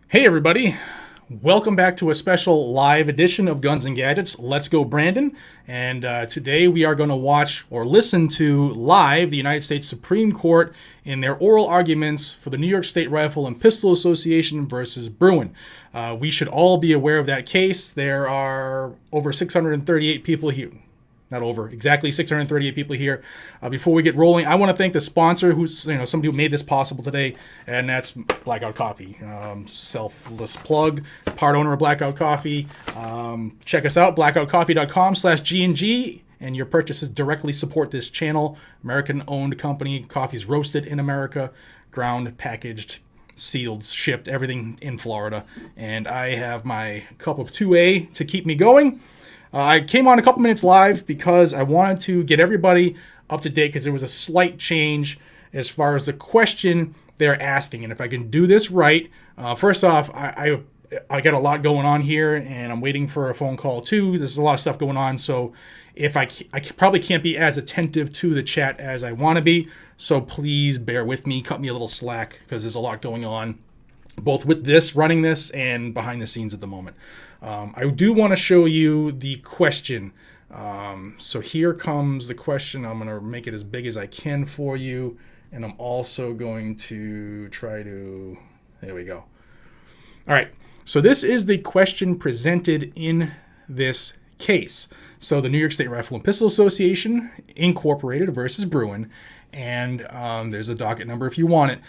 Hey everybody, welcome back to a special live edition of Guns and Gadgets. Let's go, Brandon. And today we are going to watch or listen to live the United States Supreme Court in their oral arguments for the New York State Rifle and Pistol Association versus Bruen. We should all be aware of that case. There are over 638 people here. Not over, exactly 638 people here. Before we get rolling, I want to thank the sponsor, who's somebody who made this possible today, and that's Blackout Coffee. Selfless plug, part owner of Blackout Coffee. Check us out, blackoutcoffee.com/GNG, and your purchases directly support this channel. American-owned company, coffee's roasted in America, ground, packaged, sealed, shipped, everything in Florida. And I have my cup of 2A to keep me going. I came on a couple minutes live because I wanted to get everybody up to date because there was a slight change as far as the question they're asking. And if I can do this right, first off, I got a lot going on here and I'm waiting for a phone call too. There's a lot of stuff going on. So if I probably can't be as attentive to the chat as I want to be. So please bear with me, cut me a little slack because there's a lot going on, both with this, running this, and behind the scenes at the moment. I do want to show you the question. So here comes the question. I'm going to make it as big as I can for you. And I'm also going to try to, there we go. All right. So this is the question presented in this case. So the New York State Rifle and Pistol Association Incorporated versus Bruen. And there's a docket number if you want it.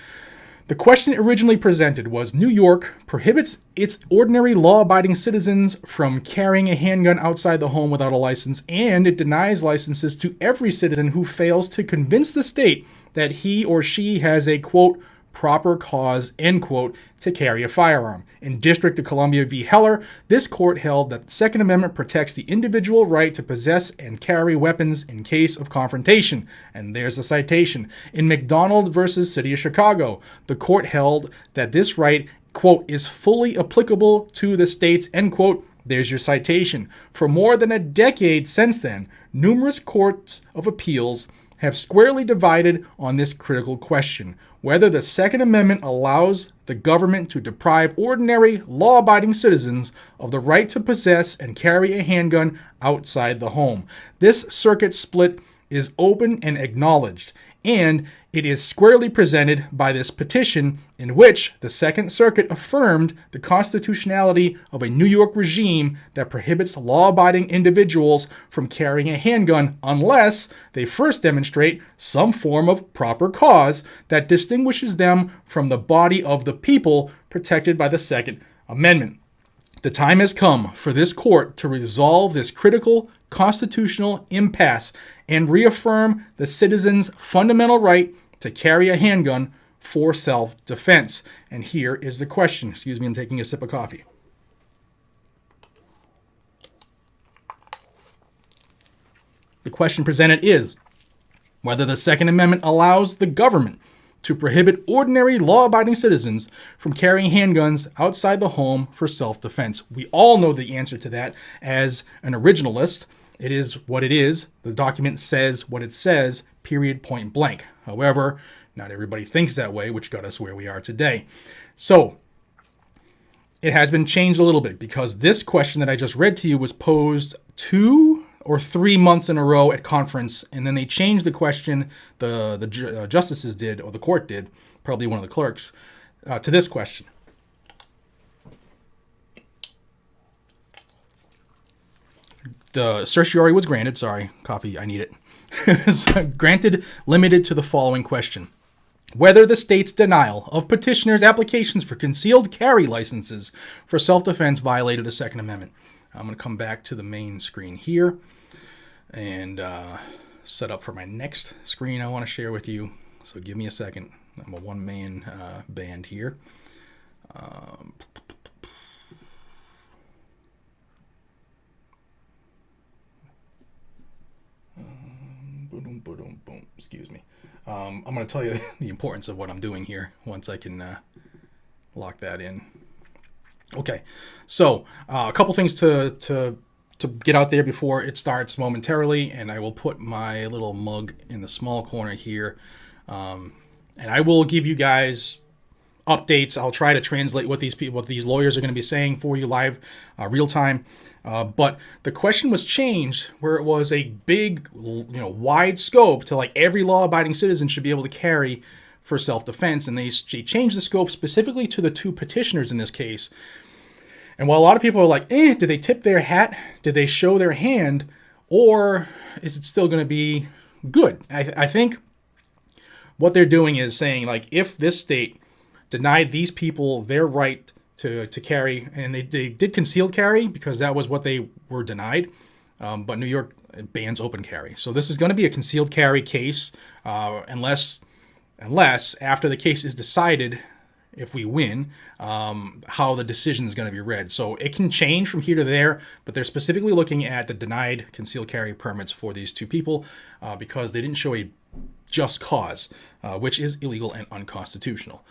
The question originally presented was New York prohibits its ordinary law-abiding citizens from carrying a handgun outside the home without a license, and it denies licenses to every citizen who fails to convince the state that he or she has a, quote, proper cause, end quote, to carry a firearm. In District of Columbia v. Heller, this court held that the Second Amendment protects the individual right to possess and carry weapons in case of confrontation. And there's a citation. In McDonald versus City of Chicago, the court held that this right, quote, is fully applicable to the states, end quote. There's your citation. For more than a decade since then, numerous courts of appeals have squarely divided on this critical question, whether the Second Amendment allows the government to deprive ordinary, law-abiding citizens of the right to possess and carry a handgun outside the home. This circuit split is open and acknowledged, and it is squarely presented by this petition in which the Second Circuit affirmed the constitutionality of a New York regime that prohibits law-abiding individuals from carrying a handgun unless they first demonstrate some form of proper cause that distinguishes them from the body of the people protected by the Second Amendment. The time has come for this court to resolve this critical constitutional impasse and reaffirm the citizen's fundamental right to carry a handgun for self-defense. And here is the question. Excuse me, I'm taking a sip of coffee. The question presented is whether the Second Amendment allows the government to prohibit ordinary law-abiding citizens from carrying handguns outside the home for self-defense. We all know the answer to that as an originalist. It is what it is. The document says what it says, period, point blank. However, not everybody thinks that way, which got us where we are today. So, it has been changed a little bit because this question that I just read to you was posed 2 or 3 months in a row at conference, and then they changed the question, the justices did, or the court did, probably one of the clerks, to this question. The certiorari was granted. Sorry, coffee, I need it. Granted, limited to the following question. Whether the state's denial of petitioners' applications for concealed carry licenses for self-defense violated the Second Amendment. I'm going to come back to the main screen here and set up for my next screen I want to share with you. So give me a second. I'm a one-man band here. Boom. Excuse me. I'm going to tell you the importance of what I'm doing here once I can lock that in. Okay, so a couple things to get out there before it starts momentarily, and I will put my little mug in the small corner here, and I will give you guys updates. I'll try to translate what these lawyers are going to be saying for you live, real time. But the question was changed where it was a big, wide scope to like every law-abiding citizen should be able to carry for self-defense, and they changed the scope specifically to the two petitioners in this case. And while a lot of people are like, did they tip their hat? Did they show their hand? Or is it still going to be good? I think what they're doing is saying, like, if this state denied these people their right to carry, and they did concealed carry because that was what they were denied, but New York bans open carry. So this is going to be a concealed carry case unless after the case is decided, if we win, how the decision is going to be read. So it can change from here to there, but they're specifically looking at the denied concealed carry permits for these two people because they didn't show a just cause, which is illegal and unconstitutional.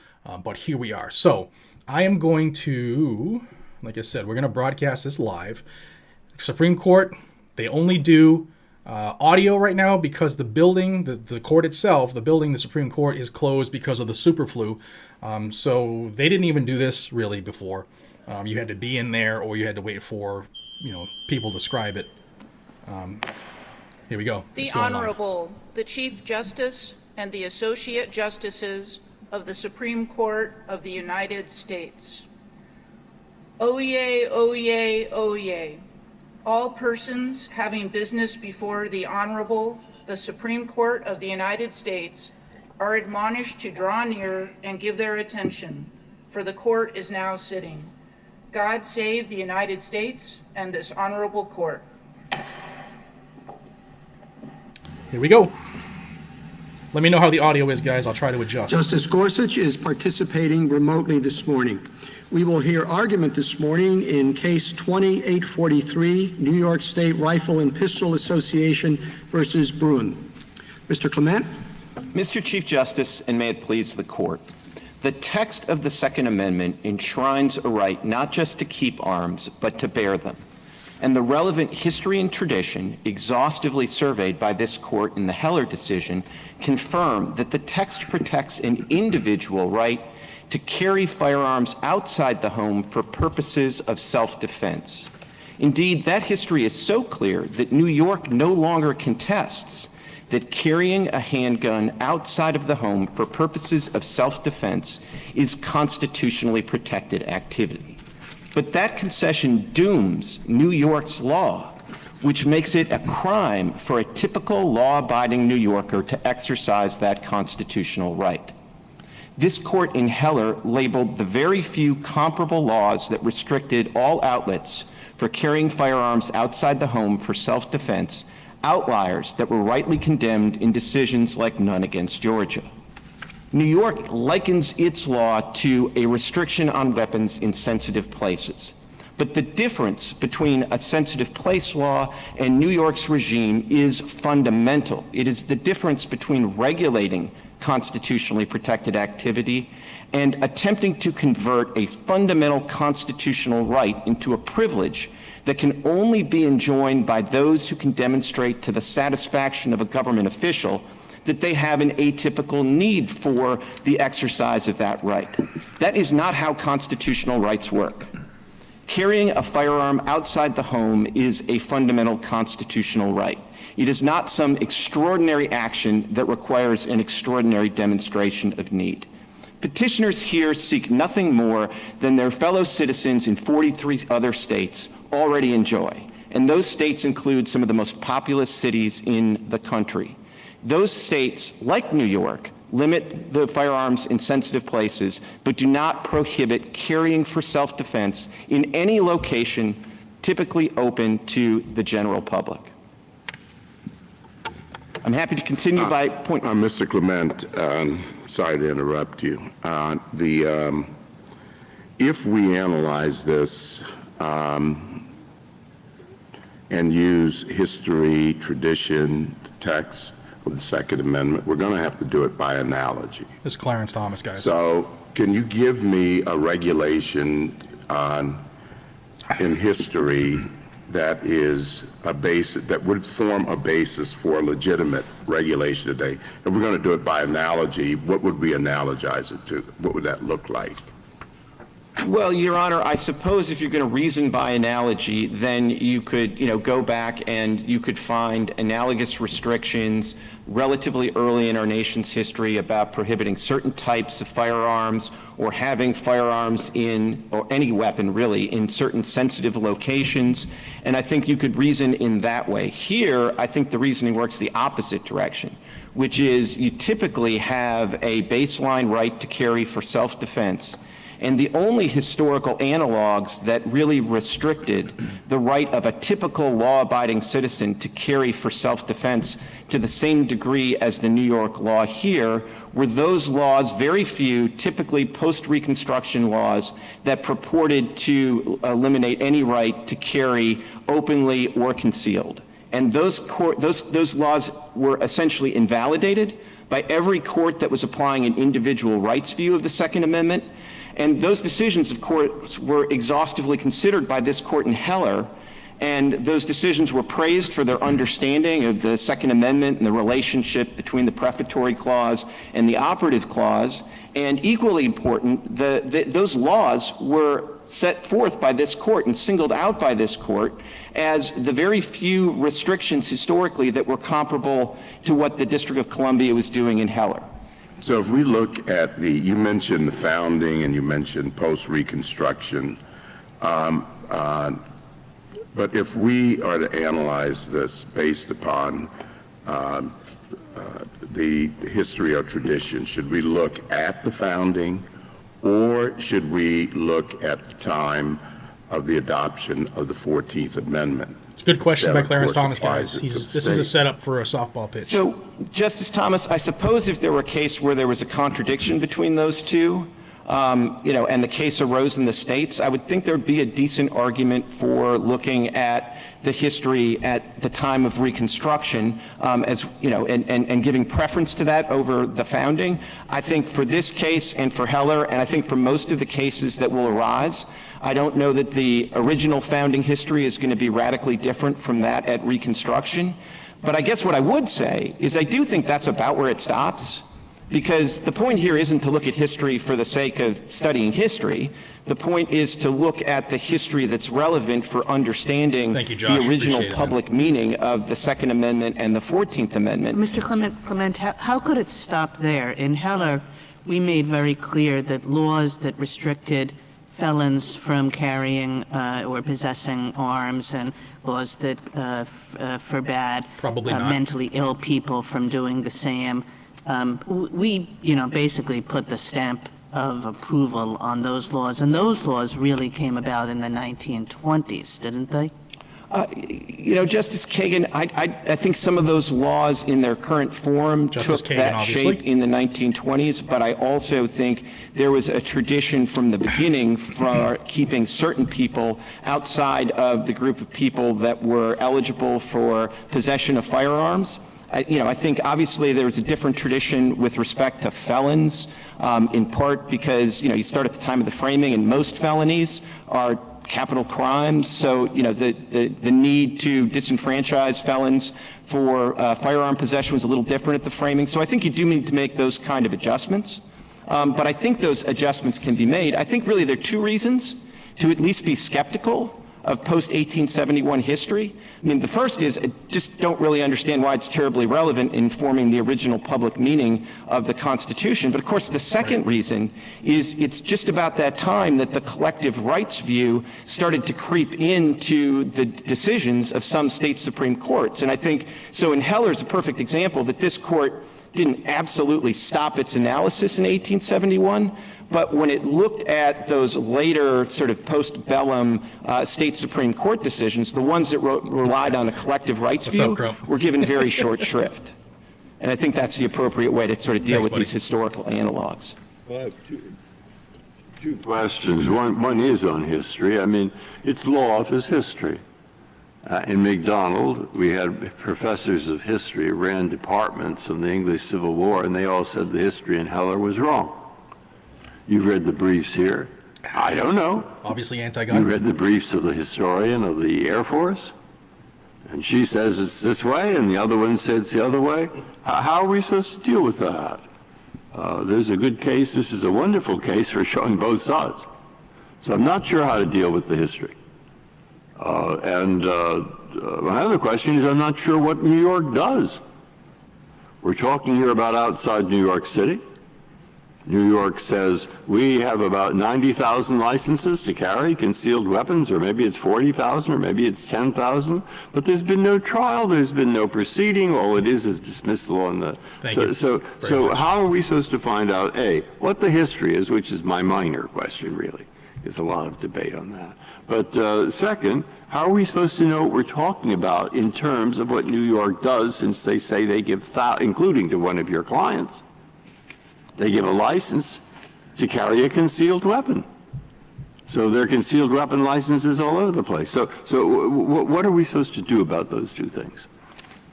But here we are. So I am going to, like I said, we're going to broadcast this live. Supreme Court, they only do audio right now because the building, the court itself, the Supreme Court is closed because of the super flu. So they didn't even do this really before. You had to be in there or you had to wait for, people to describe it. Here we go. The Honorable, the Chief Justice and the Associate Justices of the Supreme Court of the United States. Oyez, oyez, oyez. All persons having business before the Honorable, the Supreme Court of the United States, are admonished to draw near and give their attention, for the court is now sitting. God save the United States and this honorable court. Here we go. Let me know how the audio is, guys. I'll try to adjust. Justice Gorsuch is participating remotely this morning. We will hear argument this morning in Case 2843, New York State Rifle and Pistol Association versus Bruen. Mr. Clement. Mr. Chief Justice, and may it please the Court, the text of the Second Amendment enshrines a right not just to keep arms, but to bear them. And the relevant history and tradition, exhaustively surveyed by this Court in the Heller decision, confirm that the text protects an individual right to carry firearms outside the home for purposes of self-defense. Indeed, that history is so clear that New York no longer contests that carrying a handgun outside of the home for purposes of self-defense is constitutionally protected activity. But that concession dooms New York's law, which makes it a crime for a typical law-abiding New Yorker to exercise that constitutional right. This court in Heller labeled the very few comparable laws that restricted all outlets for carrying firearms outside the home for self-defense outliers that were rightly condemned in decisions like Nunn against Georgia. New York likens its law to a restriction on weapons in sensitive places. But the difference between a sensitive place law and New York's regime is fundamental. It is the difference between regulating constitutionally protected activity and attempting to convert a fundamental constitutional right into a privilege that can only be enjoined by those who can demonstrate to the satisfaction of a government official that they have an atypical need for the exercise of that right. That is not how constitutional rights work. Carrying a firearm outside the home is a fundamental constitutional right. It is not some extraordinary action that requires an extraordinary demonstration of need. Petitioners here seek nothing more than their fellow citizens in 43 other states already enjoy, and those states include some of the most populous cities in the country. Those states, like New York, limit the firearms in sensitive places, but do not prohibit carrying for self-defense in any location typically open to the general public. I'm happy to continue by point. Mr. Clement, sorry to interrupt you. If we analyze this and use history, tradition, text of the Second Amendment, we're going to have to do it by analogy. This is Clarence Thomas, guys. So can you give me a regulation in history that is a basis, that would form a basis for legitimate regulation today? If we're going to do it by analogy, what would we analogize it to? What would that look like? Well, Your Honor, I suppose if you're going to reason by analogy, then you could, go back and you could find analogous restrictions relatively early in our nation's history about prohibiting certain types of firearms or having firearms or any weapon really, in certain sensitive locations. And I think you could reason in that way. Here, I think the reasoning works the opposite direction, which is you typically have a baseline right to carry for self-defense. And the only historical analogs that really restricted the right of a typical law-abiding citizen to carry for self-defense to the same degree as the New York law here were those laws, very few, typically post-Reconstruction laws, that purported to eliminate any right to carry openly or concealed. And those laws were essentially invalidated by every court that was applying an individual rights view of the Second Amendment. And those decisions, of course, were exhaustively considered by this court in Heller, and those decisions were praised for their understanding of the Second Amendment and the relationship between the prefatory clause and the operative clause. And equally important, those laws were set forth by this court and singled out by this court as the very few restrictions historically that were comparable to what the District of Columbia was doing in Heller. So if we look at you mentioned the founding and you mentioned post-Reconstruction, but if we are to analyze this based upon the history or tradition, should we look at the founding or should we look at the time of the adoption of the 14th Amendment? It's a good question by Clarence Thomas, guys. This is a setup for a softball pitch. So, Justice Thomas, I suppose if there were a case where there was a contradiction between those two, and the case arose in the states, I would think there would be a decent argument for looking at the history at the time of Reconstruction, and giving preference to that over the founding. I think for this case and for Heller, and I think for most of the cases that will arise, I don't know that the original founding history is going to be radically different from that at Reconstruction. But I guess what I would say is I do think that's about where it stops, because the point here isn't to look at history for the sake of studying history. The point is to look at the history that's relevant for understanding the original public meaning of the Second Amendment and the 14th Amendment. Mr. Clement, how could it stop there? In Heller, we made very clear that laws that restricted felons from carrying or possessing arms and laws that forbade mentally ill people from doing the same. We, basically put the stamp of approval on those laws, and those laws really came about in the 1920s, didn't they? Justice Kagan, I think some of those laws in their current form took that shape in the 1920s, but I also think there was a tradition from the beginning for keeping certain people outside of the group of people that were eligible for possession of firearms. I think obviously there was a different tradition with respect to felons, in part because, you start at the time of the framing and most felonies are capital crimes. So, the need to disenfranchise felons for firearm possession was a little different at the framing. So I think you do need to make those kind of adjustments. But I think those adjustments can be made. I think really there are two reasons to at least be skeptical of post-1871 history. I mean, the first is I just don't really understand why it's terribly relevant in forming the original public meaning of the Constitution. But of course, the second reason is it's just about that time that the collective rights view started to creep into the decisions of some state Supreme Courts. And I think, so in Heller's a perfect example that this court didn't absolutely stop its analysis in 1871, but when it looked at those later sort of post-bellum state Supreme Court decisions, the ones that relied on a collective rights view were given very short shrift. And I think that's the appropriate way to sort of deal with these historical analogs. Well, I have two questions. One is on history. I mean, it's law is history. In McDonald, we had professors of history, ran departments of the English Civil War, and they all said the history in Heller was wrong. You've read the briefs here. I don't know. Obviously You anti-gun. read the briefs of the historian of the Air Force, and she says it's this way, and the other one says the other way. How are we supposed to deal with that? There's a good case. This is a wonderful case for showing both sides. So I'm not sure how to deal with the history. My other question is I'm not sure what New York does. We're talking here about outside New York City. New York says we have about 90,000 licenses to carry concealed weapons, or maybe it's 40,000, or maybe it's 10,000. But there's been no trial, there's been no proceeding. All it is dismissal on the. So how are we supposed to find out what the history is, which is my minor question really? There's a lot of debate on that. But second, how are we supposed to know what we're talking about in terms of what New York does, since they say they give, including to one of your clients, they give a license to carry a concealed weapon. So there are concealed weapon licenses all over the place. So what are we supposed to do about those two things?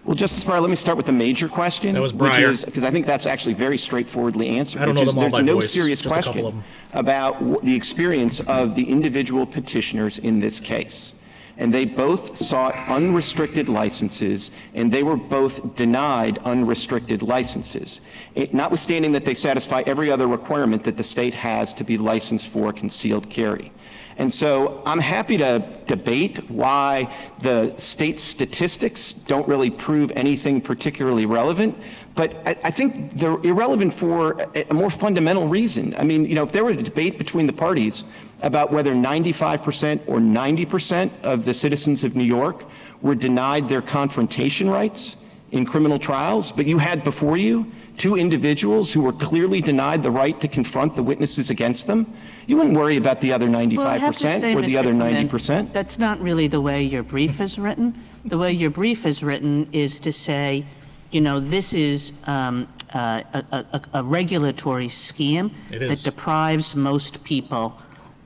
Well, Justice Breyer, let me start with the major question. That was Breyer. Because I think that's actually very straightforwardly answered. I don't know them all by There's no voice, serious just a couple of question them. about the experience of the individual petitioners in this case. And they both sought unrestricted licenses, and they were both denied unrestricted licenses, notwithstanding that they satisfy every other requirement that the state has to be licensed for concealed carry. And so I'm happy to debate why the state statistics don't really prove anything particularly relevant, but I think they're irrelevant for a more fundamental reason. I mean, if there were a debate between the parties about whether 95% or 90% of the citizens of New York were denied their confrontation rights in criminal trials, but you had before you two individuals who were clearly denied the right to confront the witnesses against them, you wouldn't worry about the other 95% or the other 90%. That's not really the way your brief is written. The way your brief is written is to say, this is a regulatory scheme that deprives most people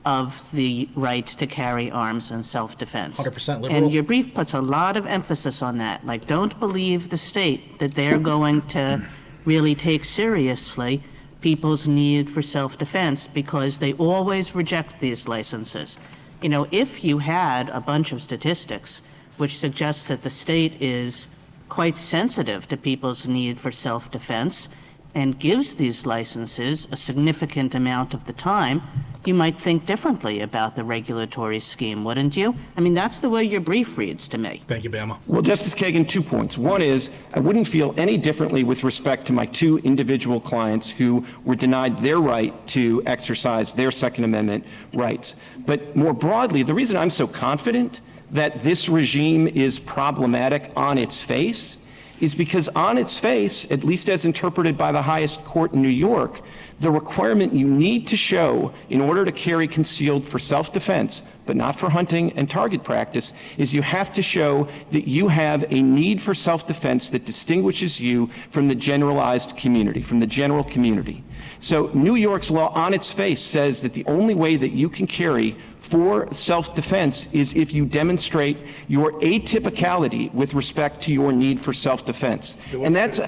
of the right to carry arms in self-defense. 100% liberal. And your brief puts a lot of emphasis on that. Like, don't believe the state that they're going to really take seriously people's need for self-defense, because they always reject these licenses. If you had a bunch of statistics which suggests that the state is quite sensitive to people's need for self-defense and gives these licenses a significant amount of the time, you might think differently about the regulatory scheme, wouldn't you? I mean, that's the way your brief reads to me. Thank you, Bama. Well, Justice Kagan, 2 points. One is, I wouldn't feel any differently with respect to my two individual clients who were denied their right to exercise their Second Amendment rights. But more broadly, the reason I'm so confident that this regime is problematic on its face is because on its face, at least as interpreted by the highest court in New York, the requirement you need to show in order to carry concealed for self-defense, but not for hunting and target practice, is you have to show that you have a need for self-defense that distinguishes you from the generalized community, from the general community. So New York's law on its face says that the only way that you can carry for self-defense is if you demonstrate your atypicality with respect to your need for self-defense. So and that's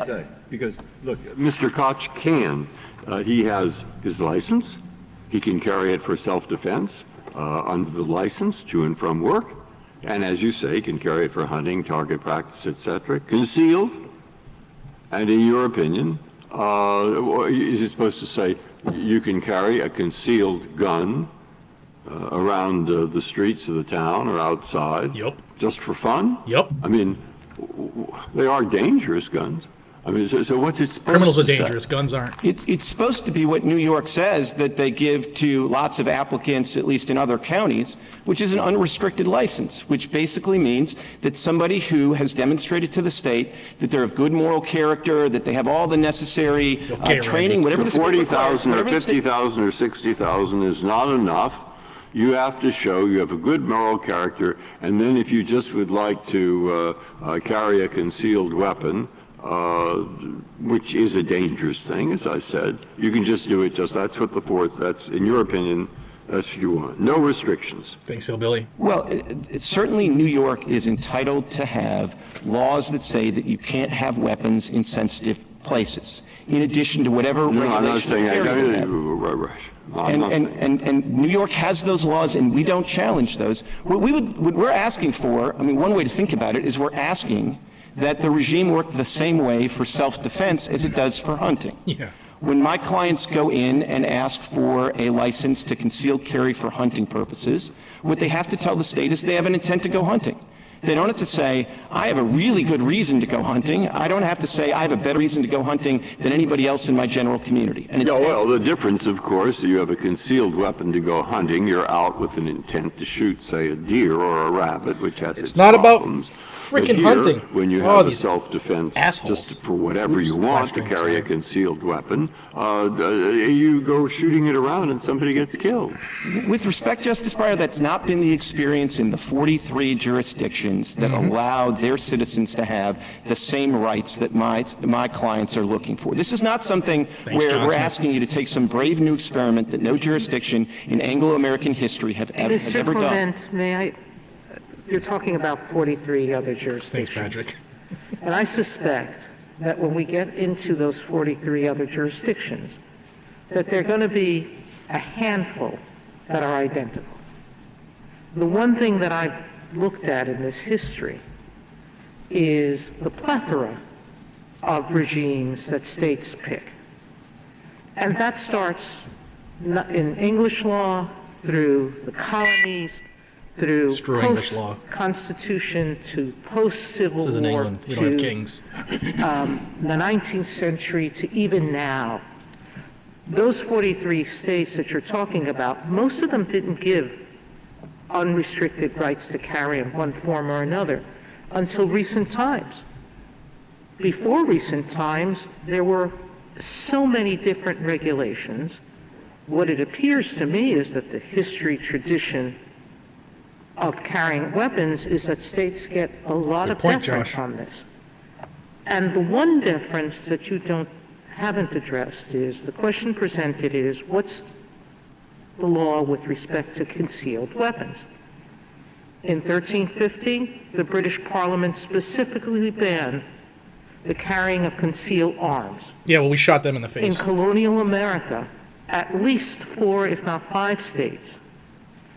because look, Mr. Koch can. He has his license. He can carry it for self-defense under the license to and from work, and as you say, can carry it for hunting, target practice, etc. Concealed. And in your opinion, is it supposed to say you can carry a concealed gun around the streets of the town or outside? Yep. Just for fun? Yep. I mean, they are dangerous guns. I mean, so what's it supposed Criminals to are say? dangerous. Guns aren't. It's supposed to be what New York says that they give to lots of applicants, at least in other counties, which is an unrestricted license, which basically means that somebody who has demonstrated to the state that they're of good moral character, that they have all the necessary training, whatever the So state requires, 40,000 or whatever the state- 50,000 or 60,000 is not enough. You have to show you have a good moral character, and then if you just would like to carry a concealed weapon, which is a dangerous thing, as I said, you can just do it. That's what that's, in your opinion, that's what you want. No restrictions. Thanks, Hillbilly. Well, certainly New York is entitled to have laws that say that you can't have weapons in sensitive places, in addition to whatever No, I'm not regulations saying carry I, with that. I'm not saying. And New York has those laws, and we don't challenge those. What we're asking for, I mean, one way to think about it is we're asking that the regime work the same way for self-defense as it does for hunting. Yeah. When my clients go in and ask for a license to concealed carry for hunting purposes, what they have to tell the state is they have an intent to go hunting. They don't have to say, I have a really good reason to go hunting. I don't have to say, I have a better reason to go hunting than anybody else in my general community. And Yeah, well, the difference, of course, you have a concealed weapon to go hunting. You're out with an intent to shoot, say, a deer or a rabbit, which has its not about problems. freaking But here, hunting. When you Oh, have a these self-defense, assholes. just for whatever you Oops, want to flashbang. carry a concealed weapon, you go shooting it around and somebody gets killed. with respect, Justice Breyer, that's not been the experience in the 43 jurisdictions that allow their citizens to have the same rights that my clients are looking for. This is not something Thanks, where John we're Smith. asking you to take some brave new experiment that no jurisdiction in Anglo-American history has Mr. ever done. Clement, may I, you're talking about 43 other jurisdictions. Thanks, Patrick. And I suspect that when we get into those 43 other jurisdictions, that there are going to be a handful that are identical. The one thing that I've looked at in this history is the plethora of regimes that states pick. And that starts in English law, through the colonies, through Screw English law. post-Constitution to post-Civil This is in War England. We don't have to kings. the 19th century to even now. Those 43 states that you're talking about, most of them didn't give unrestricted rights to carry in one form or another until recent times. Before recent times, there were so many different regulations. What it appears to me is that the history tradition of carrying weapons is that states get a lot Good of point, deference Josh. on this. And the one difference that you haven't addressed is, the question presented is, what's the law with respect to concealed weapons? In 1350, the British Parliament specifically banned the carrying of concealed arms. Yeah, well, we shot them in the In face. colonial America, at least 4, if not 5 states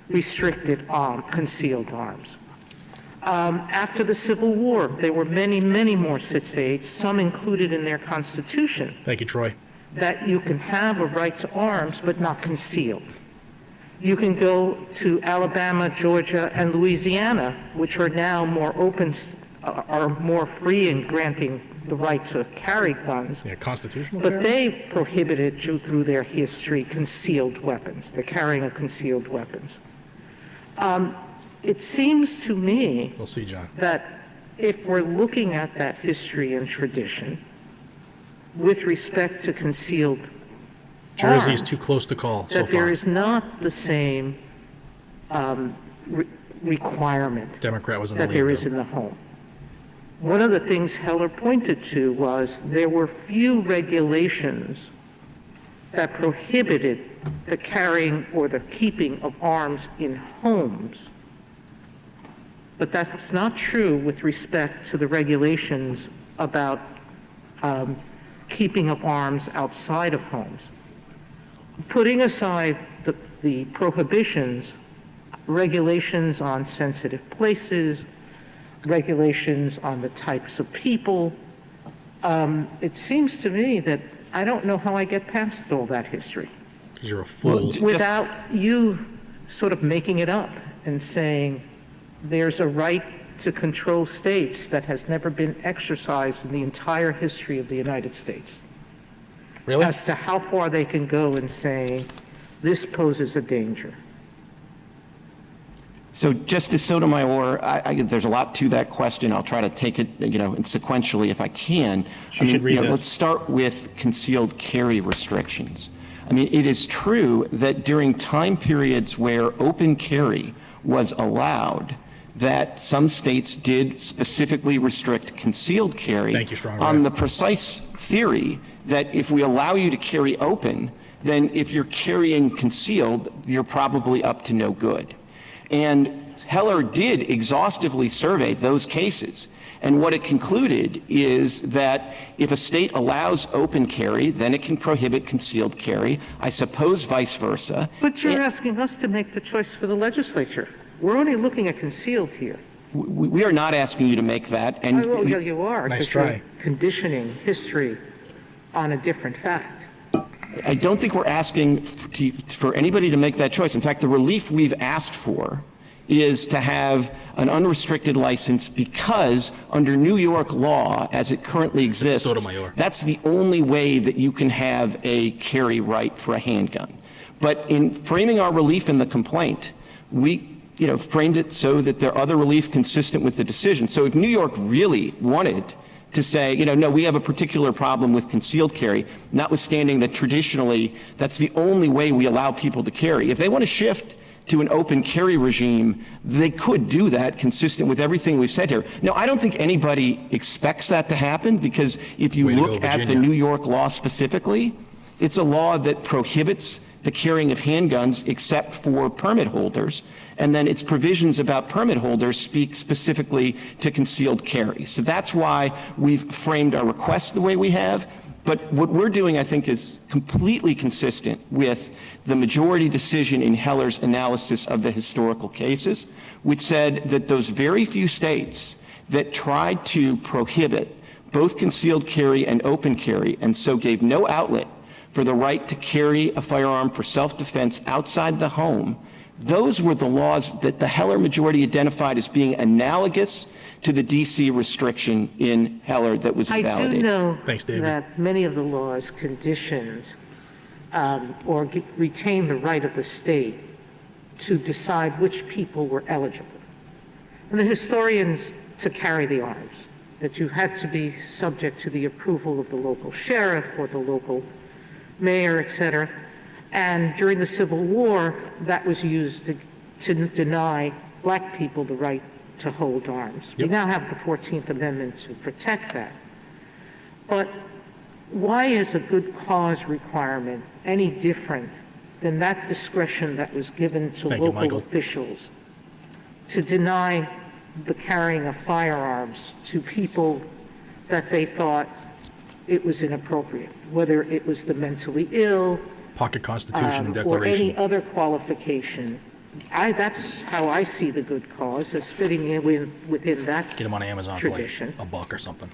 restricted concealed arms. After the Civil War, there were many, many more states, some included in their constitution, Thank you, Troy. that you can have a right to arms but not concealed. You can go to Alabama, Georgia, and Louisiana, which are now more open, are more free in granting the right to carry guns, Yeah, constitutional. but they prohibited you through their history concealed weapons, the carrying of concealed weapons. It seems to me We'll see, John. that if we're looking at that history and tradition with respect to concealed Jersey is arms, too close to call so that there far. is not the same requirement Democrat was in the that lead, there is though. in the home. One of the things Heller pointed to was there were few regulations that prohibited the carrying or the keeping of arms in homes. But that's not true with respect to the regulations about keeping of arms outside of homes. Putting aside the prohibitions, regulations on sensitive places, regulations on the types of people, it seems to me that I don't know how I get past all that history 'Cause you're a fool. without you sort of making it up and saying there's a right to control states that has never been exercised in the entire history of the United States, Really? as to how far they can go in saying this poses a danger. So, Justice Sotomayor, there's a lot to that question. I'll try to take it, sequentially if I can. She should read this. Let's start with concealed carry restrictions. I mean, it is true that during time periods where open carry was allowed, that some states did specifically restrict concealed carry. Thank you, Strong on Right. the precise theory that if we allow you to carry open, then if you're carrying concealed, you're probably up to no good. And Heller did exhaustively survey those cases. And what it concluded is that if a state allows open carry, then it can prohibit concealed carry. I suppose vice versa. But you're asking us to make the choice for the legislature. We're only looking at concealed here. We are not asking you to make that. And Well, yeah, you are. Nice because you're try. conditioning history on a different fact. I don't think we're asking for anybody to make that choice. In fact, the relief we've asked for is to have an unrestricted license because under New York law, as it currently exists, Sotomayor. that's the only way that you can have a carry right for a handgun. But in framing our relief in the complaint, we framed it so that there are other relief consistent with the decision. So if New York really wanted to say, no, we have a particular problem with concealed carry, notwithstanding that traditionally that's the only way we allow people to carry. If they want to shift to an open carry regime, they could do that consistent with everything we've said here. Now, I don't think anybody expects that to happen because if you look at the New York law specifically, it's a law that prohibits the carrying of handguns except for permit holders. And then its provisions about permit holders speak specifically to concealed carry. So that's why we've framed our request the way we have. But what we're doing, I think, is completely consistent with the majority decision in Heller's analysis of the historical cases, which said that those very few states that tried to prohibit both concealed carry and open carry, and so gave no outlet for the right to carry a firearm for self-defense outside the home, those were the laws that the Heller majority identified as being analogous to the D.C. restriction in Heller that was invalidated. I do know Thanks, David. that many of the laws conditioned or retain the right of the state to decide which people were eligible. And the historians to carry the arms, that you had to be subject to the approval of the local sheriff or the local mayor, etc. And during the Civil War, that was used to deny black people the right to hold arms. Yep. We now have the 14th Amendment to protect that. But why is a good cause requirement any different than that discretion that was given to Thank you, local Michael. officials to deny the carrying of firearms to people that they thought it was inappropriate, whether it was the mentally ill, Pocket Constitution and or Declaration. any other qualification? That's how I see the good cause, as fitting in within that Get them on Amazon for tradition. like $1 or something.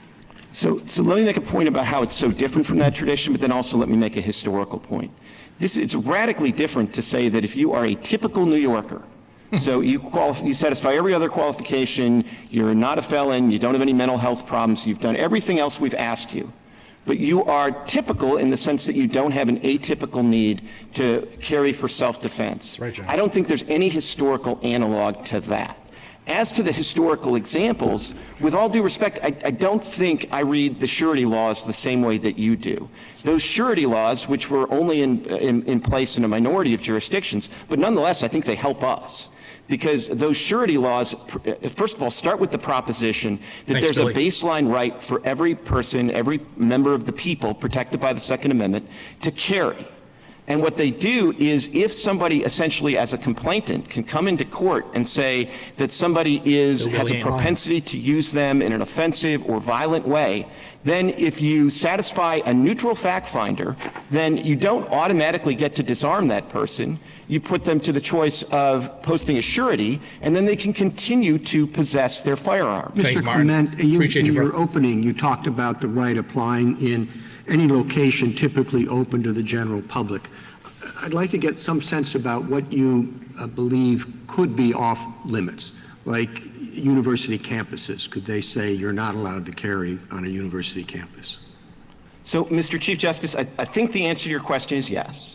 So let me make a point about how it's so different from that tradition, but then also let me make a historical point. It's radically different to say that if you are a typical New Yorker, so you satisfy every other qualification, you're not a felon, you don't have any mental health problems, you've done everything else we've asked you, but you are typical in the sense that you don't have an atypical need to carry for self-defense. Right, John. I don't think there's any historical analog to that. As to the historical examples, with all due respect, I don't think I read the surety laws the same way that you do. Those surety laws, which were only in place in a minority of jurisdictions, but nonetheless, I think they help us. Because those surety laws, first of all, start with the proposition that Thanks, there's Billy. a baseline right for every person, every member of the people protected by the Second Amendment to carry. And what they do is if somebody essentially as a complainant can come into court and say that somebody has a propensity to use them in an offensive or violent way, then if you satisfy a neutral fact finder, then you don't automatically get to disarm that person. You put them to the choice of posting a surety, and then they can continue to possess their firearms. Thanks, Mr. Martin. Clement, Appreciate in you, your bro. opening, you talked about the right applying in any location typically open to the general public. I'd like to get some sense about what you believe could be off limits, like university campuses. Could they say you're not allowed to carry on a university campus? So, Mr. Chief Justice, I think the answer to your question is yes.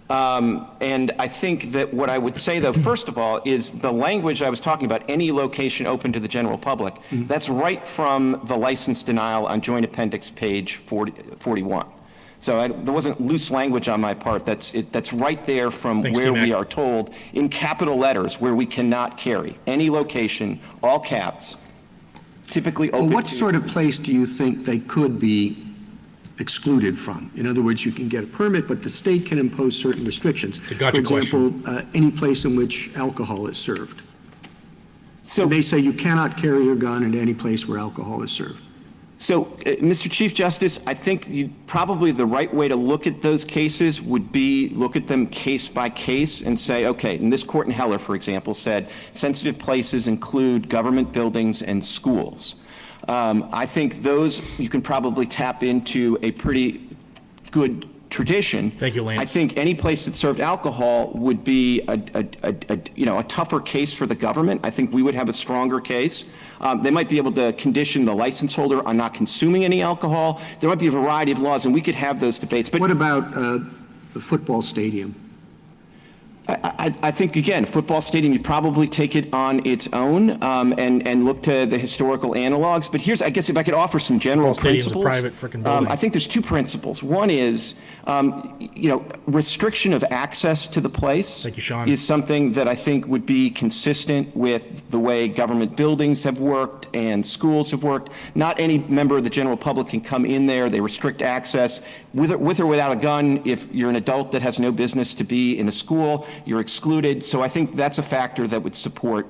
And I think that what I would say, though, first of all, is the language I was talking about, any location open to the general public, that's right from the license denial on Joint Appendix page 41. So there wasn't loose language on my part. That's right there from Thanks, where T-Mac. we are told in capital letters where we cannot carry. Any location, all caps, typically open Well, what to... sort of place do you think they could be excluded from? In other words, you can get a permit, but the state can impose certain restrictions. It's a gotcha For example, any place in which alcohol is served. So They say you cannot carry your gun into any place where alcohol is served. So, Mr. Chief Justice, I think probably the right way to look at those cases would be look at them case by case and say, okay, in this court in Heller, for example, said sensitive places include government buildings and schools. I think those you can probably tap into a pretty good tradition. Thank you, Lance. I think any place that served alcohol would be a tougher case for the government. I think we would have a stronger case. They might be able to condition the license holder on not consuming any alcohol. There might be a variety of laws, and we could have those debates. But What about the football stadium? I think, again, football stadium, you'd probably take it on its own and look to the historical analogs. But here's, I guess, if I could offer some general Stadium's a principles. private frickin' building. I think there's two principles. One is, restriction of access to the place. Thank you, Sean. Is something that I think would be consistent with the way government buildings have worked and schools have worked. Not any member of the general public can come in there. They restrict access with or without a gun. If you're an adult that has no business to be in a school, you're excluded. So I think that's a factor that would support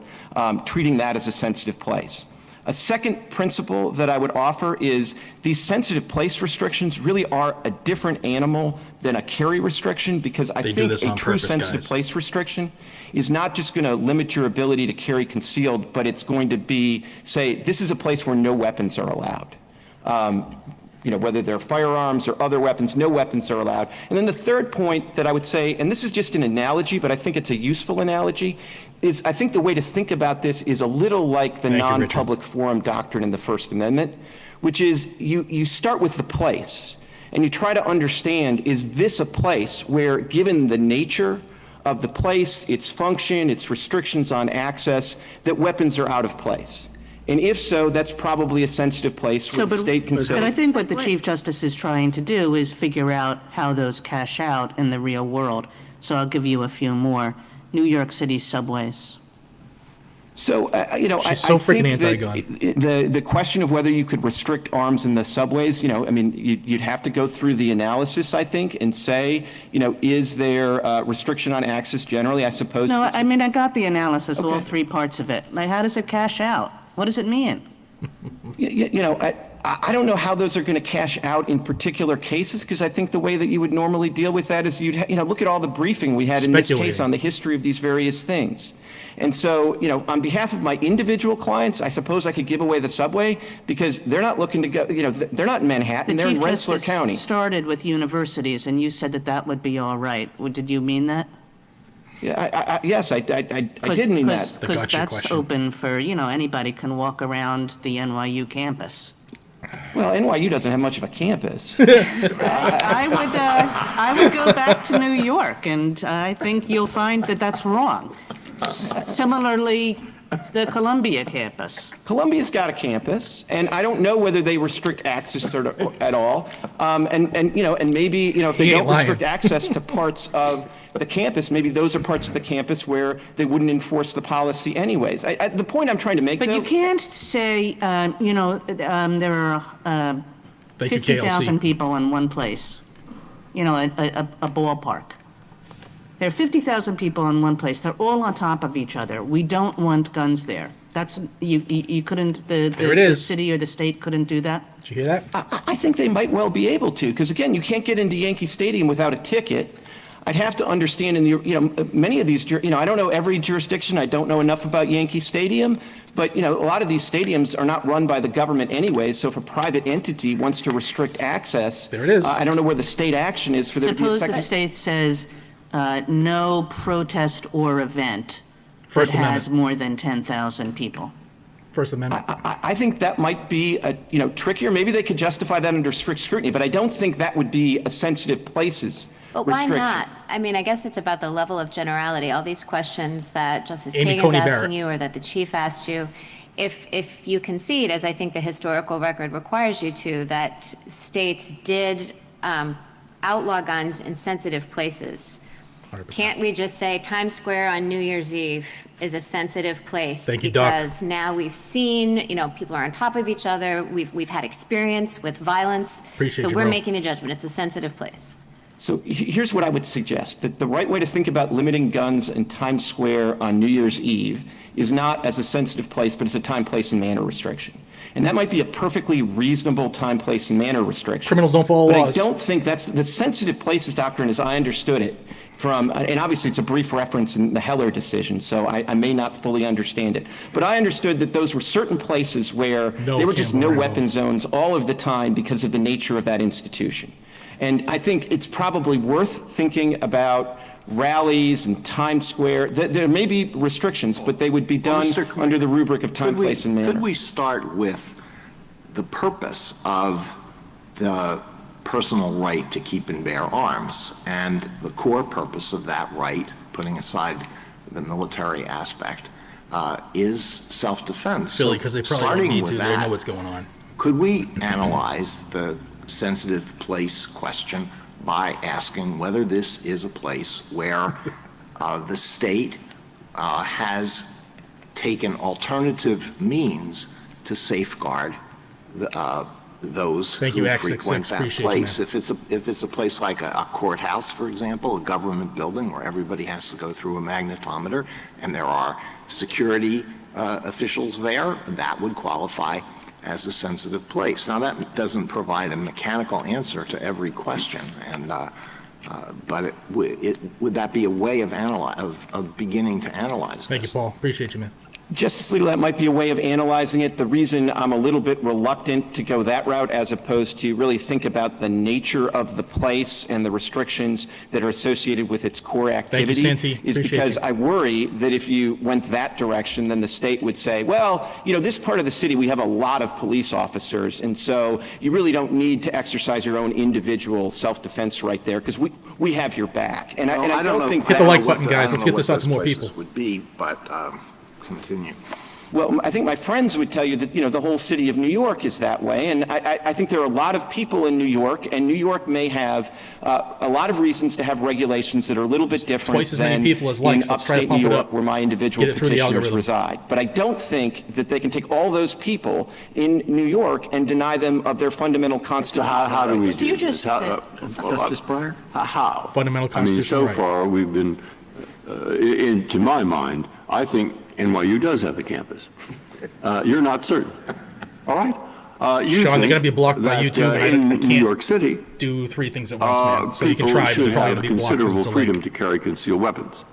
treating that as a sensitive place. A second principle that I would offer is these sensitive place restrictions really are a different animal than a carry restriction, because I think a true sensitive place restriction is not just going to limit your ability to carry concealed, but it's going to be, say, this is a place where no weapons are allowed. Whether they're firearms or other weapons, no weapons are allowed. And then the third point that I would say, and this is just an analogy, but I think it's a useful analogy, is I think the way to think about this is a little like the non-public forum doctrine in the First Amendment, which is you start with the place and you try to understand, is this a place where, given the nature of the place, its function, its restrictions on access, that weapons are out of place? And if so, that's probably a sensitive place where the state can say. But I think what the Chief Justice is trying to do is figure out how those cash out in the real world. So I'll give you a few more. New York City subways. So, She's so freaking anti-gun. The question of whether you could restrict arms in the subways, you'd have to go through the analysis, I think, and say, is there restriction on access generally? I suppose. No, I got the analysis, all three parts of it. Like, how does it cash out? What does it mean? I don't know how those are going to cash out in particular cases, because I think the way that you would normally deal with that is you'd look at all the briefing we had in this case on the history of these various things. And so, on behalf of my individual clients, I suppose I could give away the subway, because they're not looking to go, they're not in Manhattan, they're in Rensselaer County. The Chief Justice started with universities, and you said that would be all right. Did you mean that? Yeah, yes, I did mean that. Because that's open for, anybody can walk around the NYU campus. Well, NYU doesn't have much of a campus. I would go back to New York, and I think you'll find that that's wrong. Similarly, the Columbia campus. Columbia's got a campus, and I don't know whether they restrict access at all. And maybe, if they don't restrict access to parts of the campus, maybe those are parts of the campus where they wouldn't enforce the policy anyways. The point I'm trying to make, But you can't say, there are 50,000 people in one place, a ballpark. There are 50,000 people in one place. They're all on top of each other. We don't want guns there. That's, you couldn't, the city or the state couldn't do that? Did you hear that? I think they might well be able to, because again, you can't get into Yankee Stadium without a ticket. I'd have to understand many of these, I don't know every jurisdiction. I don't know enough about Yankee Stadium, but, a lot of these stadiums are not run by the government anyway. So if a private entity wants to restrict access, there it is. I don't know where the state action is for there to be a second. Suppose the state says no protest or event First that Amendment. has more than 10,000 people. First Amendment. I think that might be trickier. Maybe they could justify that under strict scrutiny, but I don't think that would be a sensitive places. But why not? I guess it's about the level of generality. All these questions that Justice Kagan's asking you or that the Chief asked you, if you concede, as I think the historical record requires you to, that states did outlaw guns in sensitive places, 100%. Can't we just say Times Square on New Year's Eve is a sensitive place? Thank you, Doc. Because now we've seen, people are on top of each other. We've had experience with violence. Appreciate so you, we're bro. making the judgment. It's a sensitive place. So here's what I would suggest, that the right way to think about limiting guns in Times Square on New Year's Eve is not as a sensitive place, but as a time, place, and manner restriction. And that might be a perfectly reasonable time, place, and manner restriction. Criminals don't follow laws. But I don't think that's the sensitive places doctrine, as I understood it, from, and obviously it's a brief reference in the Heller decision, so I may not fully understand it. But I understood that those were certain places where there were just no weapon zones all of the time because of the nature of that institution. And I think it's probably worth thinking about rallies and Times Square. There may be restrictions, but they would be done under the rubric of time, place, and manner. Could we start with the purpose of the personal right to keep and bear arms? And the core purpose of that right, putting aside the military aspect, is self-defense. Silly, because they probably don't need to. They know what's going on. Could we analyze the sensitive place question by asking whether this is a place where the state has taken alternative means to safeguard those who frequent that place? If it's a place like a courthouse, for example, a government building where everybody has to go through a magnetometer and there are security officials there, that would qualify as a sensitive place. Now, that doesn't provide a mechanical answer to every question, and but would that be a way of beginning to analyze this? Thank you, Paul. Appreciate you, man. Justice Alito, that might be a way of analyzing it. The reason I'm a little bit reluctant to go that route as opposed to really think about the nature of the place and the restrictions that are associated with its core activity is because I worry that if you went that direction, then the state would say, well, this part of the city, we have a lot of police officers, and so you really don't need to exercise your own individual self-defense right there because we have your back. And I don't think hit the like button, guys. Let's get this out to more people. Would be, but continue. Well, I think my friends would tell you that, the whole city of New York is that way. And I think there are a lot of people in New York, and New York may have a lot of reasons to have regulations that are a little bit different Twice as many people as likes. in upstate New York, where my individual petitioners reside. But I don't think that they can take all those people in New York and deny them of their fundamental constitutional rights. How do we do this? Justice Breyer? How? Fundamental constitutional so far we've been, to my mind, I think NYU does have a campus. You're not certain. All right? Sean, they're going to be blocked by you too. In New York City, do three things at once, man. So you can people try, should but have considerable freedom to carry concealed weapons.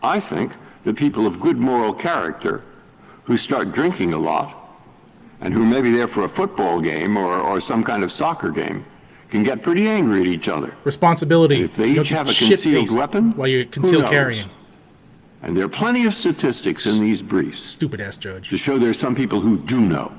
I think that people of good moral character who start drinking a lot and who may be there for a football game or some kind of soccer game can get pretty angry at each other. Responsibility. And if they each have a concealed weapon, while you're concealed carrying. And there are plenty of statistics in these briefs. Stupid-ass judge. To show there's some people who do know.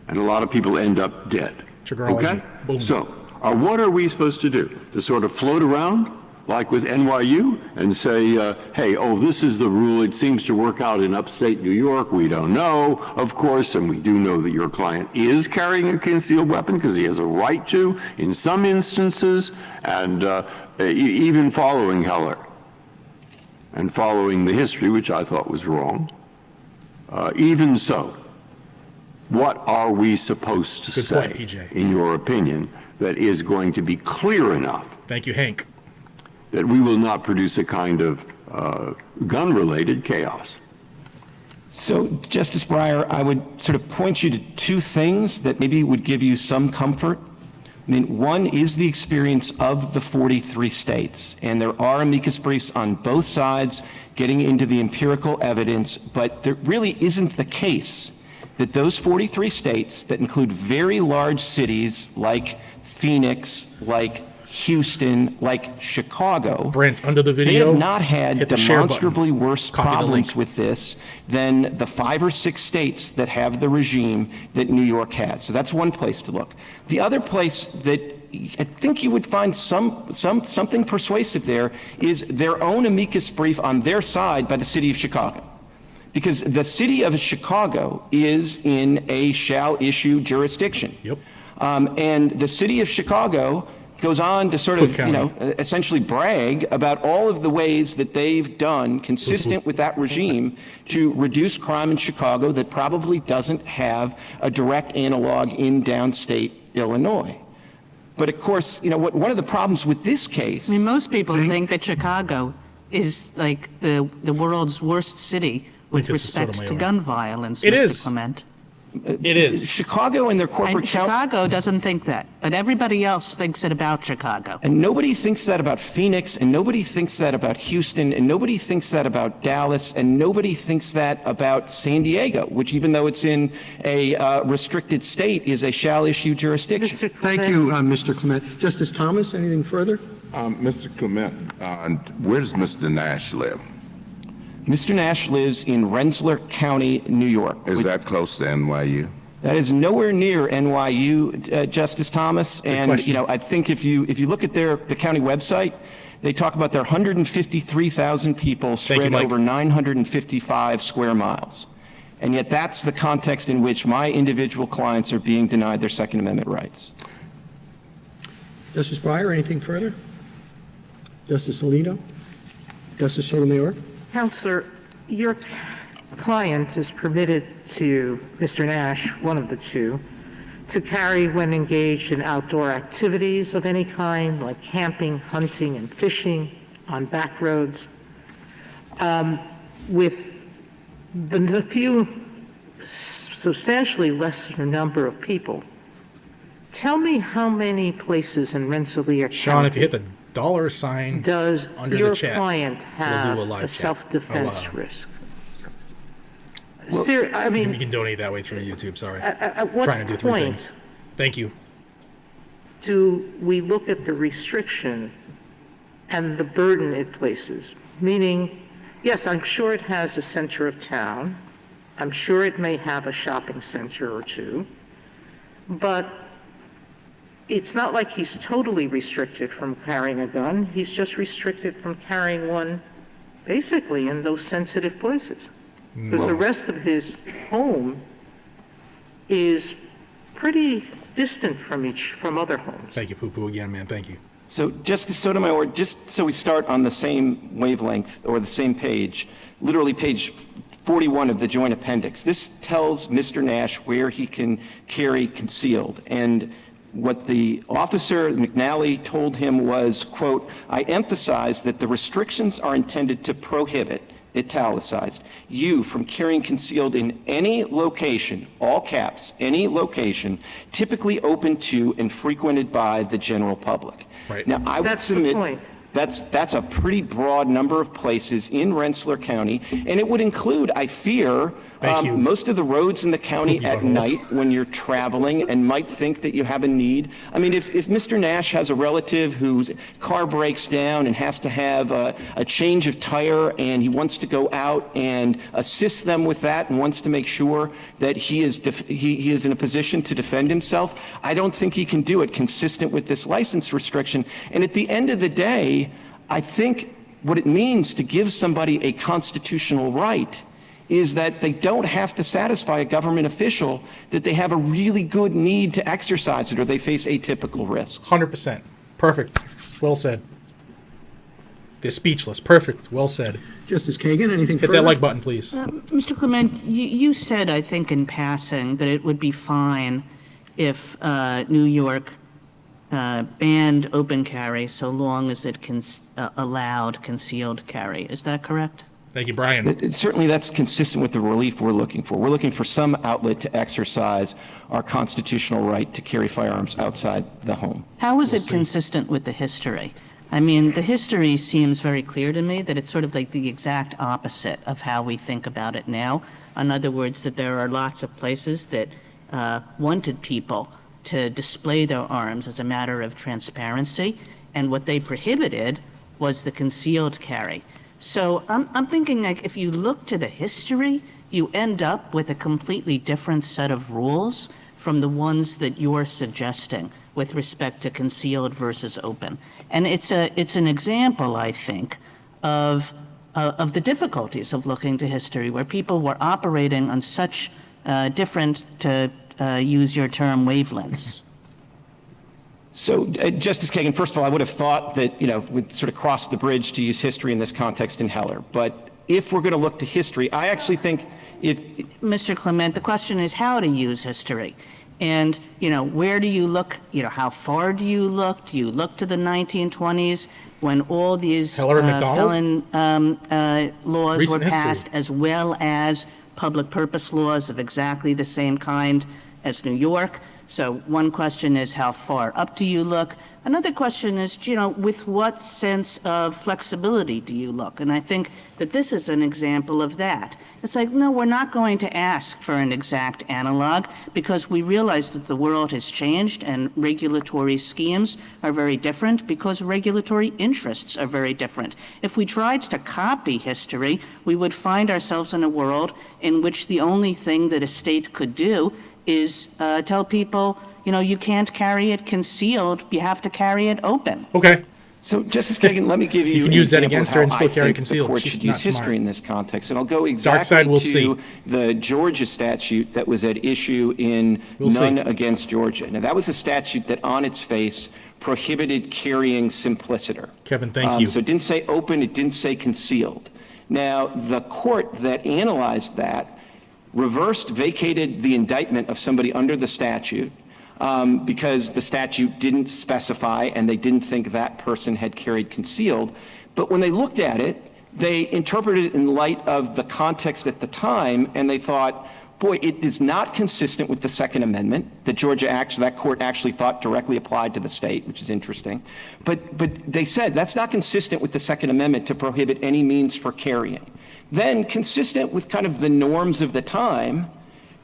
And a lot of people end up dead. Okay? Boom. So, what are we supposed to do? To sort of float around, like with NYU, and say, hey, this is the rule. It seems to work out in upstate New York. We don't know, of course, and we do know that your client is carrying a concealed weapon because he has a right to in some instances, and even following Heller. And following the history, which I thought was wrong, even so, what are we supposed to say, PJ. in your opinion, that is going to be clear enough? Thank you, Hank. That we will not produce a kind of gun-related chaos. So, Justice Breyer, I would sort of point you to two things that maybe would give you some comfort. One is the experience of the 43 states, and there are amicus briefs on both sides getting into the empirical evidence, but there really isn't the case that those 43 states that include very large cities like Phoenix, like Houston, like Chicago, Brent, under the video, they have not had demonstrably worse problems with this than the 5 or 6 states that have the regime that New York has. So that's one place to look. The other place that I think you would find something persuasive there is their own amicus brief on their side by the city of Chicago. Because the city of Chicago is in a shall-issue jurisdiction. Yep. And the city of Chicago goes on to sort of, essentially brag about all of the ways that they've done consistent with that regime to reduce crime in Chicago that probably doesn't have a direct analog in downstate Illinois. But of course, one of the problems with this case. I mean, most people think that Chicago is like the world's worst city with respect to gun violence, Mr. Clement. It is. Chicago and their corporate And Chicago doesn't think that, but everybody else thinks it about Chicago. And nobody thinks that about Phoenix, and nobody thinks that about Houston, and nobody thinks that about Dallas, and nobody thinks that about San Diego, which, even though it's in a restricted state, is a shall-issue jurisdiction. Thank you, Mr. Clement. Justice Thomas, anything further? Mr. Clement, where does Mr. Nash live? Mr. Nash lives in Rensselaer County, New York. Is that close to NYU? That is nowhere near NYU, Justice Thomas. And I think if you look at the county website, they talk about their 153,000 people spread over 955 square miles. And yet that's the context in which my individual clients are being denied their Second Amendment rights. Justice Breyer, anything further? Justice Alito? Justice Sotomayor? Counselor, your client is permitted to, Mr. Nash, one of the two, to carry when engaged in outdoor activities of any kind, like camping, hunting, and fishing on back roads, with the few substantially lesser number of people. Tell me how many places in Rensselaer County, Sean, if you hit the $sign does under your the chat, client have we'll do a self-defense risk? Well, I mean, you can donate that way through YouTube. Sorry, at what trying to do three point things. Thank you. do we look at the restriction and the burden it places? Meaning, yes, I'm sure it has a center of town. I'm sure it may have a shopping center or two, but it's not like he's totally restricted from carrying a gun. He's just restricted from carrying one basically in those sensitive places. Because the rest of his home is pretty distant from other homes. Thank you, Poo-Poo, again, man. Thank you. So, Justice Sotomayor, just so we start on the same wavelength or the same page, literally page 41 of the joint appendix, this tells Mr. Nash where he can carry concealed. And what the officer, McNally, told him was, quote, I emphasize that the restrictions are intended to prohibit, italicized, you from carrying concealed in any location, all caps, any location, typically open to and frequented by the general public. Right. Now, I would That's the submit point. that's a pretty broad number of places in Rensselaer County, and it would include, I fear, most of the roads in the county at night when you're traveling and might think that you have a need. I mean, if Mr. Nash has a relative whose car breaks down and has to have a change of tire and he wants to go out and assist them with that and wants to make sure that he is in a position to defend himself, I don't think he can do it consistent with this license restriction. And at the end of the day, I think what it means to give somebody a constitutional right is that they don't have to satisfy a government official that they have a really good need to exercise it or they face atypical risks. 100%. Perfect. Well said. They're speechless. Perfect. Well said. Justice Kagan, anything Hit further? that like button, please. Mr. Clement, you said, I think in passing, that it would be fine if New York banned open carry so long as it allowed concealed carry. Is that correct? Thank you, Brian. Certainly that's consistent with the relief we're looking for. We're looking for some outlet to exercise our constitutional right to carry firearms outside the home. How is it consistent with the history? I mean, the history seems very clear to me that it's sort of like the exact opposite of how we think about it now. In other words, that there are lots of places that wanted people to display their arms as a matter of transparency, and what they prohibited was the concealed carry. So I'm thinking, like, if you look to the history, you end up with a completely different set of rules from the ones that you're suggesting with respect to concealed versus open. And it's an example, I think, of the difficulties of looking to history, where people were operating on such different, to use your term, wavelengths. So, Justice Kagan, first of all, I would have thought that, we'd sort of cross the bridge to use history in this context in Heller. But if we're going to look to history, I actually think if... Mr. Clement, the question is how to use history. And, where do you look? How far do you look? Do you look to the 1920s when all these felon laws Recent were passed, history. as well as public purpose laws of exactly the same kind as New York? So one question is, how far up do you look? Another question is, with what sense of flexibility do you look? And I think that this is an example of that. It's like, no, we're not going to ask for an exact analog because we realize that the world has changed and regulatory schemes are very different because regulatory interests are very different. If we tried to copy history, we would find ourselves in a world in which the only thing that a state could do is tell people, you can't carry it concealed, you have to carry it open. Okay. So, Justice Kagan, let me give you can an use that example against of her how and still I carry think concealed. the court She's should not use history smart. in this context. And I'll go Dark exactly side, we'll to see. the Georgia statute that was at issue in None against Georgia. Now, that was a statute that on its face prohibited carrying simpliciter. Kevin, thank you. So it didn't say open, it didn't say concealed. Now, the court that analyzed that vacated the indictment of somebody under the statute because the statute didn't specify and they didn't think that person had carried concealed. But when they looked at it, they interpreted it in light of the context at the time, and they thought, boy, it is not consistent with the Second Amendment. That court actually thought directly applied to the state, which is interesting. But they said that's not consistent with the Second Amendment to prohibit any means for carrying. Then, consistent with kind of the norms of the time,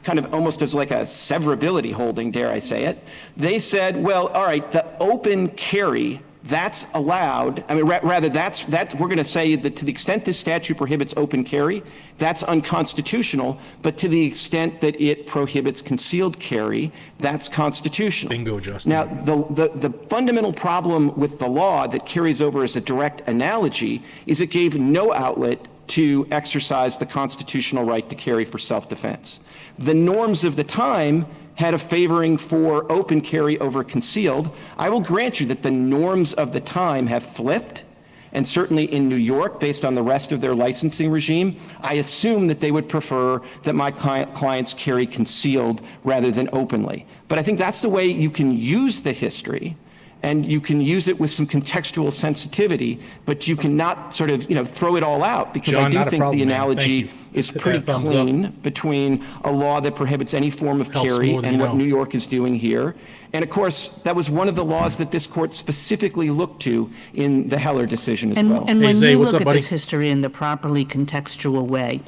kind of almost as like a severability holding, dare I say it, they said, well, all right, the open carry, that's allowed. I mean, rather, that's we're going to say that to the extent this statute prohibits open carry, that's unconstitutional. But to the extent that it prohibits concealed carry, that's constitutional. Bingo, Justin. Now, the fundamental problem with the law that carries over as a direct analogy is it gave no outlet to exercise the constitutional right to carry for self-defense. The norms of the time had a favoring for open carry over concealed. I will grant you that the norms of the time have flipped, and certainly in New York, based on the rest of their licensing regime, I assume that they would prefer that my clients carry concealed rather than openly. But I think that's the way you can use the history, and you can use it with some contextual sensitivity, but you cannot sort of, throw it all out, because John, I do not a think problem, the man. analogy Thank you. is Hit pretty that thumbs clean up. between a law that prohibits any form of Helps carry more than and you what know. New York is doing here. And of course, that was one of the laws that this court specifically looked to in the Heller decision as well. And Hey, when Zay, you what's look up, at buddy? this history in the properly contextual way,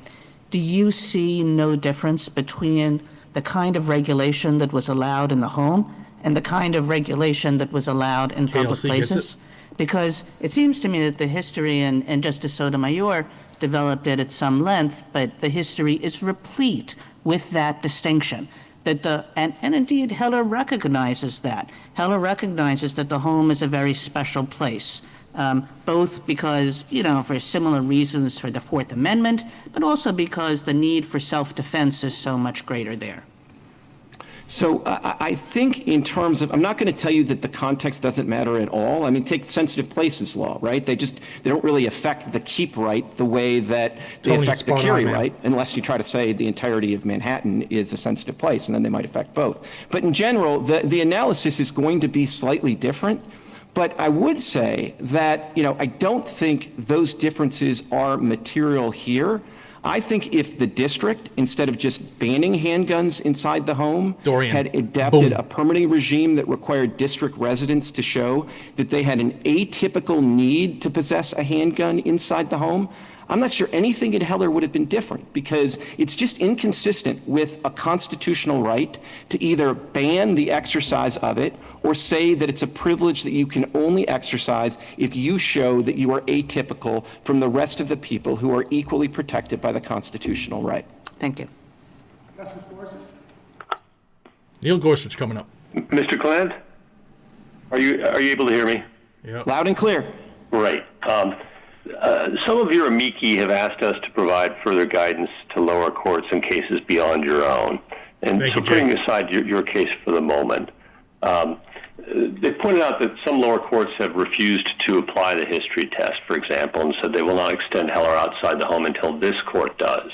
do you see no difference between the kind of regulation that was allowed in the home and the kind of regulation that was allowed in public KLC gets places? Because it seems to me that the history, and Justice Sotomayor developed it at some length, but the history is replete with that distinction. And indeed, Heller recognizes that. Heller recognizes that the home is a very special place, both because, for similar reasons for the Fourth Amendment, but also because the need for self-defense is so much greater there. So I think in terms of, I'm not going to tell you that the context doesn't matter at all. I mean, take sensitive places law, right? They don't really affect the keep right the way that they Tony's affect the spot carry on, man. right, unless you try to say the entirety of Manhattan is a sensitive place, and then they might affect both. But in general, the analysis is going to be slightly different. But I would say that, I don't think those differences are material here. I think if the district, instead of just banning handguns inside the home, Dorian, had adapted boom. a permitting regime that required district residents to show that they had an atypical need to possess a handgun inside the home, I'm not sure anything in Heller would have been different, because it's just inconsistent with a constitutional right to either ban the exercise of it or say that it's a privilege that you can only exercise if you show that you are atypical from the rest of the people who are equally protected by the constitutional right. Thank you. Neil Gorsuch coming up. Mr. Clement, are you able to hear me? Yep. Loud and clear. Right. Some of your amici have asked us to provide further guidance to lower courts in cases beyond your own. And Thank so you, putting Jay. aside your case for the moment, they pointed out that some lower courts have refused to apply the history test, for example, and said they will not extend Heller outside the home until this court does.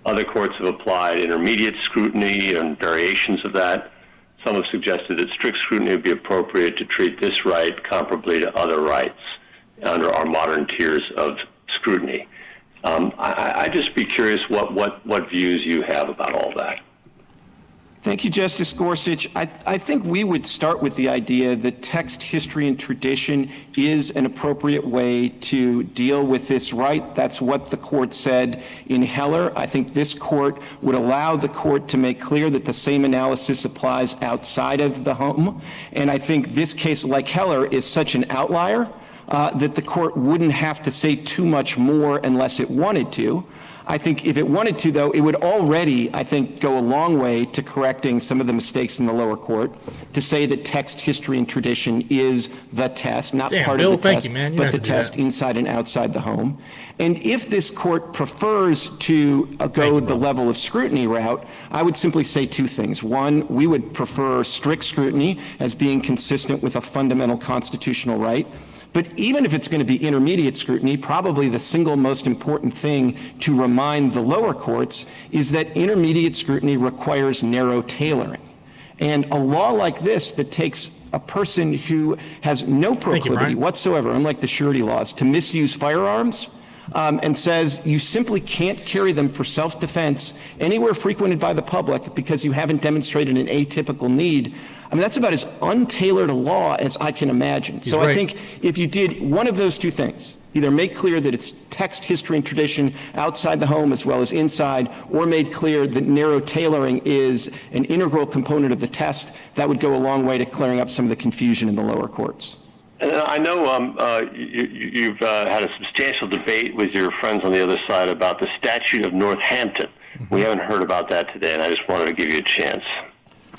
Other courts have applied intermediate scrutiny and variations of that. some have suggested that strict scrutiny would be appropriate to treat this right comparably to other rights under our modern tiers of scrutiny. I'd just be curious what views you have about all that. Thank you, Justice Gorsuch. I think we would start with the idea that text, history, and tradition is an appropriate way to deal with this right. That's what the court said in Heller. I think this court would allow the court to make clear that the same analysis applies outside of the home. And I think this case, like Heller, is such an outlier that the court wouldn't have to say too much more unless it wanted to. I think if it wanted to, though, it would already, I think, go a long way to correcting some of the mistakes in the lower court to say that text, history, and tradition is the test, not part Bill, of the test, you, but the test inside and outside the home. And if this court prefers to go the level of scrutiny route, I would simply say two things. One, we would prefer strict scrutiny as being consistent with a fundamental constitutional right. But even if it's going to be intermediate scrutiny, probably the single most important thing to remind the lower courts is that intermediate scrutiny requires narrow tailoring. And a law like this that takes a person who has no proclivity whatsoever, unlike the surety laws, to misuse firearms, and says you simply can't carry them for self-defense anywhere frequented by the public because you haven't demonstrated an atypical need. I mean, that's about as untailored a law as I can imagine. I think if you did one of those two things, either make clear that it's text, history, and tradition outside the home as well as inside, or made clear that narrow tailoring is an integral component of the test, that would go a long way to clearing up some of the confusion in the lower courts. And I know you've had a substantial debate with your friends on the other side about the Statute of Northampton. We haven't heard about that today, and I just wanted to give you a chance.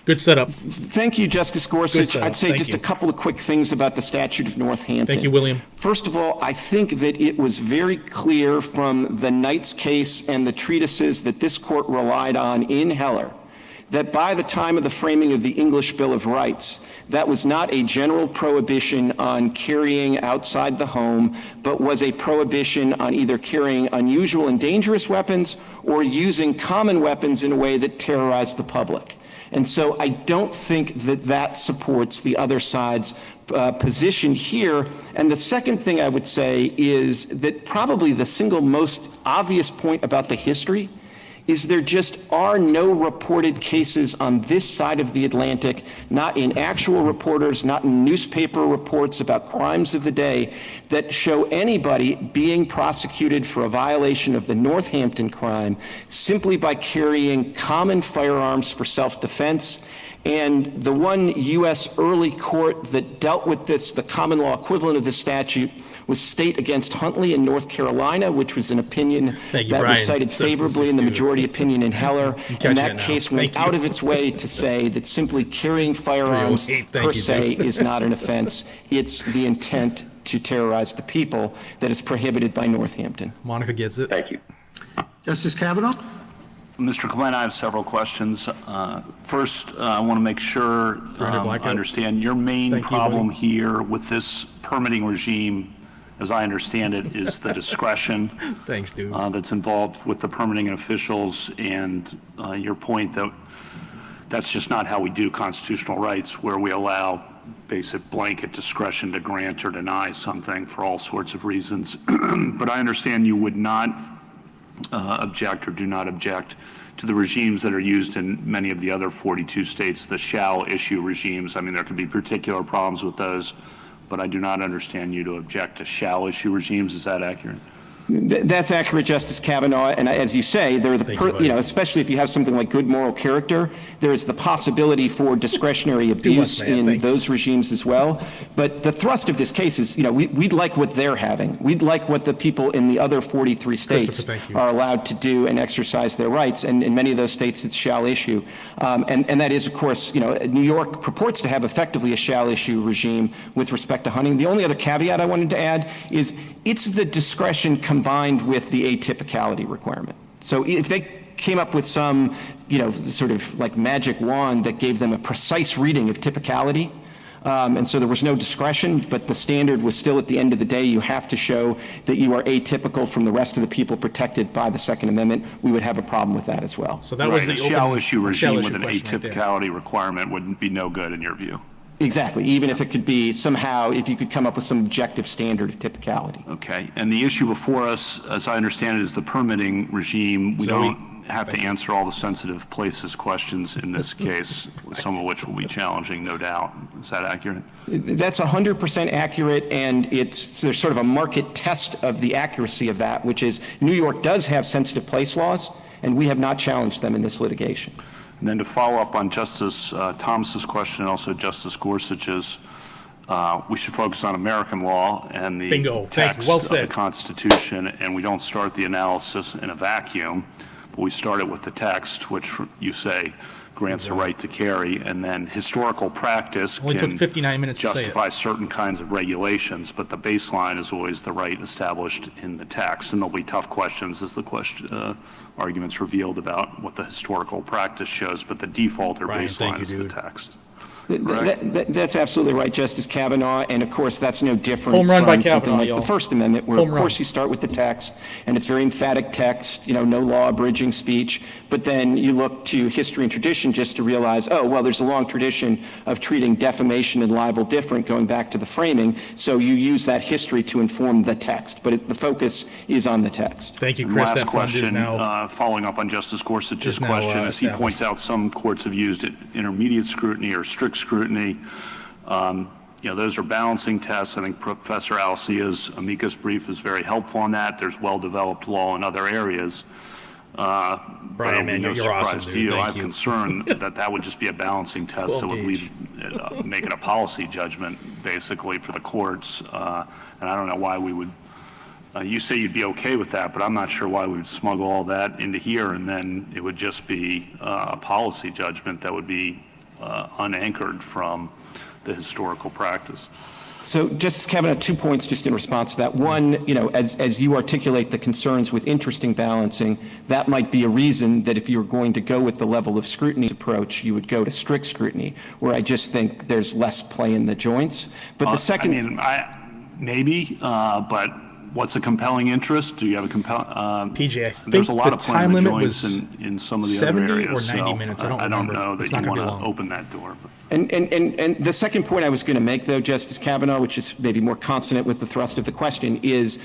Good setup. Thank you, Justice Gorsuch. I'd say just a couple of quick things about the Statute of Northampton. Thank you, William. First of all, I think that it was very clear from the Knight's case and the treatises that this court relied on in Heller that by the time of the framing of the English Bill of Rights, that was not a general prohibition on carrying outside the home, but was a prohibition on either carrying unusual and dangerous weapons or using common weapons in a way that terrorized the public. And so I don't think that that supports the other side's position here. And the second thing I would say is that probably the single most obvious point about the history is there just are no reported cases on this side of the Atlantic, not in actual reporters, not in newspaper reports about crimes of the day, that show anybody being prosecuted for a violation of the Northampton crime simply by carrying common firearms for self-defense. And the one U.S. early court that dealt with this, the common law equivalent of the statute, was State against Huntley in North Carolina, which was an opinion that was cited favorably in the majority opinion in Heller. And that case went out of its way to say that simply carrying firearms per se is not an offense. It's the intent to terrorize the people that is prohibited by Northampton. Monica gets it. Thank you. Justice Kavanaugh? Mr. Clement, I have several questions. First, I want to make sure I understand your main problem here with this permitting regime, as I understand it, is the discretion that's involved with the permitting officials, and your point that that's just not how we do constitutional rights, where we allow basic blanket discretion to grant or deny something for all sorts of reasons. But I understand you would not object or do not object to the regimes that are used in many of the other 42 states, the shall issue regimes. I mean, there could be particular problems with those, but I do not understand you to object to shall issue regimes. Is that accurate? That's accurate, Justice Kavanaugh. And as you say, there are especially if you have something like good moral character, there is the possibility for discretionary abuse in those regimes as well. But the thrust of this case is, we'd like what they're having. We'd like what the people in the other 43 states are allowed to do and exercise their rights. And in many of those states, it's shall issue. And that is, of course, New York purports to have effectively a shall issue regime with respect to hunting. The only other caveat I wanted to add is it's the discretion combined with the atypicality requirement. So if they came up with some, sort of like magic wand that gave them a precise reading of typicality, And so there was no discretion, but the standard was still, at the end of the day, you have to show that you are atypical from the rest of the people protected by the Second Amendment. We would have a problem with that as well. So that was the shall issue regime with an question atypicality requirement would be no good in your view. Exactly, even if it could be somehow, if you could come up with some objective standard of typicality. Okay, and the issue before us, as I understand it, is the permitting regime. We don't have to answer all the sensitive places questions in this case, some of which will be challenging, no doubt. Is that accurate? That's 100% accurate, and there's sort of a market test of the accuracy of that, which is New York does have sensitive place laws, and we have not challenged them in this litigation. And then to follow up on Justice Thomas's question and also Justice Gorsuch's, we should focus on American law and the text of the Constitution, and we don't start the analysis in a vacuum, but we start it with the text, which you say grants a right to carry, and then historical practice only took 59 minutes to justify certain kinds of regulations, but the baseline is always the right established in the text. And there'll be tough questions as the arguments revealed about what the historical practice shows, but the default or baseline is the text. That's absolutely right, Justice Kavanaugh, and of course that's no different Home run from by something Kavanaugh, like the First Amendment, where of course you start with the text, and it's very emphatic text, no law abridging speech, but then you look to history and tradition just to realize, oh, well, there's a long tradition of treating defamation and libel different going back to the framing, so you use that history to inform the text, but the focus is on the text. Thank you, Chris. Last question, following up on Justice Gorsuch's question, as he points out, some courts have used intermediate scrutiny or strict scrutiny. Those are balancing tests. I think Professor Alcia's amicus brief is very helpful on that. There's well-developed law in other areas. Brian, man, no you're surprise awesome, to you. Thank I have concern that would just be a balancing test that would make it a policy judgment, basically, for the courts. And I don't know why we would. You say you'd be okay with that, but I'm not sure why we would smuggle all that into here, and then it would just be a policy judgment that would be unanchored from the historical practice. So, Justice Kavanaugh, 2 points just in response to that. One, as you articulate the concerns with interesting balancing, that might be a reason that if you're going to go with the level of scrutiny approach, you would go to strict scrutiny, where I just think there's less play in the joints. But the second... maybe, but what's a compelling interest? Do you have a compelling... PJ, I think there's a lot the of time limit joints was in some of the 70 other areas. or 90 minutes. I don't know that you want to open that door. And the second point I was going to make, though, Justice Kavanaugh, which is maybe more consonant with the thrust of the question, is,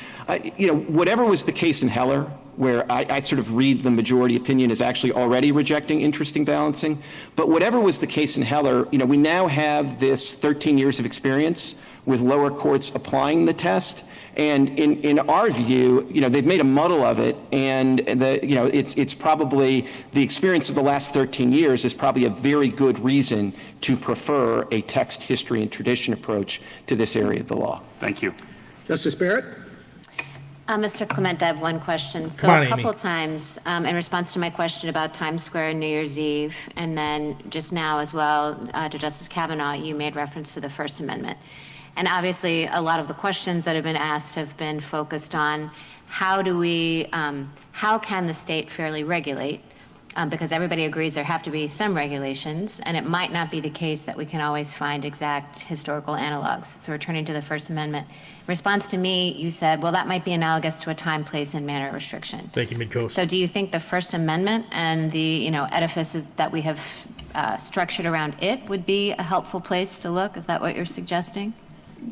whatever was the case in Heller, where I sort of read the majority opinion as actually already rejecting interesting balancing, but whatever was the case in Heller, we now have this 13 years of experience with lower courts applying the test. And in our view, they've made a muddle of it, and it's probably the experience of the last 13 years is probably a very good reason to prefer a text, history, and tradition approach to this area of the law. Thank you. Justice Barrett? Mr. Clement, I have one question. So a couple times in response to my question about Times Square and New Year's Eve, and then just now as well to Justice Kavanaugh, you made reference to the First Amendment. And obviously, a lot of the questions that have been asked have been focused on how can the state fairly regulate? Because everybody agrees there have to be some regulations, and it might not be the case that we can always find exact historical analogs. So returning to the First Amendment. In response to me, you said, well, that might be analogous to a time, place, and manner restriction. Thank you, Midcoast. So do you think the First Amendment and the edifices that we have structured around it would be a helpful place to look? Is that what you're suggesting?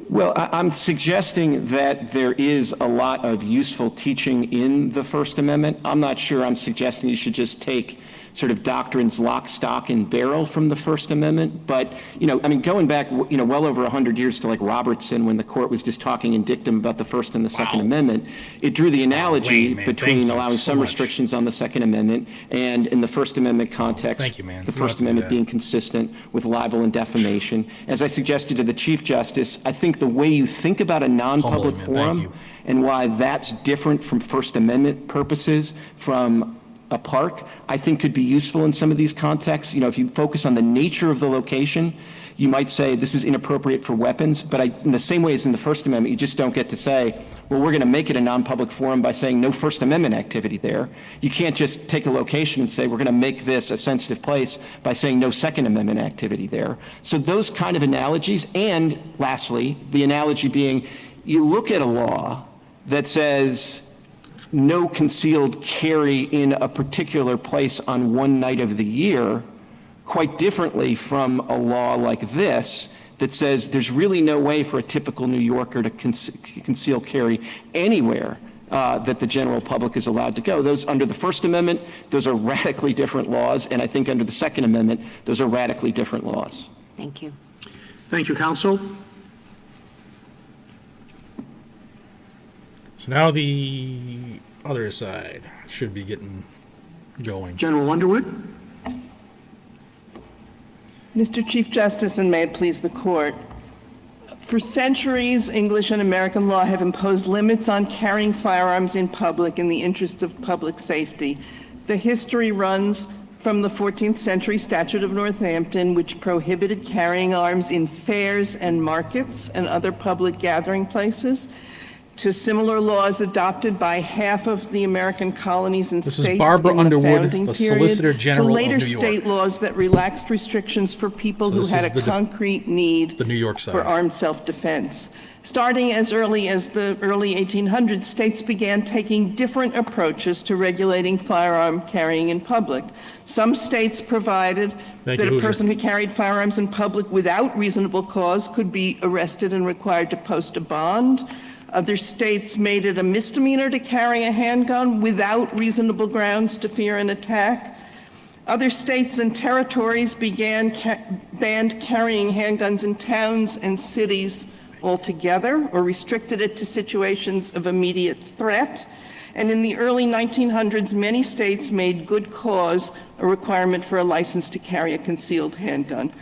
Well, I'm suggesting that there is a lot of useful teaching in the First Amendment. I'm not sure I'm suggesting you should just take sort of doctrines lock, stock, and barrel from the First Amendment. But, going back, well over 100 years to like Robertson, when the court was just talking in dictum about the First and the Second Amendment, it drew the analogy between allowing some restrictions on the Second Amendment and in the First Amendment context, the First Amendment being consistent with libel and defamation. As I suggested to the Chief Justice, I think the way you think about a non-public forum and why that's different from First Amendment purposes from a park, I think could be useful in some of these contexts. If you focus on the nature of the location, you might say this is inappropriate for weapons, but in the same way as in the First Amendment, you just don't get to say, well, we're going to make it a non-public forum by saying no First Amendment activity there. You can't just take a location and say we're going to make this a sensitive place by saying no Second Amendment activity there. So those kind of analogies, and lastly, the analogy being you look at a law that says no concealed carry in a particular place on one night of the year quite differently from a law like this that says there's really no way for a typical New Yorker to conceal carry anywhere that the general public is allowed to go. Those under the First Amendment, those are radically different laws, and I think under the Second Amendment, those are radically different laws. Thank you. Thank you, counsel. So now the other side should be getting going. General Underwood. Mr. Chief Justice, and may it please the court, for centuries, English and American law have imposed limits on carrying firearms in public in the interest of public safety. The history runs from the 14th century Statute of Northampton, which prohibited carrying arms in fairs and markets and other public gathering places, to similar laws adopted by half of the American colonies and states in the founding period, Solicitor General to later of New York. state laws that relaxed restrictions for people who had a concrete need the New York side. for armed self-defense. Starting as early as the early 1800s, states began taking different approaches to regulating firearm carrying in public. Some states provided that a person who carried firearms in public without reasonable cause could be arrested and required to post a bond. Other states made it a misdemeanor to carry a handgun without reasonable grounds to fear an attack. Other states and territories banned carrying handguns in towns and cities altogether, or restricted it to situations of immediate threat. And in the early 1900s, many states made good cause a requirement for a license to carry a concealed handgun,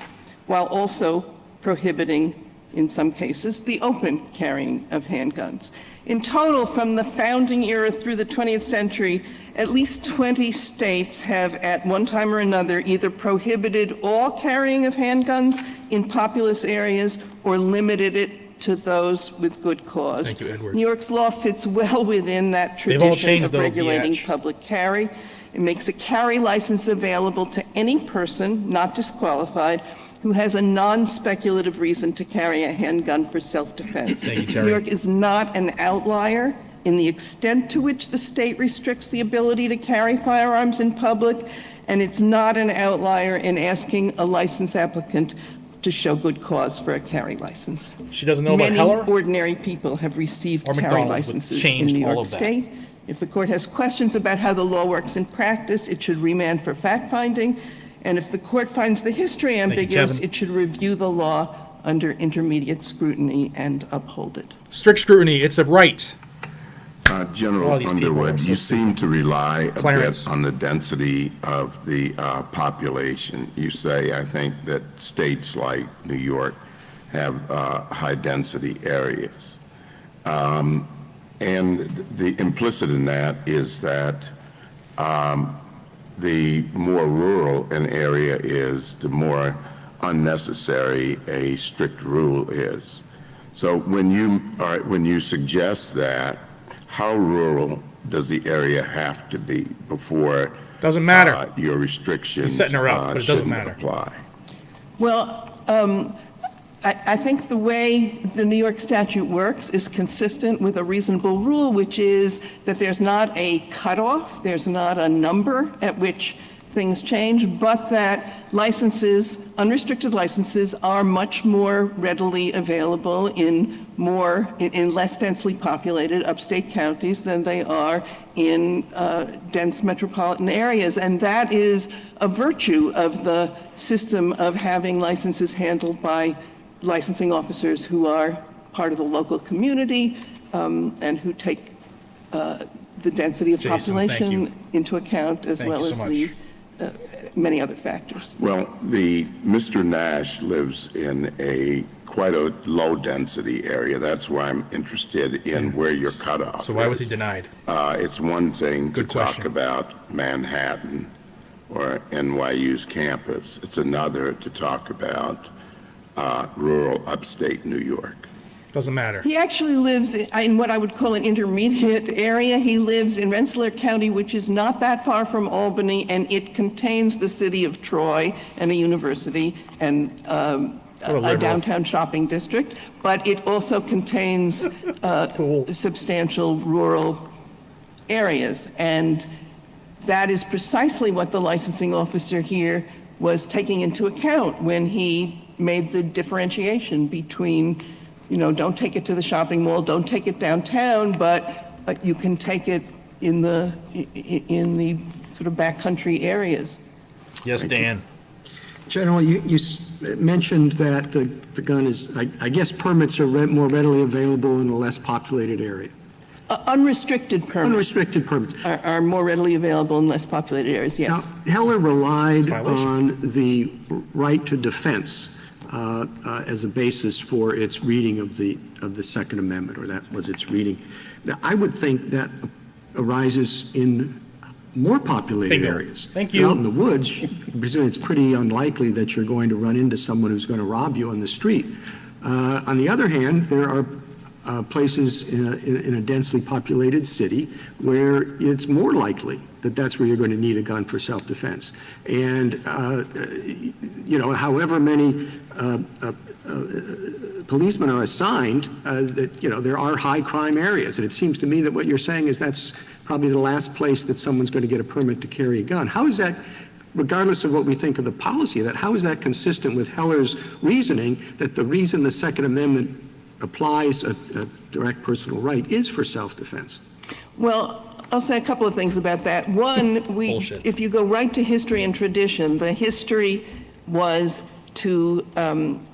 while also prohibiting, in some cases, the open carrying of handguns. In total, from the founding era through the 20th century, at least 20 states have at one time or another either prohibited all carrying of handguns in populous areas or limited it to those with good cause. Thank you, Edward. New York's law fits well within that tradition of regulating public carry. It makes a carry license available to any person, not disqualified, who has a non-speculative reason to carry a handgun for self-defense. Thank you, Terry. New York is not an outlier in the extent to which the state restricts the ability to carry firearms in public, and it's not an outlier in asking a license applicant to show good cause for a carry license. She doesn't know about Heller? Many ordinary people have received Or carry McDonald licenses in changed New all York of that. State. If the court has questions about how the law works in practice, it should remand for fact-finding. And if the court finds the history ambiguous, it should review the law under intermediate scrutiny and uphold it. Strict scrutiny, it's a right. General Underwood, you seem to rely a bit on the density of the population. You say, I think, that states like New York have high-density areas. And the implicit in that is that the more rural an area is, the more unnecessary a strict rule is. So when you suggest that, how rural does the area have to be before doesn't matter your restrictions He's setting her up, but it doesn't matter. Apply? Well, I think the way the New York statute works is consistent with a reasonable rule, which is that there's not a cutoff, there's not a number at which things change, but that licenses, unrestricted licenses, are much more readily available in less densely populated upstate counties than they are in dense metropolitan areas. And that is a virtue of the system of having licenses handled by licensing officers who are part of the local community and who take the density of population into account, as well as the many other factors. Well, Mr. Nash lives in quite a low-density area. That's why I'm interested in where your cutoff is. So why was he denied? It's one thing to talk about Manhattan or NYU's campus. It's another to talk about rural upstate New York. Doesn't matter. He actually lives in what I would call an intermediate area. He lives in Rensselaer County, which is not that far from Albany, and it contains the city of Troy and a university and a downtown shopping district, but it also contains substantial rural areas. And that is precisely what the licensing officer here was taking into account when he made the differentiation between, don't take it to the shopping mall, don't take it downtown, but you can take it in the sort of backcountry areas. Yes, Dan. General, you mentioned that the gun is, I guess permits are more readily available in a less populated area. Unrestricted permits. Unrestricted permits are more readily available in less populated areas, yes. Now, Heller relied on the right to defense as a basis for its reading of the Second Amendment, or that was its reading. Now, I would think that arises in more populated areas. Thank you. Out in the woods, it's pretty unlikely that you're going to run into someone who's going to rob you on the street. On the other hand, there are places in a densely populated city where it's more likely that that's where you're going to need a gun for self-defense. And, however many policemen are assigned, there are high crime areas. And it seems to me that what you're saying is that's probably the last place that someone's going to get a permit to carry a gun. How is that, regardless of what we think of the policy of that, how is that consistent with Heller's reasoning that the reason the Second Amendment applies a direct personal right is for self-defense? Well, I'll say a couple of things about that. One, if you go right to history and tradition, the history was to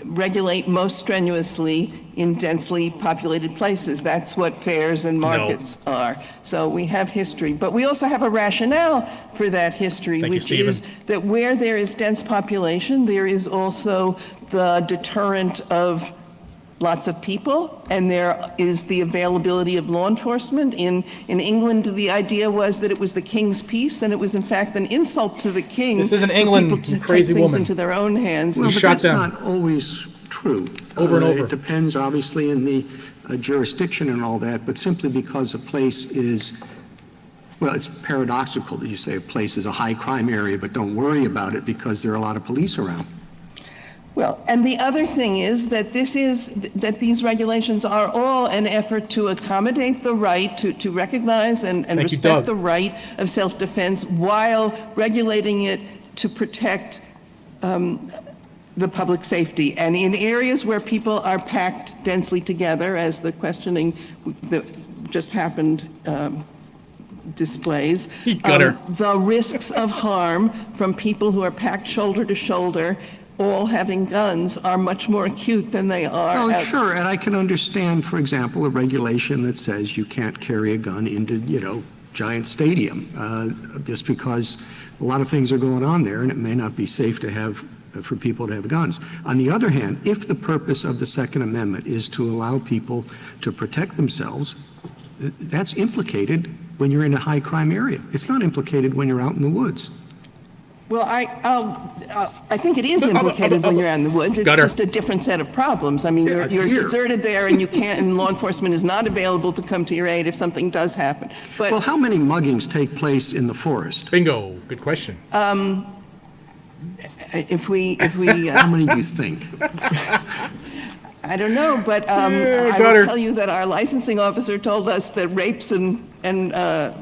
regulate most strenuously in densely populated places. That's what fairs and markets are. So we have history. But we also have a rationale for that history, which is that where there is dense population, there is also the deterrent of lots of people, and there is the availability of law enforcement. In England, the idea was that it was the king's peace, and it was in fact an insult to the king. This isn't England, for people to crazy take things woman. into their own hands. Well, but that's not always true. Over and over. It depends, obviously, in the jurisdiction and all that, but simply because a place is, well, it's paradoxical that you say a place is a high crime area, but don't worry about it because there are a lot of police around. Well, and the other thing is that these regulations are all an effort to accommodate the right, to recognize and respect the right of self-defense while regulating it to protect the public safety. And in areas where people are packed densely together, as the questioning that just happened displays, the risks of harm from people who are packed shoulder to shoulder all having guns are much more acute than they are. Oh, sure, and I can understand, for example, a regulation that says you can't carry a gun into, Giant Stadium, just because a lot of things are going on there, and it may not be safe to have for people to have guns. On the other hand, if the purpose of the Second Amendment is to allow people to protect themselves, that's implicated when you're in a high crime area. It's not implicated when you're out in the woods. Well, I think it is implicated when you're out in the woods. It's just a different set of problems. I mean, you're deserted there, and you can't, and law enforcement is not available to come to your aid if something does happen. But well, how many muggings take place in the forest? Bingo. Good question. If we how many do you think? I don't know, but I will tell you that our licensing officer told us that rapes and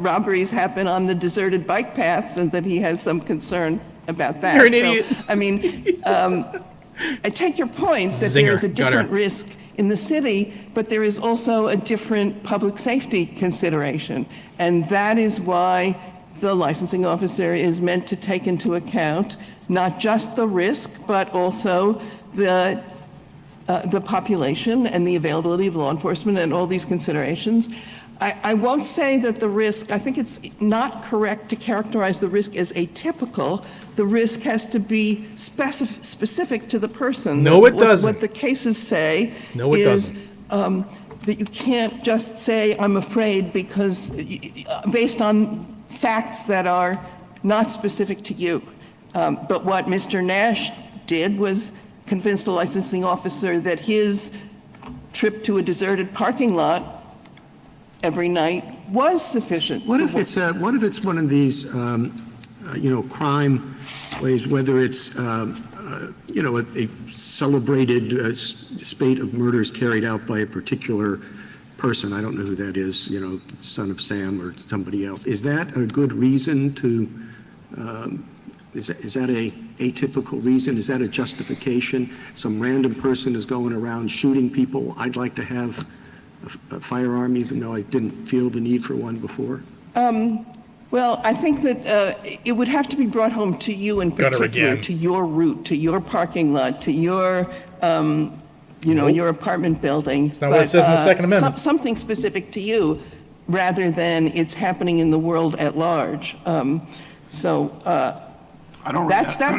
robberies happen on the deserted bike paths, and that he has some concern about that. You're an idiot. I mean, I take your point that there is a different risk in the city, but there is also a different public safety consideration, and that is why the licensing officer is meant to take into account not just the risk, but also the population and the availability of law enforcement and all these considerations. I won't say that the risk, I think it's not correct to characterize the risk as atypical. The risk has to be specific to the person. No, it doesn't. What the cases say is that you can't just say, I'm afraid, because based on facts that are not specific to you. But what Mr. Nash did was convince the licensing officer that his trip to a deserted parking lot every night was sufficient. What if it's one of these, crime ways, whether it's, a celebrated spate of murders carried out by a particular person? I don't know who that is, the son of Sam or somebody else. Is that a good reason to, is that a atypical reason? Is that a justification? Some random person is going around shooting people. I'd like to have a firearm, even though I didn't feel the need for one before? Well, I think that it would have to be brought home to you in particular, to your route, to your parking lot, to your, your apartment building. That's not what it says in the Second Amendment. Something specific to you, rather than it's happening in the world at large. That's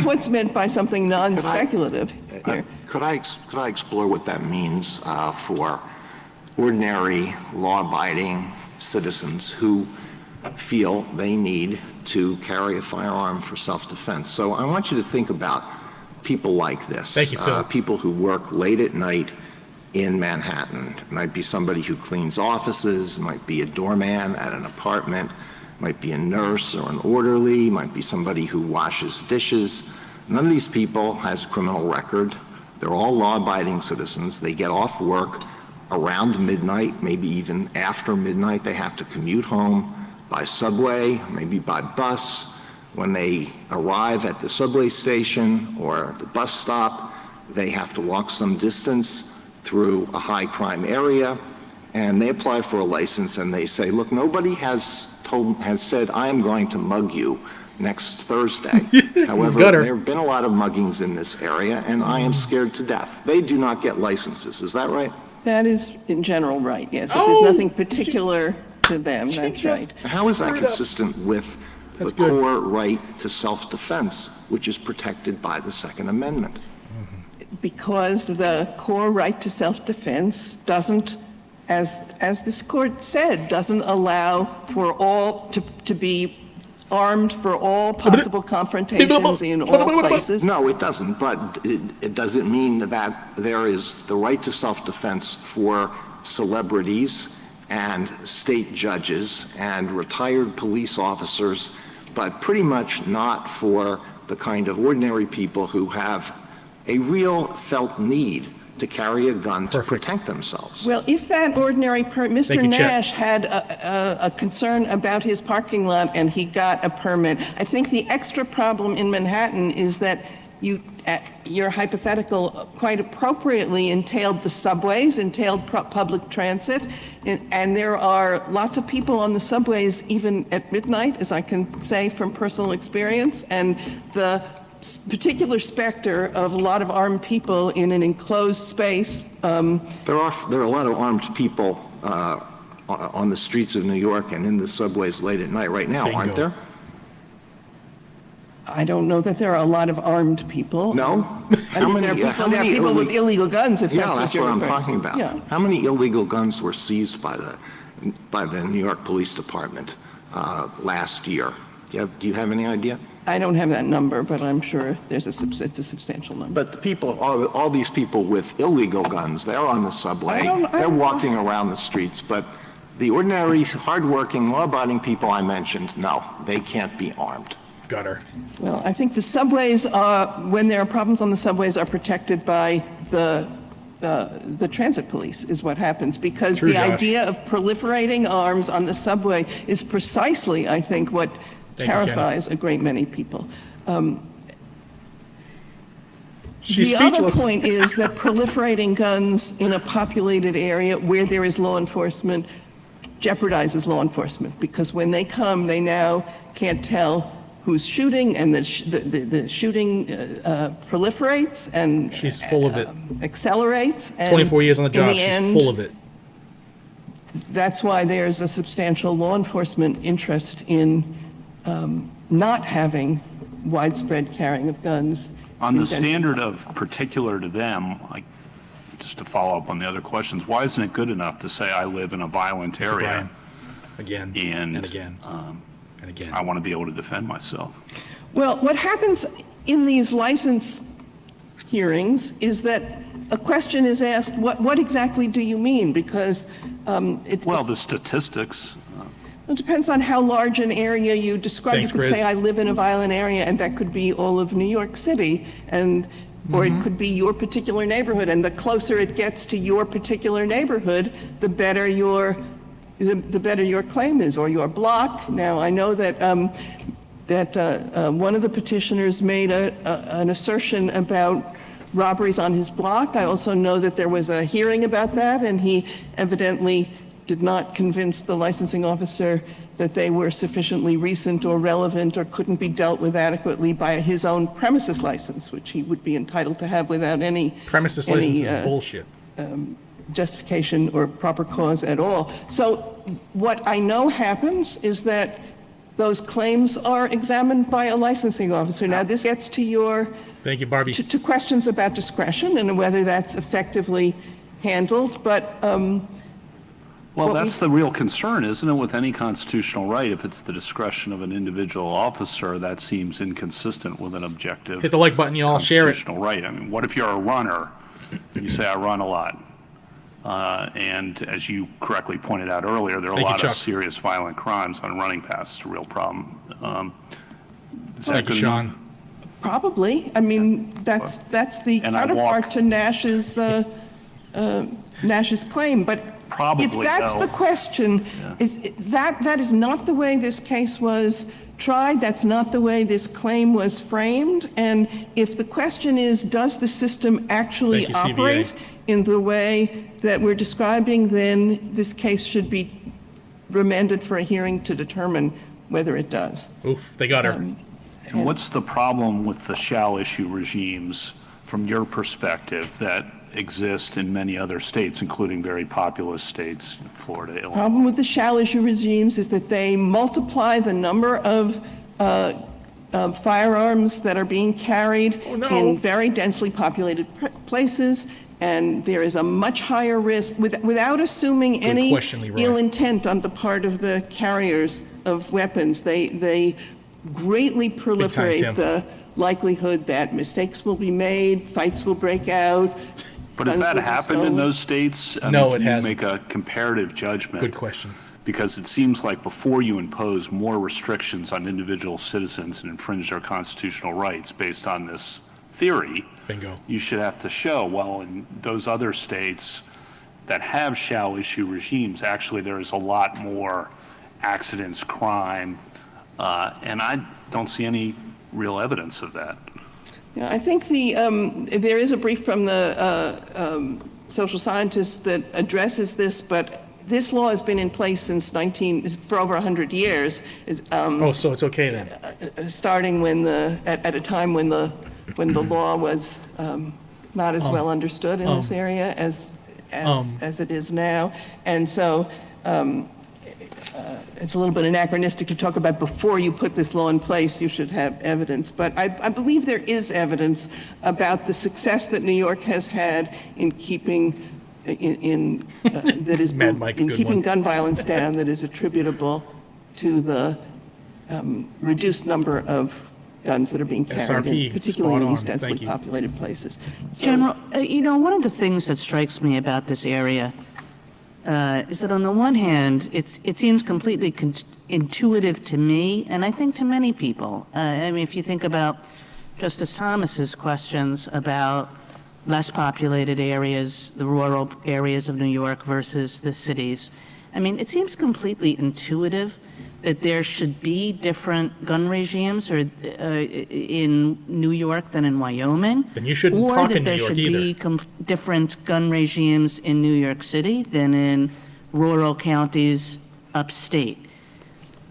what's meant by something non-speculative here. Could I explore what that means for ordinary law-abiding citizens who feel they need to carry a firearm for self-defense? So I want you to think about people like this. Thank you, Phil. People who work late at night in Manhattan. It might be somebody who cleans offices, it might be a doorman at an apartment, might be a nurse or an orderly, might be somebody who washes dishes. None of these people has a criminal record. They're all law-abiding citizens. They get off work around midnight, maybe even after midnight. They have to commute home by subway, maybe by bus. When they arrive at the subway station or the bus stop, they have to walk some distance through a high crime area, and they apply for a license and they say, look, nobody has said I am going to mug you next Thursday. However, there have been a lot of muggings in this area and I am scared to death. They do not get licenses. Is that right? That is in general right, yes. If there's nothing particular to them, that's right. How is that consistent with the core right to self-defense, which is protected by the Second Amendment? Because the core right to self-defense doesn't, as this court said, doesn't allow for all to be armed for all possible confrontations in all places. No, it doesn't, but it doesn't mean that there is the right to self-defense for celebrities and state judges and retired police officers, but pretty much not for the kind of ordinary people who have a real felt need to carry a gun to protect themselves. Well, if that ordinary Mr. Nash had a concern about his parking lot and he got a permit, I think the extra problem in Manhattan is that your hypothetical quite appropriately entailed the subways, entailed public transit, and there are lots of people on the subways even at midnight, as I can say from personal experience, and the particular specter of a lot of armed people in an enclosed space. There are a lot of armed people on the streets of New York and in the subways late at night right now, aren't there? I don't know that there are a lot of armed people. No? How many people with illegal guns, if that's what I'm talking about. Yeah. How many illegal guns were seized by the New York Police Department last year? Do you have any idea? I don't have that number, but I'm sure it's a substantial number. But the people, all these people with illegal guns, they're on the subway, they're walking around the streets, but the ordinary, hardworking, law-abiding people I mentioned, no, they can't be armed. Gutter. Well, I think the subways when there are problems on the subways, are protected by the transit police is what happens, because the idea of proliferating arms on the subway is precisely, I think, what terrifies a great many people. The other point is that proliferating guns in a populated area where there is law enforcement jeopardizes law enforcement, because when they come, they now can't tell who's shooting, and the shooting proliferates and she's full of it. Accelerates. And 24 years on the job, she's full of it. That's why there's a substantial law enforcement interest in not having widespread carrying of guns. On the standard of particular to them, like, just to follow up on the other questions, why isn't it good enough to say I live in a violent area? Again, and again. And again. I want to be able to defend myself. Well, what happens in these license hearings is that a question is asked, what exactly do you mean? Because the statistics. it depends on how large an area you describe. Thanks, You could Chris. say, I live in a violent area, and that could be all of New York City, or it could be your particular neighborhood. And the closer it gets to your particular neighborhood, the better your claim is, or your block. Now, I know that one of the petitioners made an assertion about robberies on his block. I also know that there was a hearing about that, and he evidently did not convince the licensing officer that they were sufficiently recent or relevant or couldn't be dealt with adequately by his own premises license, which he would be entitled to have without any Premises license is bullshit. justification or proper cause at all. So what I know happens is that those claims are examined by a licensing officer. Now, this gets to Thank you, Barbie. to questions about discretion and whether that's effectively handled, but Well, that's the real concern, isn't it, with any constitutional right? If it's the discretion of an individual officer, that seems inconsistent with an objective Hit the like button, y'all. Share it. constitutional right. I mean, what if you're a runner and you say, I run a lot? And as you correctly pointed out earlier, there are a lot of serious violent crimes on running paths. It's a real problem. Is that good enough? Sean. probably. I mean, that's the And I counterpart to Nash's claim. But Probably, if that's though. the question, that is not the way this case was tried. That's not the way this claim was framed. And if the question is, does the system actually Thank you, operate CBA. in the way that we're describing, then this case should be remanded for a hearing to determine whether it does. Oof, they got her. And what's the problem with the shall issue regimes from your perspective that exist in many other states, including very populous states, Florida, Illinois? Problem with the shall issue regimes is that they multiply the number of firearms that are being carried in very densely populated places, and there is a much higher risk, without assuming any ill intent on the part of the carriers of weapons. They greatly proliferate the likelihood that mistakes will be made, fights will break out. But has that happened in those states? No, it can you hasn't. make a comparative judgment? Good question. Because it seems like before you impose more restrictions on individual citizens and infringe their constitutional rights based on this theory, Bingo. you should have to show, well, in those other states that have shall issue regimes, actually there is a lot more accidents, crime, and I don't see any real evidence of that. Yeah, I think there is a brief from the social scientists that addresses this, but this law has been in place since for over 100 years. So it's okay then. Starting at a time when the law was not as well understood in this area as it is now, and so it's a little bit anachronistic to talk about before you put this law in place, you should have evidence. But I believe there is evidence about the success that New York has had in keeping keeping gun violence down, that is attributable to the reduced number of guns that are being carried, particularly in these densely populated places. So, General, one of the things that strikes me about this area is that on the one hand, it seems completely intuitive to me, and I think to many people. I mean, if you think about Justice Thomas's questions about less populated areas, the rural areas of New York versus the cities, I mean, it seems completely intuitive that there should be different gun regimes in New York than in Wyoming. Then you shouldn't talk in New York either. Or that there should be different gun regimes in New York City than in rural counties upstate.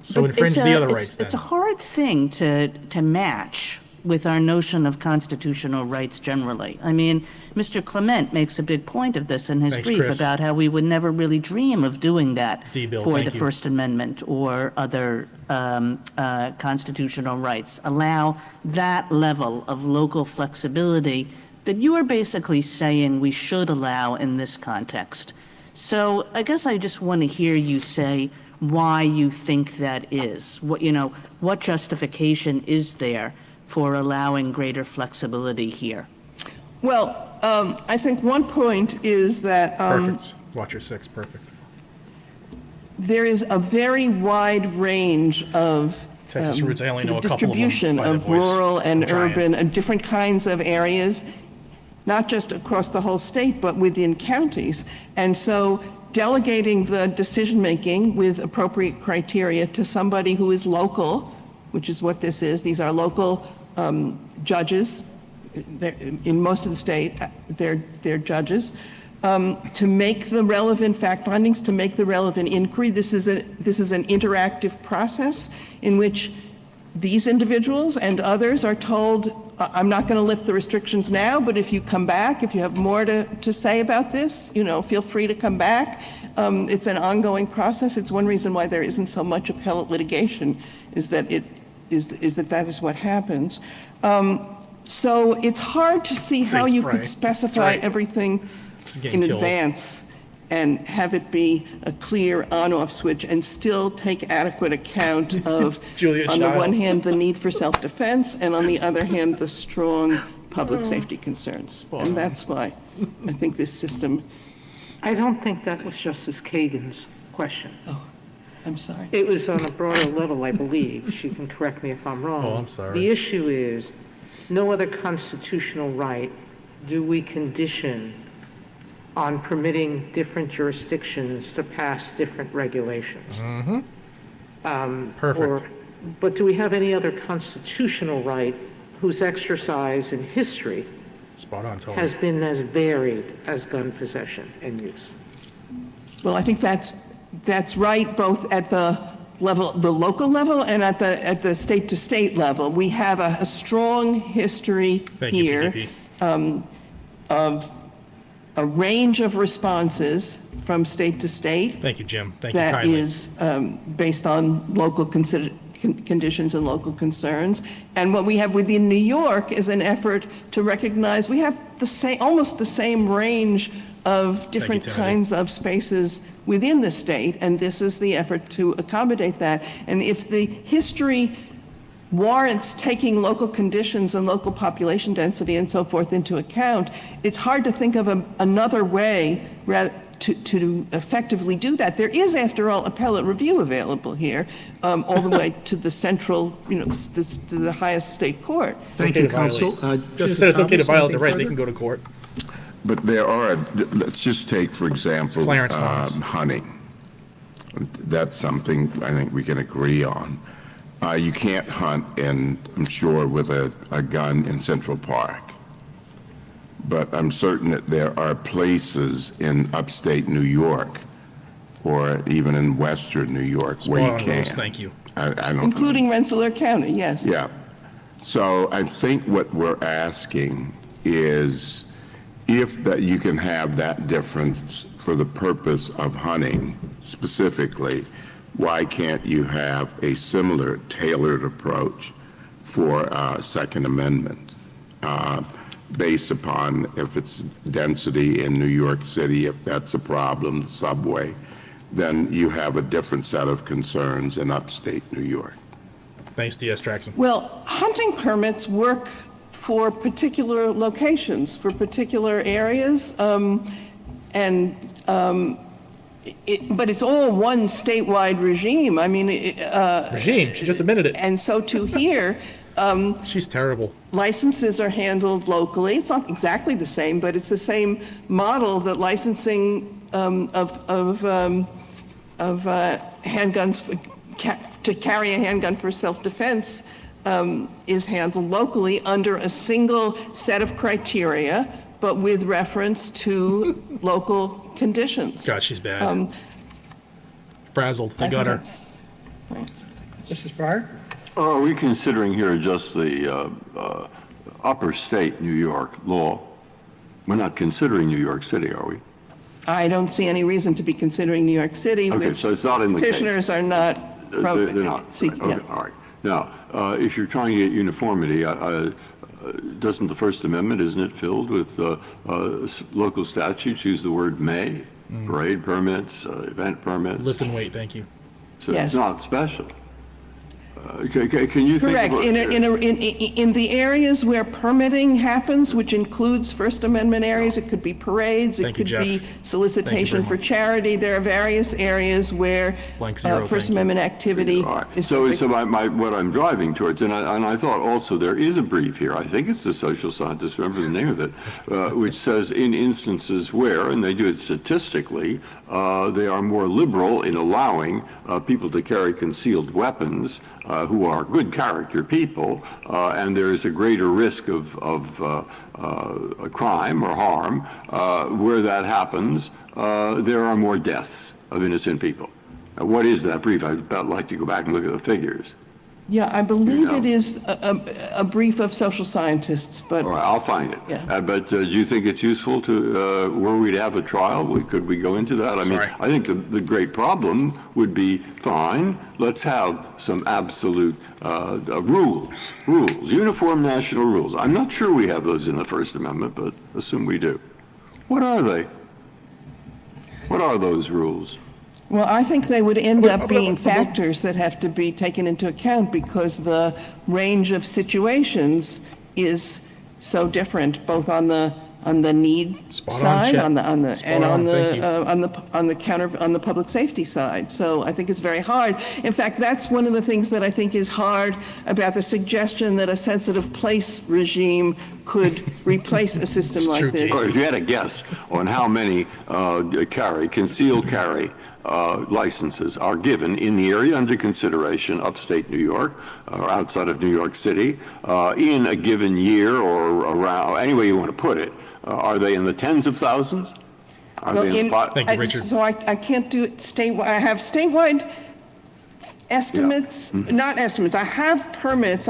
So infringe the other rights then. It's a hard thing to match with our notion of constitutional rights generally. I mean, Mr. Clement makes a big point of this in his brief, Chris. about how we would never really dream of doing that D-Bill, for thank the you. First Amendment or other constitutional rights. Allow that level of local flexibility that you are basically saying we should allow in this context. So I guess I just want to hear you say why you think that is. What justification is there for allowing greater flexibility here? well, I think one point is that Perfect. Watch your six. Perfect. there is a very wide range of Texas roots. I only know a couple distribution of them. of rural and I'm trying. urban and different kinds of areas, not just across the whole state, but within counties. And so delegating the decision-making with appropriate criteria to somebody who is local, which is what this is. These are local judges. In most of the state, they're judges. To make the relevant fact findings, to make the relevant inquiry. This is an interactive process in which these individuals and others are told, I'm not going to lift the restrictions now, but if you come back, if you have more to say about this, feel free to come back. It's an ongoing process. It's one reason why there isn't so much appellate litigation, is that that is what happens. So it's hard to see how you could specify everything in advance and have it be a clear on-off switch and still take adequate account of, on the one hand, the need for self-defense, and on the other hand, the strong public safety concerns. And that's why I think this system... I don't think that was Justice Kagan's question. Oh, I'm sorry. It was on a broader level, I believe. She can correct me if I'm wrong. Oh, I'm sorry. The issue is, no other constitutional right do we condition on permitting different jurisdictions to pass different regulations. Perfect. But do we have any other constitutional right whose exercise in history Spot on, Tony. has been as varied as gun possession and use? Well, I think that's right, both at the local level and at the state-to-state level. We have a strong history here of a range of responses from state to state. Thank you, Jim. Thank you kindly. That is based on local conditions and local concerns. And what we have within New York is an effort to recognize we have almost the same range of different kinds of spaces within the state, and this is the effort to accommodate that. And if the history warrants taking local conditions and local population density and so forth into account, it's hard to think of another way to effectively do that. There is, after all, appellate review available here, all the way to the central, to the highest state court. Thank you, counsel. She said it's okay to violate the right. They can go to court. But let's just take, for example, hunting. That's something I think we can agree on. You can't hunt, I'm sure, with a gun in Central Park. But I'm certain that there are places in upstate New York or even in western New York where you can. Thank you. I don't Including Rensselaer County, yes. Yeah. So I think what we're asking is if that you can have that difference for the purpose of hunting specifically, why can't you have a similar tailored approach for Second Amendment based upon if it's density in New York City, if that's a problem, the subway, then you have a different set of concerns in upstate New York. Thanks, D.S. Traxon. Well, hunting permits work for particular locations, for particular areas, but it's all one statewide regime. I mean, regime. She just admitted it. And so to here, she's terrible. Licenses are handled locally. It's not exactly the same, but it's the same model that licensing of handguns to carry a handgun for self-defense is handled locally under a single set of criteria, but with reference to local conditions. God, she's bad. Frazzled. They got her. Justice Breyer? Are we considering here just the upper state New York law? We're not considering New York City, are we? I don't see any reason to be considering New York City. Okay, so it's not in the case. Petitioners are not from... They're not. Okay, all right. Now, if you're trying to get uniformity, doesn't the First Amendment, isn't it filled with local statutes use the word may? Parade permits, event permits. Lift and wait, thank you. So It's not special. Can you think Correct. about In the areas where permitting happens, which includes First Amendment areas, it could be parades, it could be solicitation for charity. There are various areas where First Amendment activity is. So what I'm driving towards, and I thought also there is a brief here, I think it's the social scientist, remember the name of it, which says in instances where, and they do it statistically, they are more liberal in allowing people to carry concealed weapons who are good character people, and there is a greater risk of a crime or harm, where that happens, there are more deaths of innocent people. What is that brief? I'd like to go back and look at the figures. Yeah, I believe it is a brief of social scientists, but... All right, I'll find it. Yeah. But do you think it's useful to, were we to have a trial, could we go into that? I mean, I think the great problem would be, fine, let's have some absolute rules, uniform national rules. I'm not sure we have those in the First Amendment, but assume we do. What are they? What are those rules? Well, I think they would end up being factors that have to be taken into account because the range of situations is so different, both on the need side, on the public safety side. So I think it's very hard. In fact, that's one of the things that I think is hard about the suggestion that a sensitive place regime could replace a system like this. If you had a guess on how many concealed carry licenses are given in the area under consideration, upstate New York or outside of New York City, in a given year or around, any way you want to put it, are they in the tens of thousands? Are they in Thank you, Richard. So I can't do it statewide. I have statewide estimates, not estimates. I have permits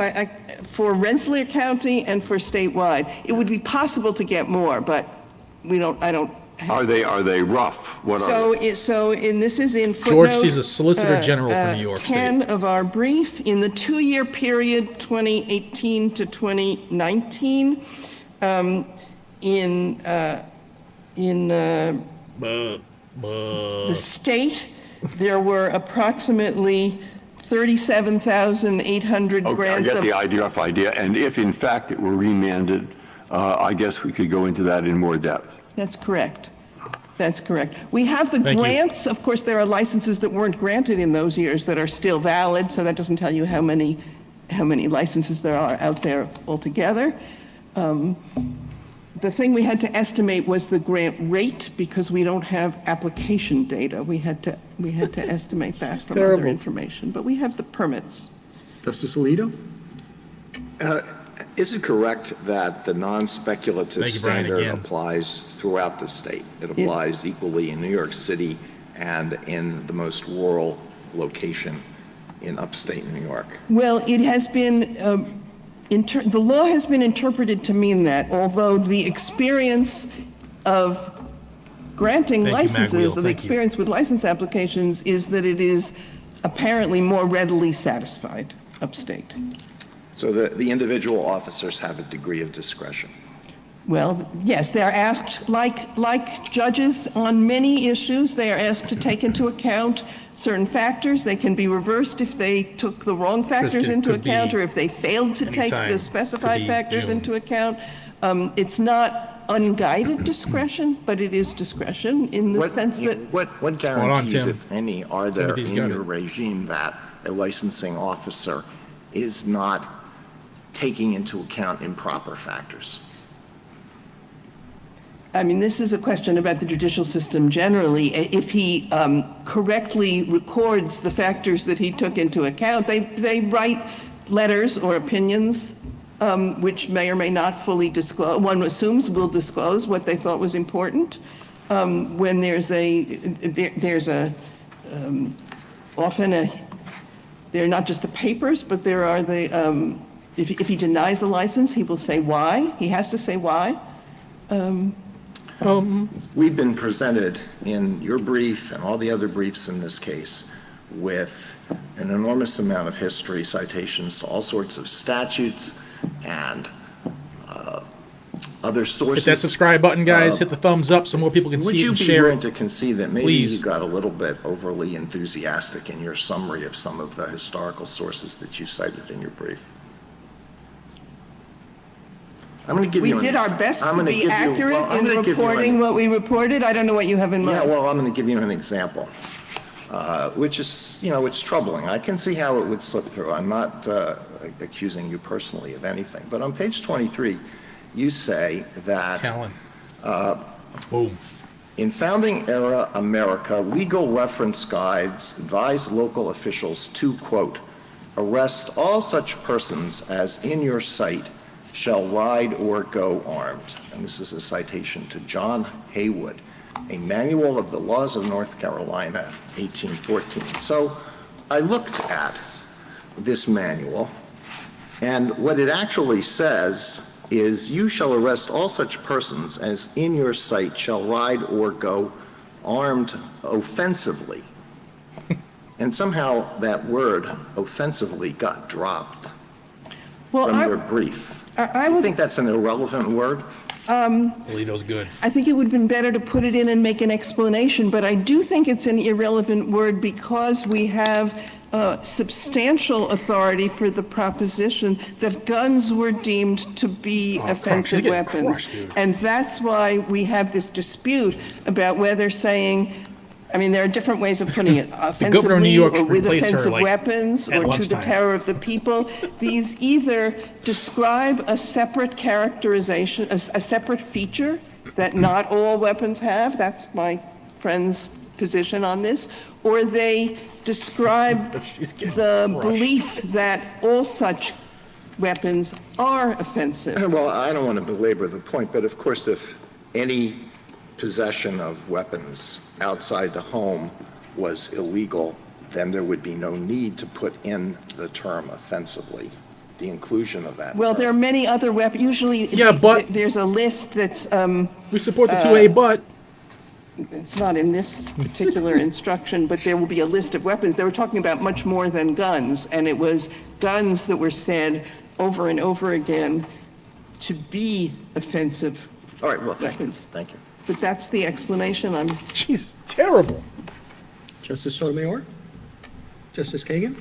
for Rensselaer County and for statewide. It would be possible to get more, but I don't. Are they rough? What are they? And this is in footnote, George sees a Solicitor General from New York 10 State. of our brief. In the 2-year period, 2018 to 2019, in the state, there were approximately 37,800 grants. I get the idea, and if in fact it were remanded, I guess we could go into that in more depth. That's correct. That's correct. We have the grants. Of course, there are licenses that weren't granted in those years that are still valid, so that doesn't tell you how many licenses there are out there altogether. The thing we had to estimate was the grant rate because we don't have application data. We had to estimate that from other information, but we have the permits. Justice Alito? Is it correct that the non-speculative standard applies throughout the state? It applies equally in New York City and in the most rural location in upstate New York? Well, it has been, the law has been interpreted to mean that, although the experience of granting licenses, the experience with license applications is that it is apparently more readily satisfied upstate. So the individual officers have a degree of discretion. Well, yes, they're asked, like judges on many issues, they are asked to take into account certain factors. They can be reversed if they took the wrong factors into account or if they failed to take the specified factors into account. It's not unguided discretion, but it is discretion in the sense that... What guarantees, if any, are there in your regime that a licensing officer is not taking into account improper factors? I mean, this is a question about the judicial system generally. If he correctly records the factors that he took into account, they write letters or opinions which may or may not fully disclose. One assumes will disclose what they thought was important. When often they're not just the papers, but there are the, if he denies a license, he will say why. He has to say why. We've been presented in your brief and all the other briefs in this case with an enormous amount of history, citations to all sorts of statutes and other sources. Hit that subscribe button, guys. Hit the thumbs up so more people can see it and share it. Would you be willing to concede that maybe Please. you got a little bit overly enthusiastic in your summary of some of the historical sources that you cited in your brief? I'm going to give We you. did our best to be accurate in reporting what we reported. I don't know what you have in mind. Yeah, well, I'm going to give you an example, which is, it's troubling. I can see how it would slip through. I'm not accusing you personally of anything. But on page 23, you say that Talon. Boom. in founding era America, legal reference guides advise local officials to, quote, arrest all such persons as in your sight shall ride or go armed. And this is a citation to John Haywood, a manual of the laws of North Carolina, 1814. So I looked at this manual, and what it actually says is, you shall arrest all such persons as in your sight shall ride or go armed offensively. And somehow that word offensively got dropped from your brief. I would think that's an irrelevant word. Alito's good. I think it would have been better to put it in and make an explanation, but I do think it's an irrelevant word because we have substantial authority for the proposition that guns were deemed to be offensive weapons. And that's why we have this dispute about whether saying, I mean, there are different ways of putting it, offensively or with offensive weapons or to the terror of the people. These either describe a separate characterization, a separate feature that not all weapons have, that's my friend's position on this, or they describe the belief that all such weapons are offensive. Well, I don't want to belabor the point, but of course, if any possession of weapons outside the home was illegal, then there would be no need to put in the term offensively, the inclusion of that. Well, there are many other weapons. Usually, but there's a list that's. We support the 2A, but. It's not in this particular instruction, but there will be a list of weapons. They were talking about much more than guns, and it was guns that were said over and over again to be offensive. All right, well, weapons. Thank you. But that's the explanation. Jeez, terrible. Justice Sotomayor? Justice Kagan?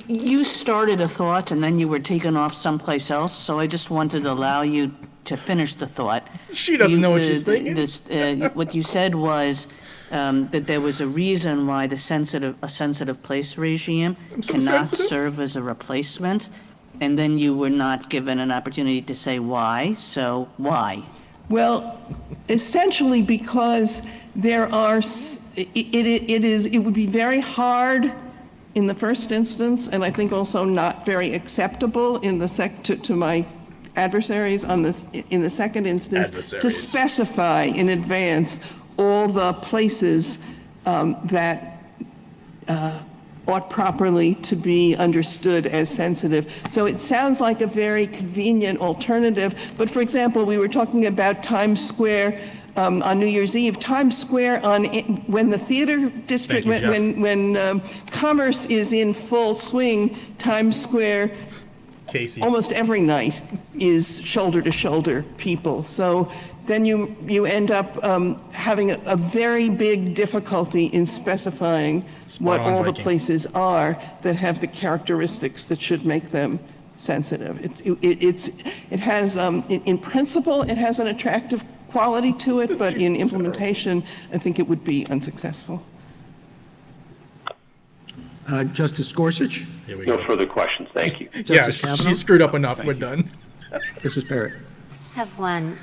You started a thought and then you were taken off someplace else, so I just wanted to allow you to finish the thought. She doesn't know what she's thinking. What you said was that there was a reason why a sensitive place regime cannot serve as a replacement, and then you were not given an opportunity to say why. So why? Well, essentially because there are, it would be very hard in the first instance, and I think also not very acceptable in the to my adversaries on this in the second instance to specify in advance all the places that ought properly to be understood as sensitive. So it sounds like a very convenient alternative. But for example, we were talking about Times Square on New Year's Eve. Times Square when the theater district, when commerce is in full swing, Times Square almost every night is shoulder to shoulder people. So then you end up having a very big difficulty in specifying what all the places are that have the characteristics that should make them sensitive. It has, in principle, it has an attractive quality to it, but in implementation, I think it would be unsuccessful. Justice Gorsuch? No further questions. Thank you. Justice Kavanaugh? She screwed up enough. We're done. Justice Barrett? I have one.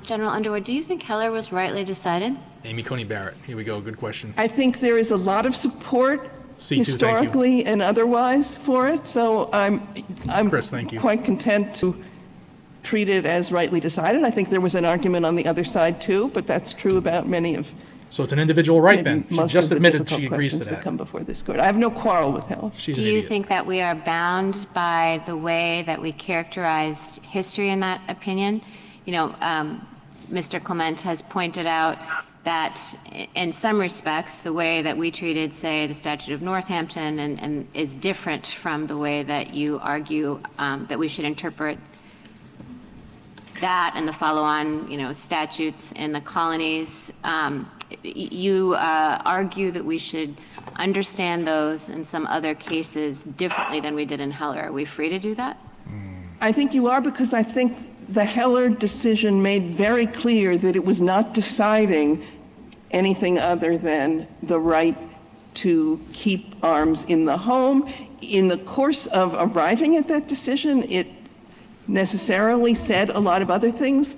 General Underwood, do you think Heller was rightly decided? Amy Coney Barrett. Here we go. Good question. I think there is a lot of support C2, historically and otherwise for it, so I'm Chris, thank you. Quite content to treat it as rightly decided. I think there was an argument on the other side too, but that's true about many of. So it's an individual right then. She just admitted she agrees to that come before this court. I have no quarrel with Heller. Do you think that we are bound by the way that we characterized history in that opinion? You know, Mr. Clement has pointed out that in some respects, the way that we treated, say, the Statute of Northampton and is different from the way that you argue that we should interpret that and the follow-on, statutes in the colonies. You argue that we should understand those in some other cases differently than we did in Heller. Are we free to do that? I think you are, because I think the Heller decision made very clear that it was not deciding anything other than the right to keep arms in the home. In the course of arriving at that decision, it necessarily said a lot of other things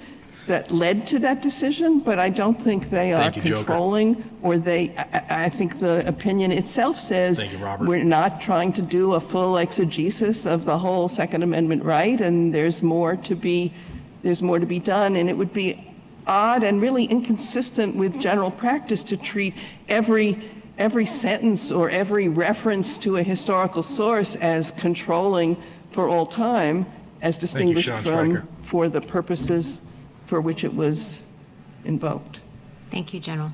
that led to that decision, but I don't think they are controlling, or I think the opinion itself says we're not trying to do a full exegesis of the whole Second Amendment right, and there's more to be done, and it would be odd and really inconsistent with general practice to treat every sentence or every reference to a historical source as controlling for all time, as distinguished from for the purposes for which it was invoked. Thank you, General.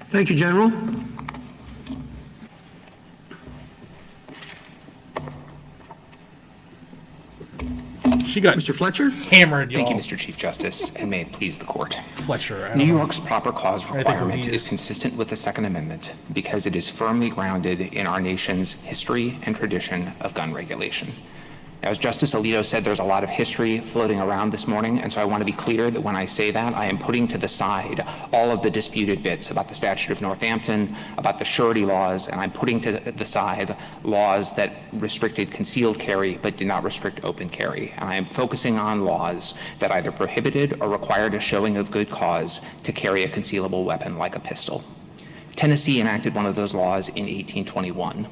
Thank you, General. She got Mr. Fletcher? hammered, y'all. Thank you, Mr. Chief Justice, and may it please the court. Fletcher. New York's proper cause requirement is consistent with the Second Amendment because it is firmly grounded in our nation's history and tradition of gun regulation. As Justice Alito said, there's a lot of history floating around this morning, and so I want to be clear that when I say that, I am putting to the side all of the disputed bits about the Statute of Northampton, about the surety laws, and I'm putting to the side laws that restricted concealed carry but did not restrict open carry. And I am focusing on laws that either prohibited or required a showing of good cause to carry a concealable weapon like a pistol. Tennessee enacted one of those laws in 1821.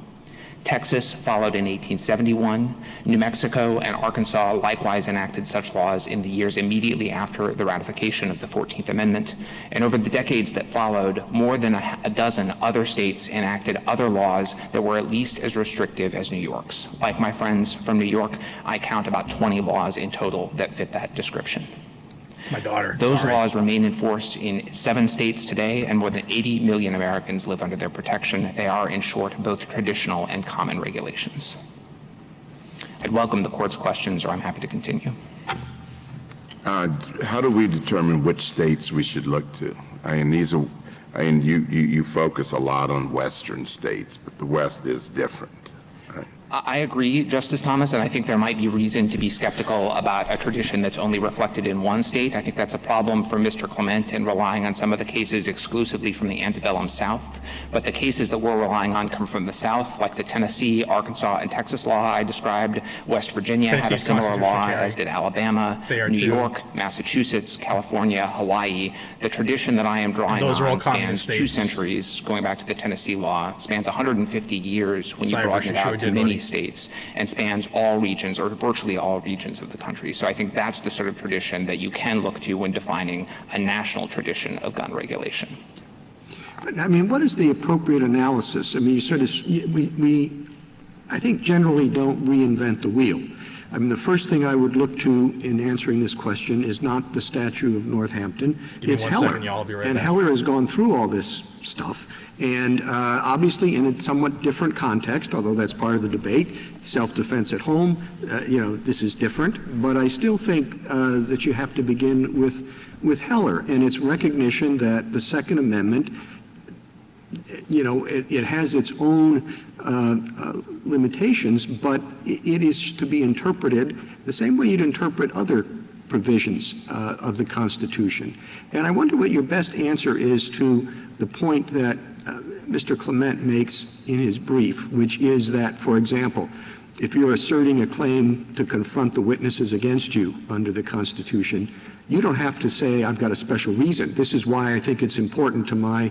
Texas followed in 1871. New Mexico and Arkansas likewise enacted such laws in the years immediately after the ratification of the 14th Amendment. And over the decades that followed, more than a dozen other states enacted other laws that were at least as restrictive as New York's. Like my friends from New York, I count about 20 laws in total that fit that description. It's my daughter. Those laws remain in force in 7 states today, and more than 80 million Americans live under their protection. They are, in short, both traditional and common regulations. I'd welcome the court's questions, or I'm happy to continue. How do we determine which states we should look to? You focus a lot on Western states, but the West is different. I agree, Justice Thomas, and I think there might be reason to be skeptical about a tradition that's only reflected in one state. I think that's a problem for Mr. Clement in relying on some of the cases exclusively from the antebellum South. But the cases that we're relying on come from the South, like the Tennessee, Arkansas, and Texas law I described. West Virginia had a similar law, as did Alabama, New York, Massachusetts, California, Hawaii. The tradition that I am drawing on spans 2 centuries, going back to the Tennessee law, spans 150 years when you broaden it out to many states, and spans all regions, or virtually all regions of the country. So I think that's the sort of tradition that you can look to when defining a national tradition of gun regulation. I mean, what is the appropriate analysis? I mean, I think generally don't reinvent the wheel. I mean, the first thing I would look to in answering this question is not the Statute of Northampton. It's Heller. And Heller has gone through all this stuff. And obviously in a somewhat different context, although that's part of the debate, self-defense at home, this is different. But I still think that you have to begin with Heller and its recognition that the Second Amendment, it has its own limitations, but it is to be interpreted the same way you'd interpret other provisions of the Constitution. And I wonder what your best answer is to the point that Mr. Clement makes in his brief, which is that, for example, if you're asserting a claim to confront the witnesses against you under the Constitution, you don't have to say, I've got a special reason. This is why I think it's important to my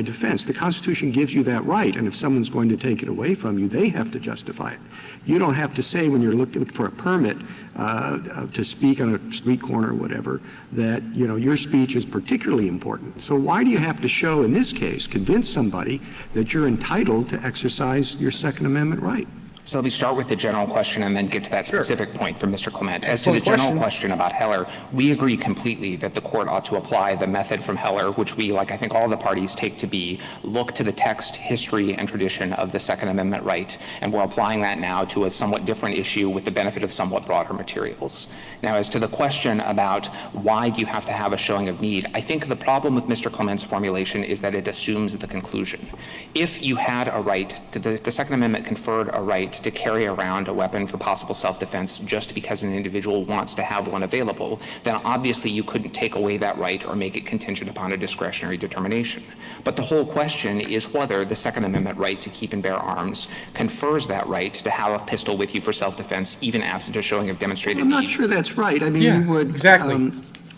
defense. The Constitution gives you that right, and if someone's going to take it away from you, they have to justify it. You don't have to say when you're looking for a permit to speak on a street corner or whatever that, your speech is particularly important. So why do you have to show, in this case, convince somebody that you're entitled to exercise your Second Amendment right? So let me start with the general question and then get to that specific point from Mr. Clement. As to the general question about Heller, we agree completely that the court ought to apply the method from Heller, which we, like I think all the parties, take to be look to the text, history, and tradition of the Second Amendment right, and we're applying that now to a somewhat different issue with the benefit of somewhat broader materials. Now, as to the question about why do you have to have a showing of need, I think the problem with Mr. Clement's formulation is that it assumes the conclusion. If you had a right, the Second Amendment conferred a right to carry around a weapon for possible self-defense just because an individual wants to have one available, then obviously you couldn't take away that right or make it contingent upon a discretionary determination. But the whole question is whether the Second Amendment right to keep and bear arms confers that right to have a pistol with you for self-defense, even absent a showing of demonstrated I'm not need. sure that's right. I mean, you would,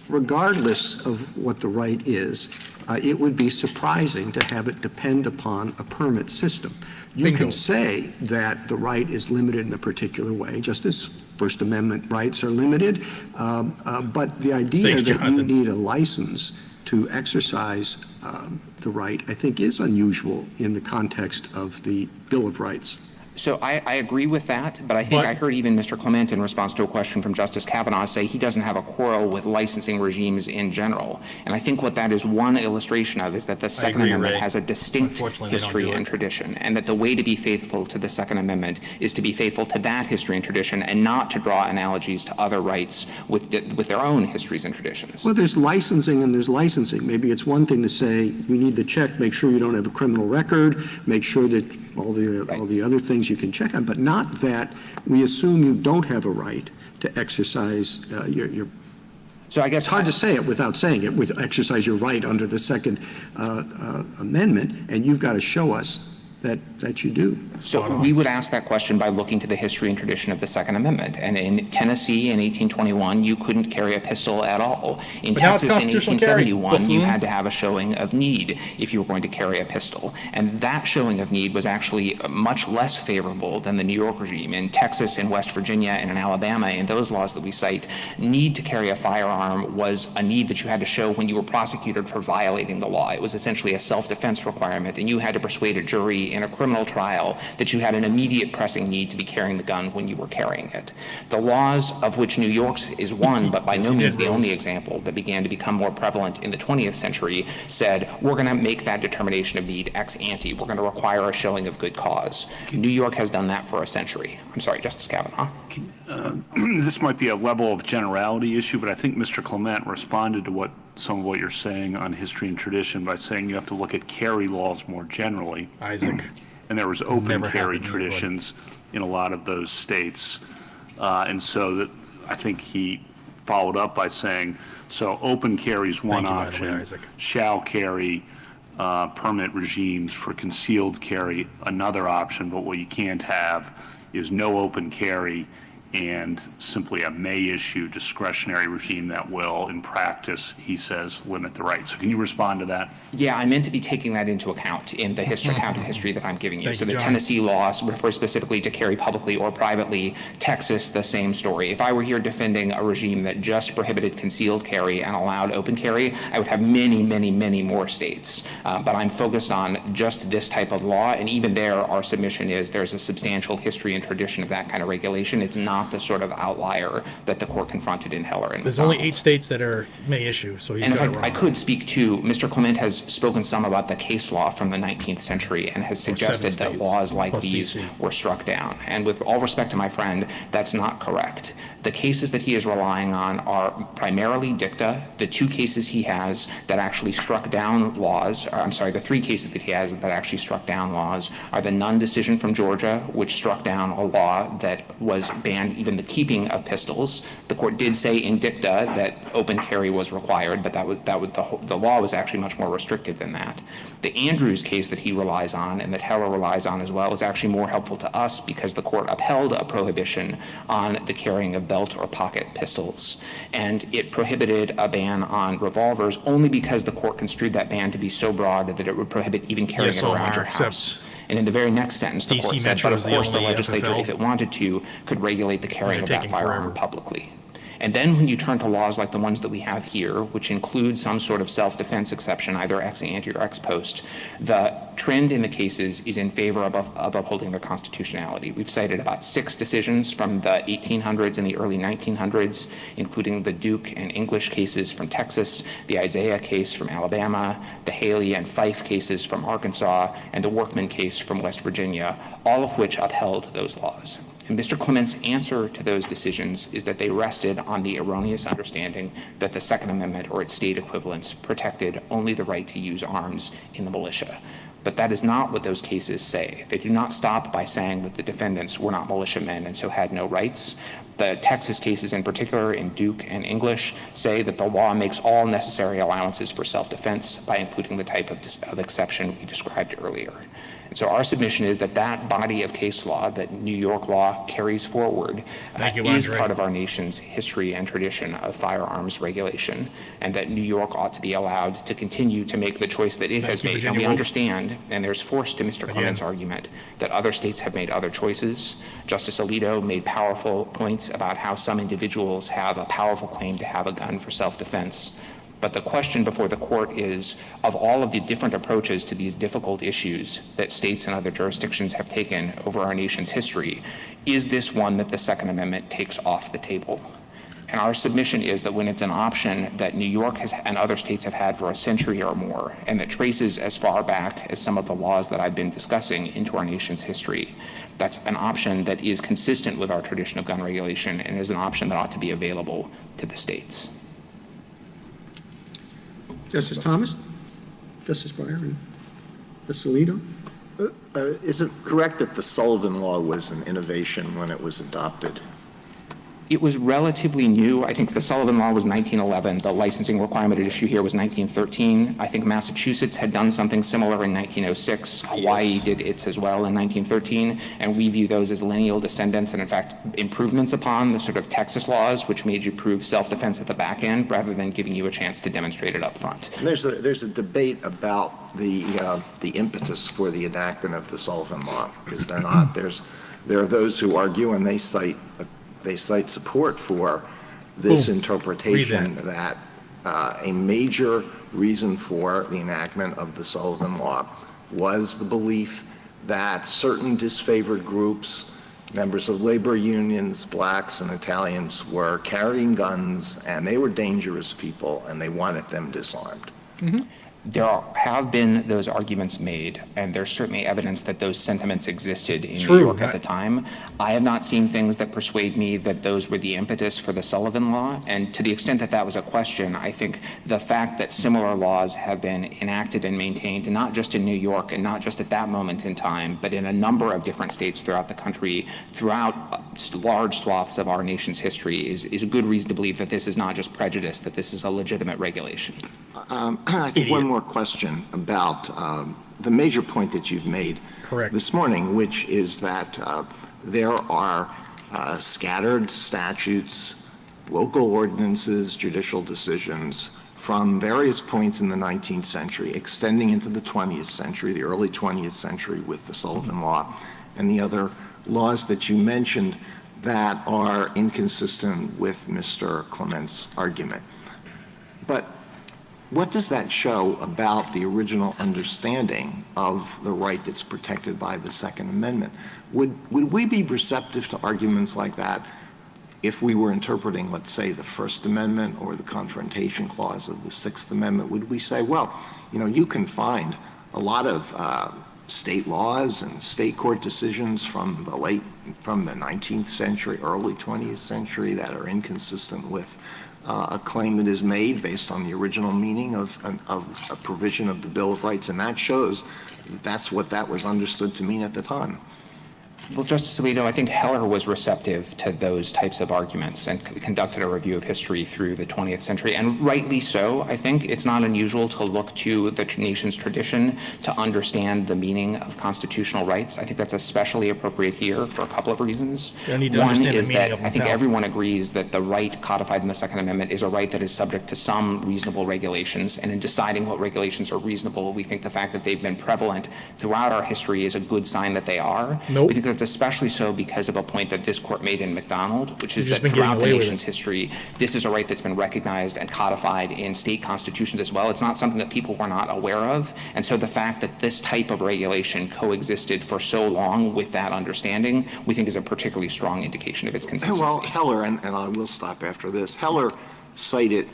regardless of what the right is, it would be surprising to have it depend upon a permit system. You can say that the right is limited in a particular way, just as First Amendment rights are limited, but the idea that you need a license to exercise the right, I think, is unusual in the context of the Bill of Rights. So I agree with that, but I think I heard even Mr. Clement in response to a question from Justice Kavanaugh say he doesn't have a quarrel with licensing regimes in general. And I think what that is one illustration of is that the Second Amendment has a distinct history and tradition, and that the way to be faithful to the Second Amendment is to be faithful to that history and tradition and not to draw analogies to other rights with their own histories and traditions. Well, there's licensing and there's licensing. Maybe it's one thing to say we need to check, make sure you don't have a criminal record, make sure that all the other things you can check on, but not that we assume you don't have a right to exercise your. So I guess it's hard to say it without saying it. With exercise your right under the Second Amendment, and you've got to show us that you do. So we would ask that question by looking to the history and tradition of the Second Amendment. And in Tennessee in 1821, you couldn't carry a pistol at all. In Texas in 1871, you had to have a showing of need if you were going to carry a pistol. And that showing of need was actually much less favorable than the New York regime. In Texas, in West Virginia, and in Alabama, in those laws that we cite, need to carry a firearm was a need that you had to show when you were prosecuted for violating the law. It was essentially a self-defense requirement, and you had to persuade a jury in a criminal trial that you had an immediate pressing need to be carrying the gun when you were carrying it. The laws, of which New York's is one, but by no means the only example, that began to become more prevalent in the 20th century, said we're going to make that determination of need ex ante. We're going to require a showing of good cause. New York has done that for a century. I'm sorry, Justice Kavanaugh. This might be a level of generality issue, but I think Mr. Clement responded to some of what you're saying on history and tradition by saying you have to look at carry laws more generally. Isaac. And there was open carry traditions in a lot of those states. And so that I think he followed up by saying, so open carry is one option, shall carry permit regimes for concealed carry another option, but what you can't have is no open carry and simply a may issue discretionary regime that will, in practice, he says, limit the right. So can you respond to that? Yeah, I meant to be taking that into account in the account of history that I'm giving you. So the Tennessee laws refer specifically to carry publicly or privately. Texas, the same story. If I were here defending a regime that just prohibited concealed carry and allowed open carry, I would have many, many, many more states. But I'm focused on just this type of law, and even there, our submission is there's a substantial history and tradition of that kind of regulation. It's not the sort of outlier that the court confronted in Heller and There's only 8 states that are may issue, so and if I could speak to, Mr. Clement has spoken some about the case law from the 19th century and has suggested that laws like these were struck down. And with all respect to my friend, that's not correct. The cases that he is relying on are primarily dicta. The 2 cases he has that actually struck down laws, the 3 cases that he has that actually struck down laws are the Nunn decision from Georgia, which struck down a law that was banned even the keeping of pistols. The court did say in dicta that open carry was required, but the law was actually much more restrictive than that. The Andrews case that he relies on and that Heller relies on as well is actually more helpful to us because the court upheld a prohibition on the carrying of belt or pocket pistols. And it prohibited a ban on revolvers only because the court construed that ban to be so broad that it would prohibit even carrying it around your house. And in the very next sentence, the court said, but of course the legislature, if it wanted to, could regulate the carrying of that firearm publicly. And then when you turn to laws like the ones that we have here, which include some sort of self-defense exception, either ex ante or ex post, the trend in the cases is in favor of upholding their constitutionality. We've cited about 6 decisions from the 1800s and the early 1900s, including the Duke and English cases from Texas, the Isaiah case from Alabama, the Haley and Fife cases from Arkansas, and the Workman case from West Virginia, all of which upheld those laws. And Mr. Clement's answer to those decisions is that they rested on the erroneous understanding that the Second Amendment or its state equivalents protected only the right to use arms in the militia. But that is not what those cases say. They do not stop by saying that the defendants were not militiamen and so had no rights. The Texas cases in particular, in Duke and English, say that the law makes all necessary allowances for self-defense by including the type of exception we described earlier. And so our submission is that that body of case law that New York law carries forward is part of our nation's history and tradition of firearms regulation, and that New York ought to be allowed to continue to make the choice that it has made. And we understand, and there's force to Mr. Clement's argument, that other states have made other choices. Justice Alito made powerful points about how some individuals have a powerful claim to have a gun for self-defense. But the question before the court is, of all of the different approaches to these difficult issues that states and other jurisdictions have taken over our nation's history, is this one that the Second Amendment takes off the table? And our submission is that when it's an option that New York has and other states have had for a century or more, and that traces as far back as some of the laws that I've been discussing into our nation's history, that's an option that is consistent with our tradition of gun regulation and is an option that ought to be available to the states. Justice Thomas? Justice Breyer? And Justice Alito? Is it correct that the Sullivan Law was an innovation when it was adopted? It was relatively new. I think the Sullivan Law was 1911. The licensing requirement at issue here was 1913. I think Massachusetts had done something similar in 1906. Hawaii did its as well in 1913. And we view those as lineal descendants and, in fact, improvements upon the sort of Texas laws, which made you prove self-defense at the back end rather than giving you a chance to demonstrate it up front. And there's a debate about the impetus for the enactment of the Sullivan Law. Is there not? There are those who argue, and they cite support for this interpretation that a major reason for the enactment of the Sullivan Law was the belief that certain disfavored groups, members of labor unions, blacks and Italians, were carrying guns and they were dangerous people and they wanted them disarmed. Mm-hmm. There have been those arguments made, and there's certainly evidence that those sentiments existed in New York at the time. I have not seen things that persuade me that those were the impetus for the Sullivan Law, and to the extent that that was a question, I think the fact that similar laws have been enacted and maintained, not just in New York and not just at that moment in time, but in a number of different states throughout the country, throughout large swaths of our nation's history, is a good reason to believe that this is not just prejudice, that this is a legitimate regulation. I think one more question about the major point that you've made this morning, which is that there are scattered statutes, local ordinances, judicial decisions from various points in the 19th century, extending into the 20th century, the early 20th century with the Sullivan Law and the other laws that you mentioned that are inconsistent with Mr. Clement's argument. But what does that show about the original understanding of the right that's protected by the Second Amendment? Would we be receptive to arguments like that if we were interpreting, let's say, the First Amendment or the Confrontation Clause of the Sixth Amendment? Would we say, well, you can find a lot of state laws and state court decisions from the 19th century, early 20th century that are inconsistent with a claim that is made based on the original meaning of a provision of the Bill of Rights, and that shows that's what that was understood to mean at the time. Well, Justice Alito, I think Heller was receptive to those types of arguments and conducted a review of history through the 20th century, and rightly so. I think it's not unusual to look to the nation's tradition to understand the meaning of constitutional rights. I think that's especially appropriate here for a couple of reasons. One is that I think everyone agrees that the right codified in the Second Amendment is a right that is subject to some reasonable regulations, and in deciding what regulations are reasonable, we think the fact that they've been prevalent throughout our history is a good sign that they are. Nope. We think that's especially so because of a point that this court made in McDonald, which is You've just that been getting throughout the away with nation's history, this is a right that's been recognized and codified in state constitutions as well. It's not something that people were not aware of. And so the fact that this type of regulation coexisted for so long with that understanding, we think is a particularly strong indication of its consistency. Well, Heller, and I will stop after this, Heller cited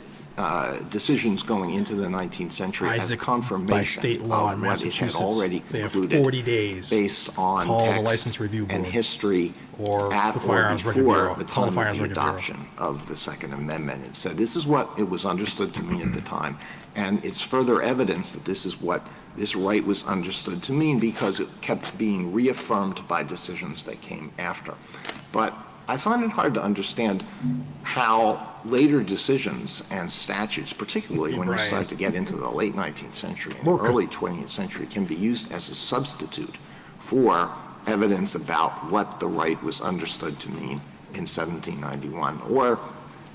decisions going into the 19th century as confirmation by state law of in what it had Massachusetts. already They have concluded 40 days. based on Call the text License Review Board and history or at the or Firearms Record before Bureau. the Call the time Firearms of the Record Bureau. adoption of the Second Amendment. It said this is what it was understood to mean at the time, and it's further evidence that this is what this right was understood to mean because it kept being reaffirmed by decisions that came after. But I find it hard to understand how later decisions and statutes, particularly when you start to get into the late 19th century and early 20th century, can be used as a substitute for evidence about what the right was understood to mean in 1791 or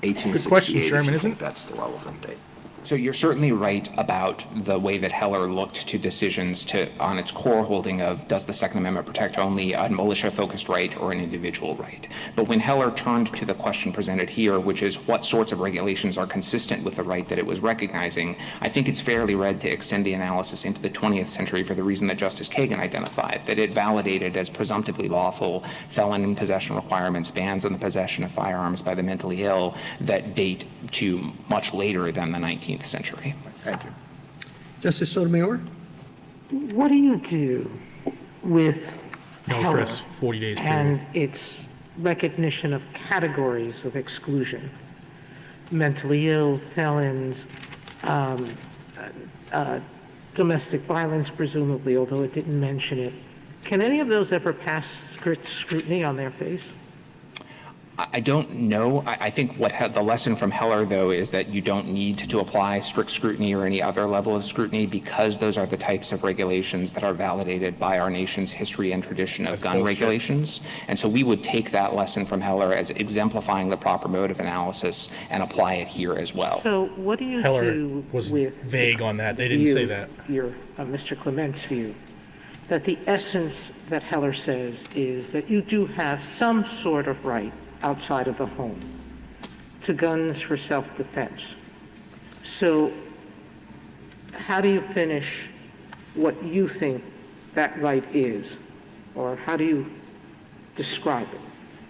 1868, Good question, Chairman, if you isn't think that's the relevant date. So you're certainly right about the way that Heller looked to decisions on its core holding of does the Second Amendment protect only a militia-focused right or an individual right. But when Heller turned to the question presented here, which is what sorts of regulations are consistent with the right that it was recognizing, I think it's fairly read to extend the analysis into the 20th century for the reason that Justice Kagan identified, that it validated as presumptively lawful felon in possession requirements, bans on the possession of firearms by the mentally ill that date to much later than the 19th century. Thank you. Justice Sotomayor? What do you do with No, Heller Chris, 40 days period. and its recognition of categories of exclusion? Mentally ill, felons, domestic violence, presumably, although it didn't mention it. Can any of those ever pass scrutiny on their face? I don't know. I think the lesson from Heller, though, is that you don't need to apply strict scrutiny or any other level of scrutiny because those are the types of regulations that are validated by our nation's history and tradition of gun regulations. And so we would take that lesson from Heller as exemplifying the proper mode of analysis and apply it here as well. So what do you Heller do was with vague on that. They didn't say that. Your Mr. Clement's view that the essence that Heller says is that you do have some sort of right outside of the home to guns for self-defense. So how do you finish what you think that right is, or how do you describe it?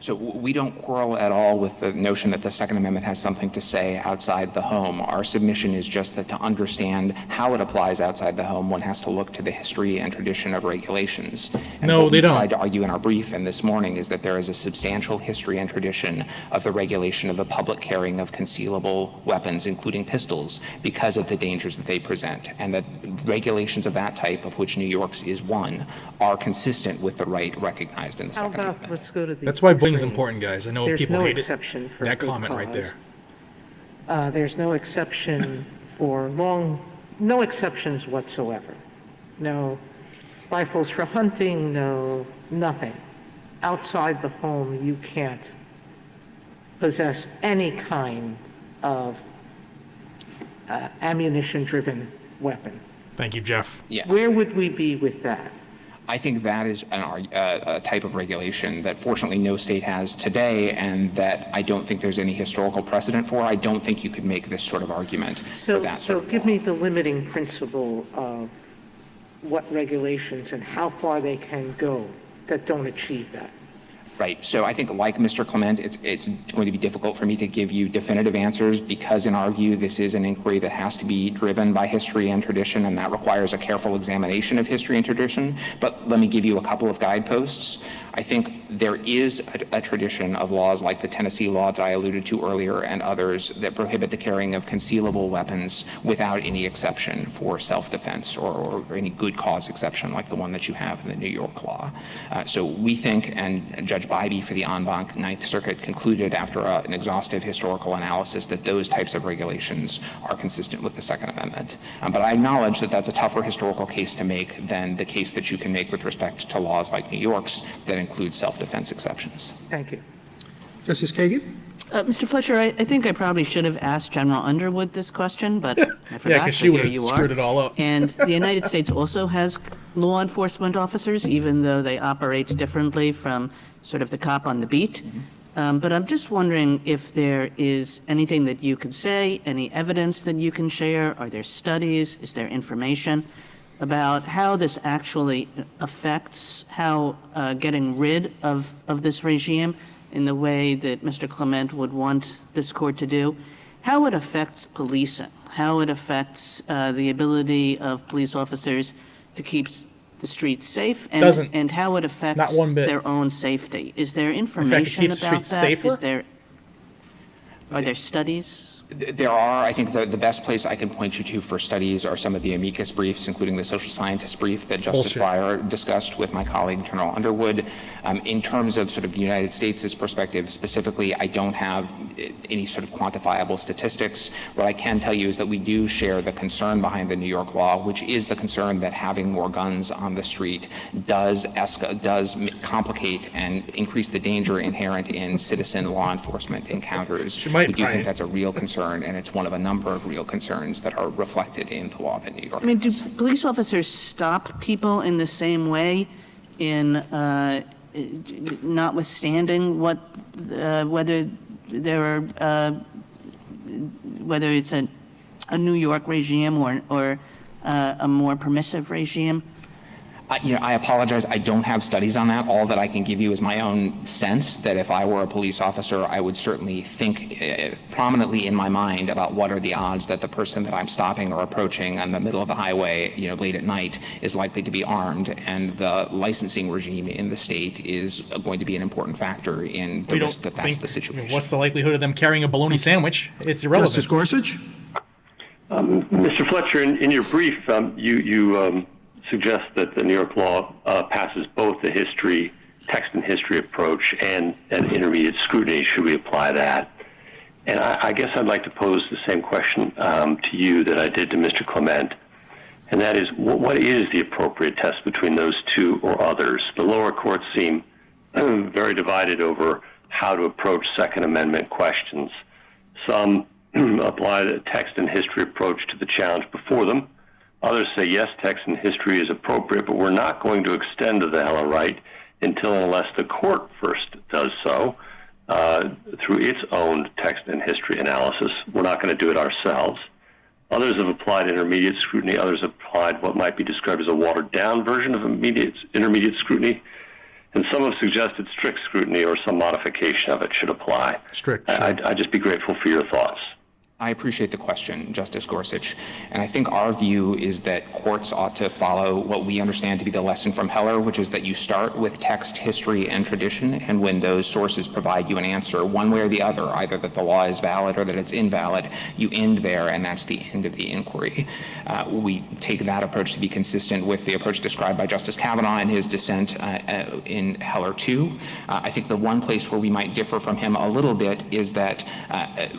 So we don't quarrel at all with the notion that the Second Amendment has something to say outside the home. Our submission is just that to understand how it applies outside the home, one has to look to the history and tradition of regulations. And No, what they we don't. tried to argue in our brief and this morning is that there is a substantial history and tradition of the regulation of the public carrying of concealable weapons, including pistols, because of the dangers that they present, and that regulations of that type, of which New York's is one, are consistent with the right recognized in the How Second about, Amendment. let's go to the That's why bling's extreme. important, guys. I know There's people no hate exception it. for That good comment right cause. there. There's no exception for no exceptions whatsoever. No rifles for hunting, no nothing. Outside the home, you can't possess any kind of ammunition-driven weapon. Thank you, Jeff. Yeah. Where would we be with that? I think that is a type of regulation that fortunately no state has today, and that I don't think there's any historical precedent for. I don't think you could make this sort of argument for that So sort of give law. me the limiting principle of what regulations and how far they can go that don't achieve that. Right. So I think, like Mr. Clement, it's going to be difficult for me to give you definitive answers because, in our view, this is an inquiry that has to be driven by history and tradition, and that requires a careful examination of history and tradition. But let me give you a couple of guideposts. I think there is a tradition of laws like the Tennessee law that I alluded to earlier and others that prohibit the carrying of concealable weapons without any exception for self-defense or any good cause exception like the one that you have in the New York law. So we think, and Judge Bybee for the en banc Ninth Circuit concluded after an exhaustive historical analysis, that those types of regulations are consistent with the Second Amendment. But I acknowledge that that's a tougher historical case to make than the case that you can make with respect to laws like New York's that include self-defense exceptions. Thank you. Justice Kagan? Mr. Fletcher, I think I probably should have asked General Underwood this question, but I forgot. Yeah, because she would here have you screwed are. it all up. And the United States also has law enforcement officers, even though they operate differently from sort of the cop on the beat. But I'm just wondering if there is anything that you could say, any evidence that you can share. Are there studies? Is there information about how this actually affects how getting rid of this regime in the way that Mr. Clement would want this court to do, how it affects policing, how it affects the ability of police officers to keep the streets safe, and how it affects their own safety. Is there information about that? Are there studies? There are. I think the best place I can point you to for studies are some of the amicus briefs, including the social scientist brief that Justice Breyer discussed with my colleague, General Underwood. In terms of sort of the United States' perspective specifically, I don't have any sort of quantifiable statistics. What I can tell you is that we do share the concern behind the New York law, which is the concern that having more guns on the street does complicate and increase the danger inherent in citizen law enforcement encounters. We do think that's a real concern, and it's one of a number of real concerns that are reflected in the law that New York has. Do police officers stop people in the same way in notwithstanding whether it's a New York regime or a more permissive regime? I apologize. I don't have studies on that. All that I can give you is my own sense that if I were a police officer, I would certainly think prominently in my mind about what are the odds that the person that I'm stopping or approaching on the middle of the highway, late at night, is likely to be armed. And the licensing regime in the state is going to be an important factor in the risk that that's the situation. What's the likelihood of them carrying a bologna sandwich? It's irrelevant. Justice Gorsuch? Mr. Fletcher, in your brief, you suggest that the New York law passes both the text and history approach and an intermediate scrutiny. Should we apply that? And I guess I'd like to pose the same question to you that I did to Mr. Clement, and that is, what is the appropriate test between those two or others? The lower courts seem very divided over how to approach Second Amendment questions. Some apply the text and history approach to the challenge before them. Others say, yes, text and history is appropriate, but we're not going to extend to the Heller right until and unless the court first does so through its own text and history analysis. We're not going to do it ourselves. Others have applied intermediate scrutiny. Others have applied what might be described as a watered-down version of intermediate scrutiny. And some have suggested strict scrutiny or some modification of it should apply. Strict. I'd just be grateful for your thoughts. I appreciate the question, Justice Gorsuch. And I think our view is that courts ought to follow what we understand to be the lesson from Heller, which is that you start with text, history, and tradition, and when those sources provide you an answer, one way or the other, either that the law is valid or that it's invalid, you end there, and that's the end of the inquiry. We take that approach to be consistent with the approach described by Justice Kavanaugh in his dissent in Heller 2. I think the one place where we might differ from him a little bit is that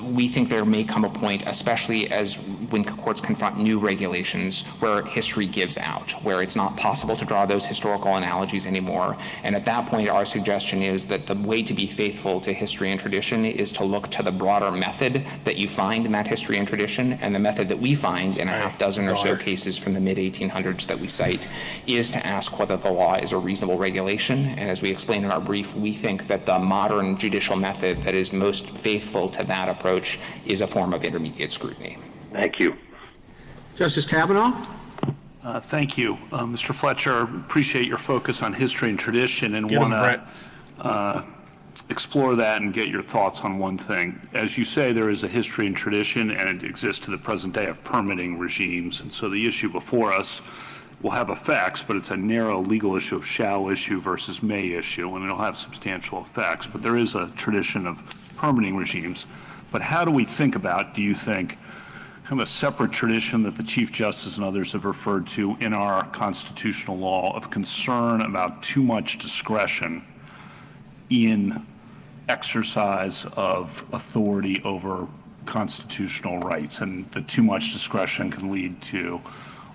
we think there may come a point, especially as when courts confront new regulations, where history gives out, where it's not possible to draw those historical analogies anymore. And at that point, our suggestion is that the way to be faithful to history and tradition is to look to the broader method that you find in that history and tradition. And the method that we find in a half dozen or so cases from the mid-1800s that we cite is to ask whether the law is a reasonable regulation. And as we explain in our brief, we think that the modern judicial method that is most faithful to that approach is a form of intermediate scrutiny. Thank you. Justice Kavanaugh? Thank you. Mr. Fletcher, appreciate your focus on history and tradition, and want to explore that and get your thoughts on one thing. As you say, there is a history and tradition, and it exists to the present day of permitting regimes. And so the issue before us will have effects, but it's a narrow legal issue of shall issue versus may issue, and it'll have substantial effects. But there is a tradition of permitting regimes. But how do we think about, do you think, kind of a separate tradition that the Chief Justice and others have referred to in our constitutional law of concern about too much discretion in exercise of authority over constitutional rights, and that too much discretion can lead to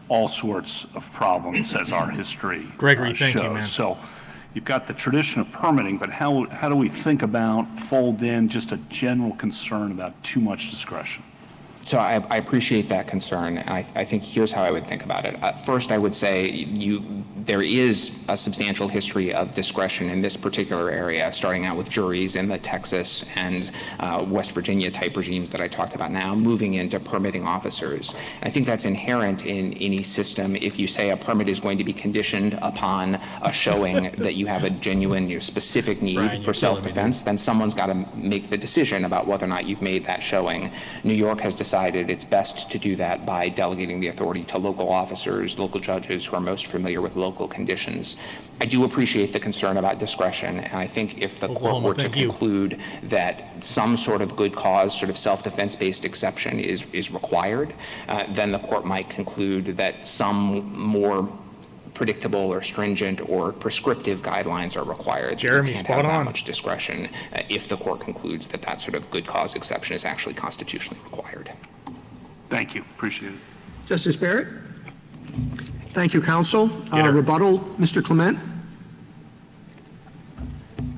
all sorts of problems, as our history Gregory, thank shows. you, man. So you've got the tradition of permitting, but how do we think about, fold in just a general concern about too much discretion? So I appreciate that concern. I think here's how I would think about it. First, I would say there is a substantial history of discretion in this particular area, starting out with juries in the Texas and West Virginia type regimes that I talked about now, moving into permitting officers. I think that's inherent in any system. If you say a permit is going to be conditioned upon a showing that you have a genuine, specific need for self-defense, then someone's got to make the decision about whether or not you've made that showing. New York has decided it's best to do that by delegating the authority to local officers, local judges who are most familiar with local conditions. I do appreciate the concern about discretion, and I think if the court were to conclude that some sort of good cause, sort of self-defense-based exception is required, then the court might conclude that some more predictable or stringent or prescriptive guidelines are required. Jeremy, you can't spot have that on. much discretion if the court concludes that that sort of good cause exception is actually constitutionally required. Thank you. Appreciate it. Justice Barrett? Thank you, counsel. Rebuttal, Mr. Clement?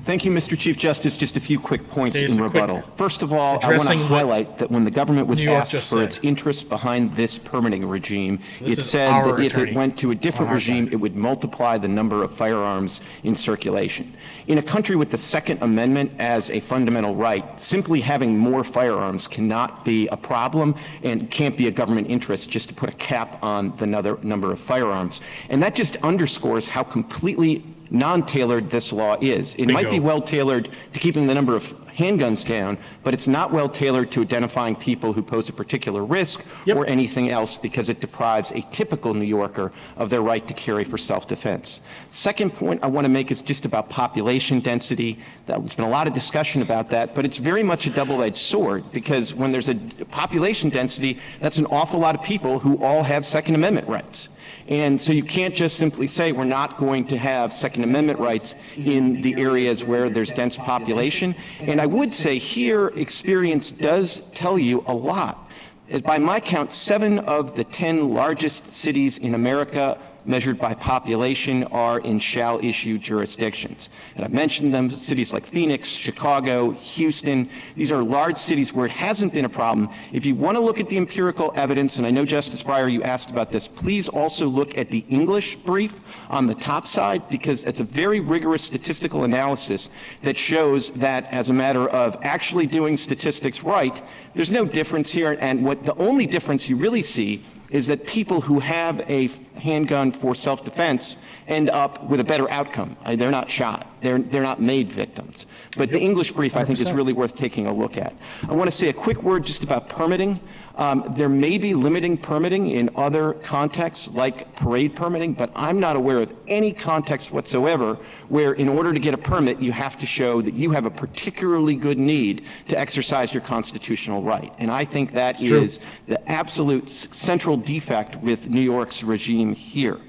Thank you, Mr. Chief Justice. Just a few quick points in rebuttal. First of all, I want to highlight that when the government was asked for its interest behind this permitting regime, it said that if it went to a different regime, it would multiply the number of firearms in circulation. In a country with the Second Amendment as a fundamental right, simply having more firearms cannot be a problem and can't be a government interest just to put a cap on the number of firearms. And that just underscores how completely non-tailored this law is. It might be well-tailored to keeping the number of handguns down, but it's not well-tailored to identifying people who pose a particular risk or anything else, because it deprives a typical New Yorker of their right to carry for self-defense. Second point I want to make is just about population density. There's been a lot of discussion about that, but it's very much a double-edged sword, because when there's a population density, that's an awful lot of people who all have Second Amendment rights. And so you can't just simply say we're not going to have Second Amendment rights in the areas where there's dense population. And I would say here experience does tell you a lot. By my count, 7 of the 10 largest cities in America measured by population are in shall-issue jurisdictions. And I've mentioned them, cities like Phoenix, Chicago, Houston. These are large cities where it hasn't been a problem. If you want to look at the empirical evidence, and I know, Justice Breyer, you asked about this, please also look at the English brief on the top side, because it's a very rigorous statistical analysis that shows that as a matter of actually doing statistics right, there's no difference here. And what the only difference you really see is that people who have a handgun for self-defense end up with a better outcome. They're not shot. They're not made victims. But the English brief, I think, is really worth taking a look at. I want to say a quick word just about permitting. There may be limiting permitting in other contexts, like parade permitting, but I'm not aware of any context whatsoever where, in order to get a permit, you have to show that you have a particularly good need to exercise your constitutional right. And I think that is the absolute central defect with New York's regime here.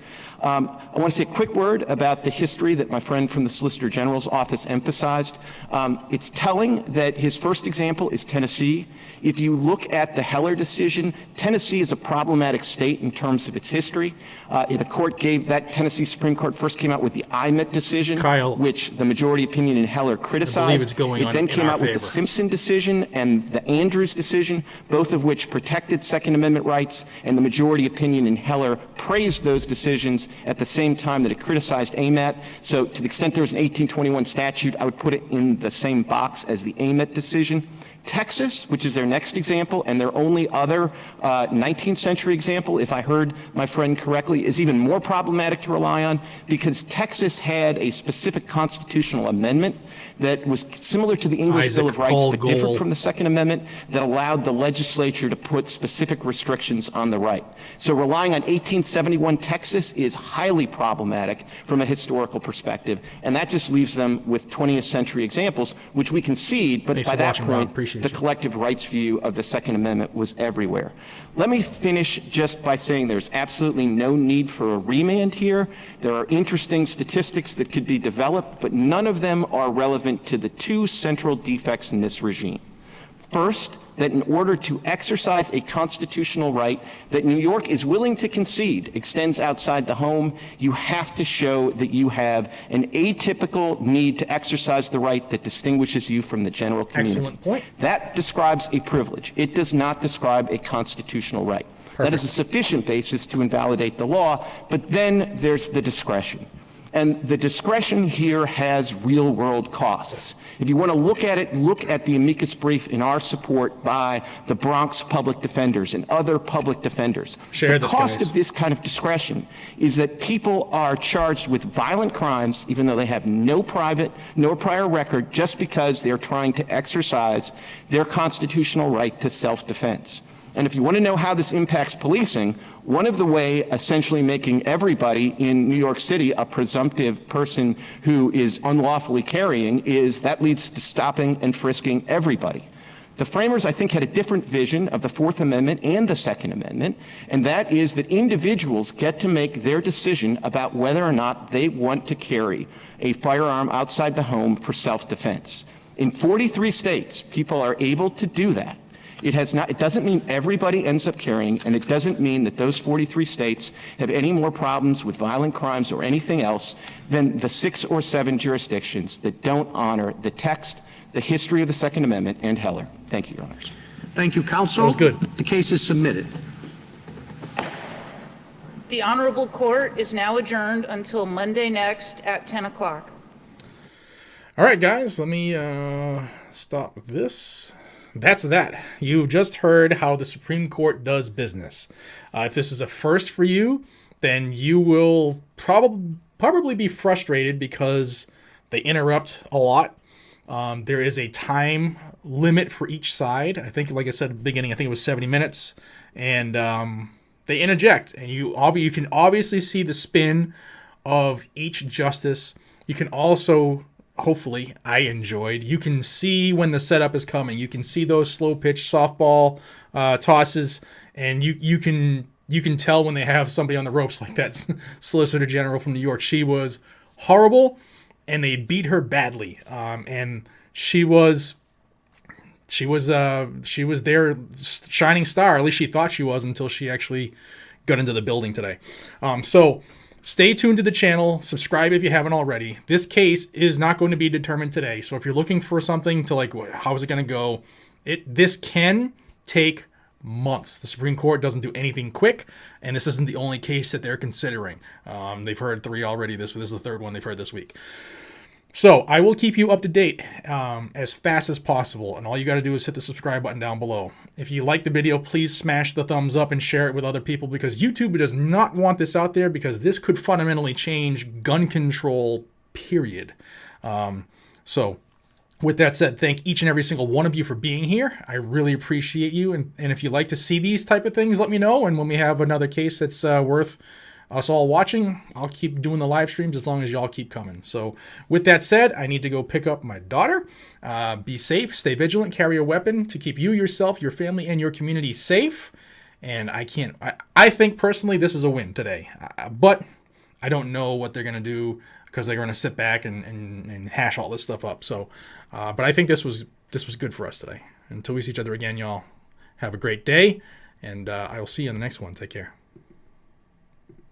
I want to say a quick word about the history that my friend from the Solicitor General's office emphasized. It's telling that his first example is Tennessee. If you look at the Heller decision, Tennessee is a problematic state in terms of its history. The court gave that Tennessee Supreme Court first came out with the IMET decision, which the majority opinion in Heller criticized. It then came out with the Simpson decision and the Andrews decision, both of which protected Second Amendment rights, and the majority opinion in Heller praised those decisions at the same time that it criticized AMET. So to the extent there was an 1821 statute, I would put it in the same box as the AMET decision. Texas, which is their next example, and their only other 19th century example, if I heard my friend correctly, is even more problematic to rely on, because Texas had a specific constitutional amendment that was similar to the English Bill of Rights, but different from the Second Amendment, that allowed the legislature to put specific restrictions on the right. So relying on 1871 Texas is highly problematic from a historical perspective, and that just leaves them with 20th century examples, which we concede, but by that point, the collective rights view of the Second Amendment was everywhere. Let me finish just by saying there's absolutely no need for a remand here. There are interesting statistics that could be developed, but none of them are relevant to the two central defects in this regime. First, that in order to exercise a constitutional right that New York is willing to concede extends outside the home, you have to show that you have an atypical need to exercise the right that distinguishes you from the general community. Excellent point. That describes a privilege. It does not describe a constitutional right. That is a sufficient basis to invalidate the law, but then there's the discretion. And the discretion here has real-world costs. If you want to look at it, look at the amicus brief in our support by the Bronx public defenders and other public defenders. The cost of this kind of discretion is that people are charged with violent crimes, even though they have no prior record, just because they're trying to exercise their constitutional right to self-defense. And if you want to know how this impacts policing, one of the way essentially making everybody in New York City a presumptive person who is unlawfully carrying is that leads to stopping and frisking everybody. The framers, I think, had a different vision of the Fourth Amendment and the Second Amendment, and that is that individuals get to make their decision about whether or not they want to carry a firearm outside the home for self-defense. In 43 states, people are able to do that. It doesn't mean everybody ends up carrying, and it doesn't mean that those 43 states have any more problems with violent crimes or anything else than the 6 or 7 jurisdictions that don't honor the text, the history of the Second Amendment, and Heller. Thank you, Your Honors. Thank you, counsel. That was good. The case is submitted. The Honorable Court is now adjourned until Monday next at 10 o'clock. All right, guys, let me stop this. That's that. You just heard how the Supreme Court does business. If this is a first for you, then you will probably be frustrated because they interrupt a lot. There is a time limit for each side. I think, like I said at the beginning, I think it was 70 minutes. And they interject. And you can obviously see the spin of each justice. You can also... hopefully I enjoyed. You can see when the setup is coming. You can see those slow pitch softball tosses, and you can tell when they have somebody on the ropes like that Solicitor General from New York. She was horrible, and they beat her badly. And she was their shining star. At least she thought she was until she actually got into the building today. So. Stay tuned to the channel. Subscribe if you haven't already. This case is not going to be determined today. So if you're looking for something to how is it going to go? This can take months. The Supreme Court doesn't do anything quick, and this isn't the only case that they're considering. They've heard 3 already. This is the 3rd one they've heard this week. So I will keep you up to date as fast as possible, and all you got to do is hit the subscribe button down below. If you like the video, please smash the thumbs up and share it with other people, because YouTube does not want this out there, because this could fundamentally change gun control, period. So with that said, thank each and every single one of you for being here. I really appreciate you, and if you like to see these type of things, let me know, and when we have another case that's worth us all watching, I'll keep doing the live streams as long as y'all keep coming. So with that said, I need to go pick up my daughter. Be safe, stay vigilant, carry a weapon to keep you, yourself, your family, and your community safe. And I think personally this is a win today. But I don't know what they're going to do, because they're going to sit back and hash all this stuff up. So, but I think this was good for us today. Until we see each other again, y'all, have a great day. And I will see you in the next one. Take care.